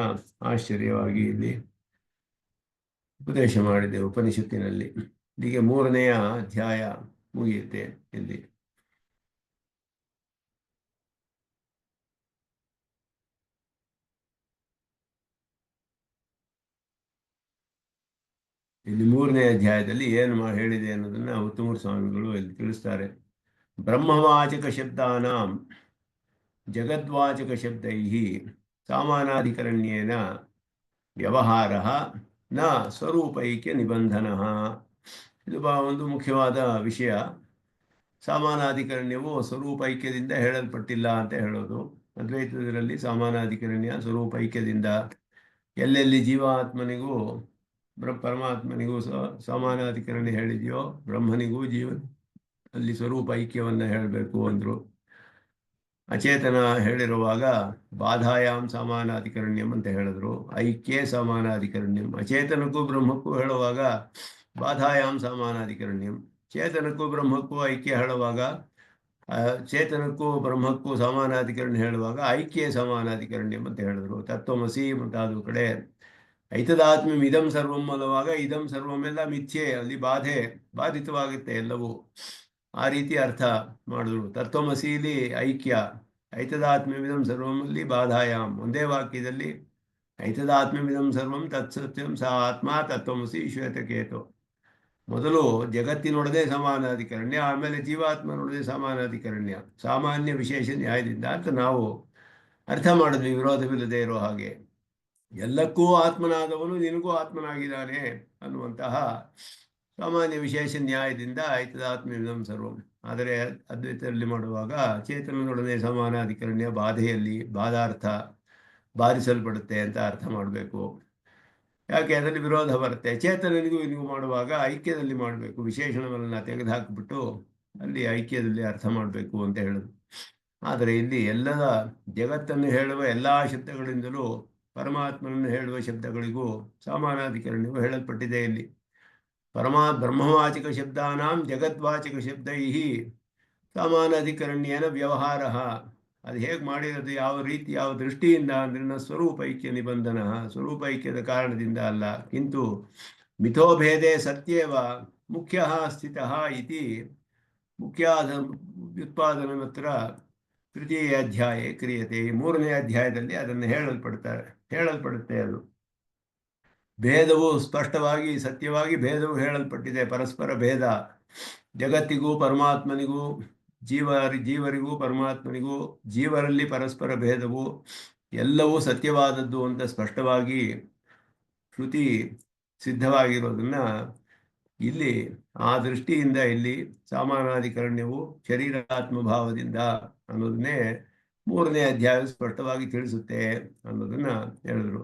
ಆಶ್ಚರ್ಯವಾಗಿ ಇಲ್ಲಿ ಉಪದೇಶ ಮಾಡಿದೆ ಉಪನಿಷತ್ತಿನಲ್ಲಿ. ಹೀಗೆ 3ನೆಯ ಅಧ್ಯಾಯ ಮುಗಿಯುತ್ತೆ. ಇಲ್ಲಿ 3ನೇ ಅಧ್ಯಾಯದಲ್ಲಿ ಏನು ಹೇಳಿದೆ ಅನ್ನೋದನ್ನ ಉತ್ತಮ ಸ್ವಾಮಿಗಳು ಇಲ್ಲಿ ತಿಳಿಸ್ತಾರೆ. ಬ್ರಹ್ಮವಾಚಕ ಶಬ್ದಾನಾಂ ಜಗದ್ವಾಚಕ ಶಬ್ದೈಃ ಸಾಮಾನಾಧಿಕರಣ್ಯೇನ ವ್ಯವಹಾರಃ ನ ಸ್ವರೂಪೈಕ್ಯ ನಿಬಂಧನಃ. ಇದು ಒಂದು ಮುಖ್ಯವಾದ ವಿಷಯ. ಸಾಮಾನಾಧಿಕರಣ್ಯವು ಸ್ವರೂಪೈಕ್ಯದಿಂದ ಹೇಳಲ್ಪಟ್ಟಿಲ್ಲ ಅಂತ ಹೇಳೋದು. ಅದ್ವೈತದಲ್ಲಿ ಸಾಮಾನಾಧಿಕರಣ್ಯ ಸ್ವರೂಪೈಕ್ಯದಿಂದ ಎಲ್ಲೆಲ್ಲಿ ಜೀವಾತ್ಮನಿಗೂ ಪರಮಾತ್ಮನಿಗೂ ಸಮಾನಾಧಿಕರಣ್ಯ ಹೇಳಿದೆಯೋ ಬ್ರಹ್ಮನಿಗೂ ಅಲ್ಲಿ ಸ್ವರೂಪ ಐಕ್ಯವನ್ನ ಹೇಳಬೇಕು ಅಂದ್ರು. ಅಚೇತನ ಹೇಳಿರುವಾಗ ಬಾಧಾಯಾಮ್ ಸಮಾನಾಧಿಕರಣ್ಯಂ ಅಂತ ಹೇಳಿದ್ರು. ಐಕ್ಯೇ ಸಮಾನಾಧಿಕರಣ್ಯಂ. ಅಚೇತನಕ್ಕೂ ಬ್ರಹ್ಮಕ್ಕೂ ಹೇಳುವಾಗ ಬಾಧಾಯಾಮ್ ಸಮಾನಾಧಿಕರಣ್ಯಂ. ಚೇತನಕ್ಕೂ ಬ್ರಹ್ಮಕ್ಕೂ ಐಕ್ಯ ಹೇಳುವಾಗ, ಚೇತನಕ್ಕೂ ಬ್ರಹ್ಮಕ್ಕೂ ಸಮಾನಾಧಿಕರಣ್ಯ ಹೇಳುವಾಗ ಐಕ್ಯೇ ಸಮಾನಾಧಿಕರಣ್ಯಂ ಅಂತ ಹೇಳಿದ್ರು. ತತ್ವಮಸಿ ಮುಂತಾದ ಕಡೆ ಐತದಾತ್ಮ್ಯಂ ಇದಂ ಸರ್ವಂ ಅನ್ನುವಾಗ ಇದಂ ಸರ್ವಮೆಲ್ಲ ಮಿಥ್ಯೆ, ಅಲ್ಲಿ ಬಾಧಿತವಾಗುತ್ತೆ ಎಲ್ಲವೂ. ಆ ರೀತಿ ಅರ್ಥ ಮಾಡಿದ್ರು. ತತ್ವಮಸೀಲಿ ಐಕ್ಯ, ಐತದಾತ್ಮ್ಯಮಿದಂ ಸರ್ವಮಲ್ಲಿ ಬಾಧಾಯಾಮ್. ಒಂದೇ ವಾಕ್ಯದಲ್ಲಿ ಐತದಾತ್ಮ್ಯಮಿದಂ ಸರ್ವಂ ತತ್ಸತ್ಯಂ ಸ ಆತ್ಮ ತತ್ವಮಸಿ ಶ್ವೇತಕೇತು. ಮೊದಲು ಜಗತ್ತಿನೊಡದೆ ಸಮಾನಾಧಿಕರಣ್ಯ, ಆಮೇಲೆ ಜೀವಾತ್ಮನೊಡದೆ ಸಮಾನಾಧಿಕರಣ್ಯ. ಸಾಮಾನ್ಯ ವಿಶೇಷ ನ್ಯಾಯದಿಂದ ಅಂತ ನಾವು ಅರ್ಥ ಮಾಡಿದ್ವಿ ವಿರೋಧವಿಲ್ಲದೆ ಇರೋ ಹಾಗೆ. ಎಲ್ಲಕ್ಕೂ ಆತ್ಮನಾದವನು ನಿನಗೂ ಆತ್ಮನಾಗಿದ್ದಾನೆ ಅನ್ನುವಂತಹ ಸಾಮಾನ್ಯ ವಿಶೇಷ ನ್ಯಾಯದಿಂದ ಆಯ್ತದಾತ್ಮ್ಯವಿದಂ ಸರ್ವಂ. ಆದರೆ ಅದ್ವೈತದಲ್ಲಿ ಮಾಡುವಾಗ ಚೇತನದೊಡನೆ ಸಮಾನಾಧಿಕರಣ್ಯ ಬಾಧೆಯಲ್ಲಿ ಬಾಧಾರ್ಥ ಬಾಧಿಸಲ್ಪಡುತ್ತೆ ಅಂತ ಅರ್ಥ ಮಾಡಬೇಕು. ಯಾಕೆ ಅದರಲ್ಲಿ ವಿರೋಧ ಬರುತ್ತೆ. ಚೇತನನಿಗೂ ನಿನಗೂ ಮಾಡುವಾಗ ಐಕ್ಯದಲ್ಲಿ ಮಾಡಬೇಕು, ವಿಶೇಷಣವನ್ನು ತೆಗೆದುಹಾಕಿಬಿಟ್ಟು ಅಲ್ಲಿ ಐಕ್ಯದಲ್ಲಿ ಅರ್ಥ ಮಾಡಬೇಕು ಅಂತ ಹೇಳೋದು. ಆದರೆ ಇಲ್ಲಿ ಎಲ್ಲದ ಜಗತ್ತನ್ನು ಹೇಳುವ ಎಲ್ಲ ಶಬ್ದಗಳಿಂದಲೂ ಪರಮಾತ್ಮನನ್ನು ಹೇಳುವ ಶಬ್ದಗಳಿಗೂ ಸಮಾನಾಧಿಕರಣವು ಹೇಳಲ್ಪಟ್ಟಿದೆ. ಇಲ್ಲಿ ಬ್ರಹ್ಮವಾಚಕ ಶಬ್ದಾನಾಂ ಜಗದ್ವಾಚಕ ಶಬ್ದೈ ಸಮಾನಾಧಿಕರಣ್ಯೇನ ವ್ಯವಹಾರ. ಅದು ಹೇಗೆ ಮಾಡಿರೋದು, ಯಾವ ರೀತಿ, ಯಾವ ದೃಷ್ಟಿಯಿಂದ ಅಂದ್ರೆ ಸ್ವರೂಪೈಕ್ಯ ನಿಬಂಧನ, ಸ್ವರೂಪೈಕ್ಯದ ಕಾರಣದಿಂದ ಅಲ್ಲ. ಕಿಂತು ಮಿಥೋಭೇದೆ ಸತ್ಯೇವ ಮುಖ್ಯ ಸ್ಥಿತಃ ಇತಿ ಮುಖ್ಯಾದ ವ್ಯುತ್ಪಾದನತ್ರ ತೃತೀಯ ಅಧ್ಯಾಯ ಕ್ರಿಯತೆ. ಮೂರನೇ ಅಧ್ಯಾಯದಲ್ಲಿ ಅದನ್ನು ಹೇಳಲ್ಪಡುತ್ತೆ. ಅದು ಭೇದವು ಸ್ಪಷ್ಟವಾಗಿ ಸತ್ಯವಾಗಿ ಭೇದವು ಹೇಳಲ್ಪಟ್ಟಿದೆ. ಪರಸ್ಪರ ಭೇದ ಜಗತ್ತಿಗೂ ಪರಮಾತ್ಮನಿಗೂ, ಜೀವರಿಗೂ ಪರಮಾತ್ಮನಿಗೂ, ಜೀವರಲ್ಲಿ ಪರಸ್ಪರ ಭೇದವು ಎಲ್ಲವೂ ಸತ್ಯವಾದದ್ದು ಅಂತ ಸ್ಪಷ್ಟವಾಗಿ ಶ್ರುತಿ ಸಿದ್ಧವಾಗಿರೋದನ್ನ ಇಲ್ಲಿ ಆ ದೃಷ್ಟಿಯಿಂದ ಇಲ್ಲಿ ಸಮಾನಾಧಿಕರಣ್ಯವು ಶರೀರಾತ್ಮಭಾವದಿಂದ ಅನ್ನೋದನ್ನೇ ಮೂರನೇ ಅಧ್ಯಾಯ ಸ್ಪಷ್ಟವಾಗಿ ತಿಳಿಸುತ್ತೆ ಅನ್ನೋದನ್ನ ಹೇಳಿದ್ರು.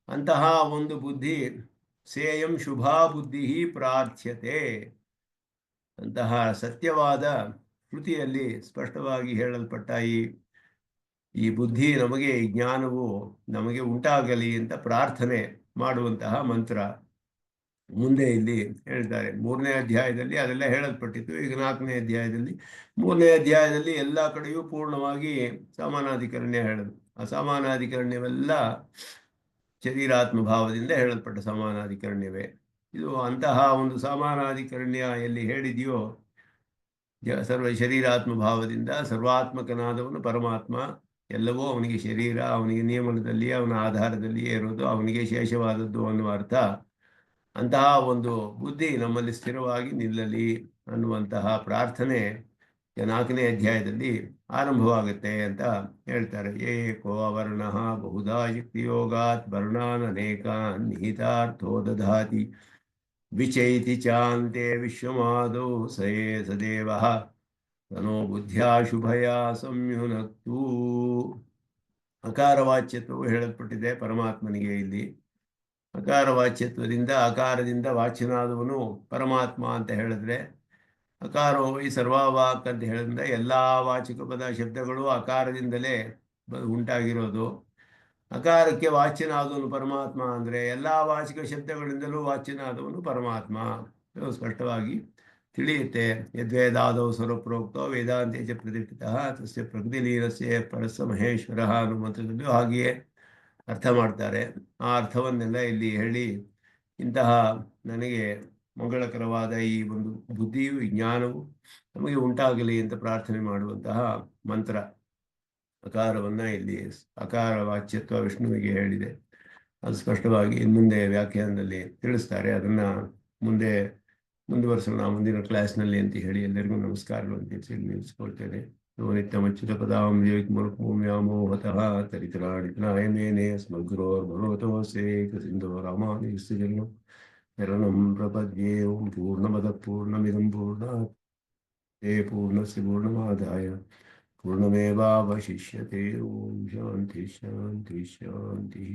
ಅಂತಹ ಒಂದು ಬುದ್ಧಿ ಸೇಯಂ ಶುಭಾ ಬುದ್ಧಿ ಪ್ರಾರ್ಥ್ಯತೆ. ಅಂತಹ ಸತ್ಯವಾದ ಶ್ರುತಿಯಲ್ಲಿ ಸ್ಪಷ್ಟವಾಗಿ ಹೇಳಲ್ಪಟ್ಟ ಈ ಬುದ್ಧಿ ನಮಗೆ, ಈ ಜ್ಞಾನವು ನಮಗೆ ಉಂಟಾಗಲಿ ಅಂತ ಪ್ರಾರ್ಥನೆ ಮಾಡುವಂತಹ ಮಂತ್ರ ಮುಂದೆ ಇಲ್ಲಿ ಹೇಳ್ತಾರೆ. ಮೂರನೇ ಅಧ್ಯಾಯದಲ್ಲಿ ಅದೆಲ್ಲ ಹೇಳಲ್ಪಟ್ಟಿತ್ತು. ಈಗ ನಾಲ್ಕನೇ ಅಧ್ಯಾಯದಲ್ಲಿ, ಮೂರನೇ ಅಧ್ಯಾಯದಲ್ಲಿ ಎಲ್ಲ ಕಡೆಯೂ ಪೂರ್ಣವಾಗಿ ಸಮಾನಾಧಿಕರಣ್ಯ ಹೇಳೋದು. ಅಸಮಾನಾಧಿಕರಣ್ಯವೆಲ್ಲ ಶರೀರಾತ್ಮಭಾವದಿಂದ ಹೇಳಲ್ಪಟ್ಟ ಸಮಾನಾಧಿಕರಣ್ಯವೇ. ಇದು ಅಂತಹ ಒಂದು ಸಮಾನಾಧಿಕರಣ್ಯ ಎಲ್ಲಿ ಹೇಳಿದೆಯೋ, ಸರ್ವ ಶರೀರಾತ್ಮಭಾವದಿಂದ ಸರ್ವಾತ್ಮಕನಾದವನು ಪರಮಾತ್ಮ, ಎಲ್ಲವೂ ಅವನಿಗೆ ಶರೀರ, ಅವನಿಗೆ ನಿಯಮನದಲ್ಲಿ ಅವನ ಆಧಾರದಲ್ಲಿಯೇ ಇರೋದು, ಅವನಿಗೆ ಶೇಷವಾದದ್ದು ಅನ್ನುವ ಅರ್ಥ. ಅಂತಹ ಒಂದು ಬುದ್ಧಿ ನಮ್ಮಲ್ಲಿ ಸ್ಥಿರವಾಗಿ ನಿಲ್ಲಲಿ ಅನ್ನುವಂತಹ ಪ್ರಾರ್ಥನೆ ನಾಲ್ಕನೇ ಅಧ್ಯಾಯದಲ್ಲಿ ಆರಂಭವಾಗುತ್ತೆ ಅಂತ ಹೇಳ್ತಾರೆ. ಏಕೋ ವರ್ಣ ಬಹುಧಾ ಯುಕ್ತಿಯೋಗಾತ್ ವರ್ಣಾನ್ ಅನೇಕಾನ್ ನಿಹಿತಾರ್ಥೋ ದಧಾತಿ ವಿಚೈತಿ ಚಾಂತೆ ವಿಶ್ವಮಾದೌ ಸಯೇ ಸದೇವಃ ತನೋ ಬುದ್ಧ್ಯಾ ಶುಭಯಾ ಸಂಯುನಕ್ತು. ಅಕಾರವಾಚ್ಯತ್ವವು ಹೇಳಲ್ಪಟ್ಟಿದೆ ಪರಮಾತ್ಮನಿಗೆ. ಇಲ್ಲಿ ಅಕಾರವಾಚ್ಯತ್ವದಿಂದ, ಅಕಾರದಿಂದ ವಾಚ್ಯನಾದವನು ಪರಮಾತ್ಮ ಅಂತ ಹೇಳಿದ್ರೆ, ಅಕಾರೋ ಈ ಸರ್ವವಾಕ್ ಅಂತ ಹೇಳಿದ್ರೆ ಎಲ್ಲ ವಾಚಿಕ ಪದ ಶಬ್ದಗಳು ಅಕಾರದಿಂದಲೇ ಉಂಟಾಗಿರೋದು. ಅಕಾರಕ್ಕೆ ವಾಚ್ಯನಾದವನು ಪರಮಾತ್ಮ ಅಂದರೆ ಎಲ್ಲ ವಾಚಿಕ ಶಬ್ದಗಳಿಂದಲೂ ವಾಚ್ಯನಾದವನು ಪರಮಾತ್ಮ. ಇದು ಸ್ಪಷ್ಟವಾಗಿ ತಿಳಿಯುತ್ತೆ. ಯದ್ವೇದಾದೌ ಸ್ವರೂಪ್ರೋಕ್ತೋ ವೇದಾಂತೆ ಚ ಪ್ರತಿಷ್ಠಿತಃ ತಸ್ಯ ಪ್ರಕೃತಿಲೀನಸ್ಯ ಪರಸ್ಸ ಮಹೇಶ್ವರ ಅನ್ನುವ ಮಂತ್ರದಲ್ಲೂ ಹಾಗೆಯೇ ಅರ್ಥ ಮಾಡ್ತಾರೆ. ಆ ಅರ್ಥವನ್ನೆಲ್ಲ ಇಲ್ಲಿ ಹೇಳಿ, ಇಂತಹ ನನಗೆ ಮಂಗಳಕರವಾದ ಈ ಒಂದು ಬುದ್ಧಿಯು, ಜ್ಞಾನವು ನಮಗೆ ಉಂಟಾಗಲಿ ಅಂತ ಪ್ರಾರ್ಥನೆ ಮಾಡುವಂತಹ ಮಂತ್ರ ಅಕಾರವನ್ನ ಇಲ್ಲಿ ಅಕಾರ ವಾಚ್ಯತ್ವ ವಿಷ್ಣುವಿಗೆ ಹೇಳಿದೆ. ಅದು ಸ್ಪಷ್ಟವಾಗಿ ಮುಂದೆ ವ್ಯಾಖ್ಯಾನದಲ್ಲಿ ತಿಳಿಸ್ತಾರೆ. ಅದನ್ನ ಮುಂದುವರಿಸೋಣ ಮುಂದಿನ ಕ್ಲಾಸ್ನಲ್ಲಿ ಅಂತ ಹೇಳಿ ಎಲ್ಲರಿಗೂ ನಮಸ್ಕಾರಗಳು ಅಂತ ನಿಲ್ಲಿಸ್ಕೊಳ್ತೇನೆ. ನಿತ್ಯಮಚ್ಯುತ ಪದಾಂ ವ್ಯಾಮೋಹತಃ ತರಿತರಾಣಿತನಾಯ ಮೇನೆ ಸ್ಮಗ್ರೋರ್ಭಗವತೋಸ್ತೆ ಸಿಂಧೋ ರಾಮಾನುಜಸ್ಯ ಜನ್ಮ ಶರಣಂ ಪ್ರಪದ್ಯೆ. ಓಂ ಪೂರ್ಣಮದ ಪೂರ್ಣಮಿದಂ ಪೂರ್ಣಾತ್ ಪೂರ್ಣಸ್ಯ ಪೂರ್ಣಮಾದಾಯ पूर्णमेवावशिष्यते. ओम शांति शांति शांति.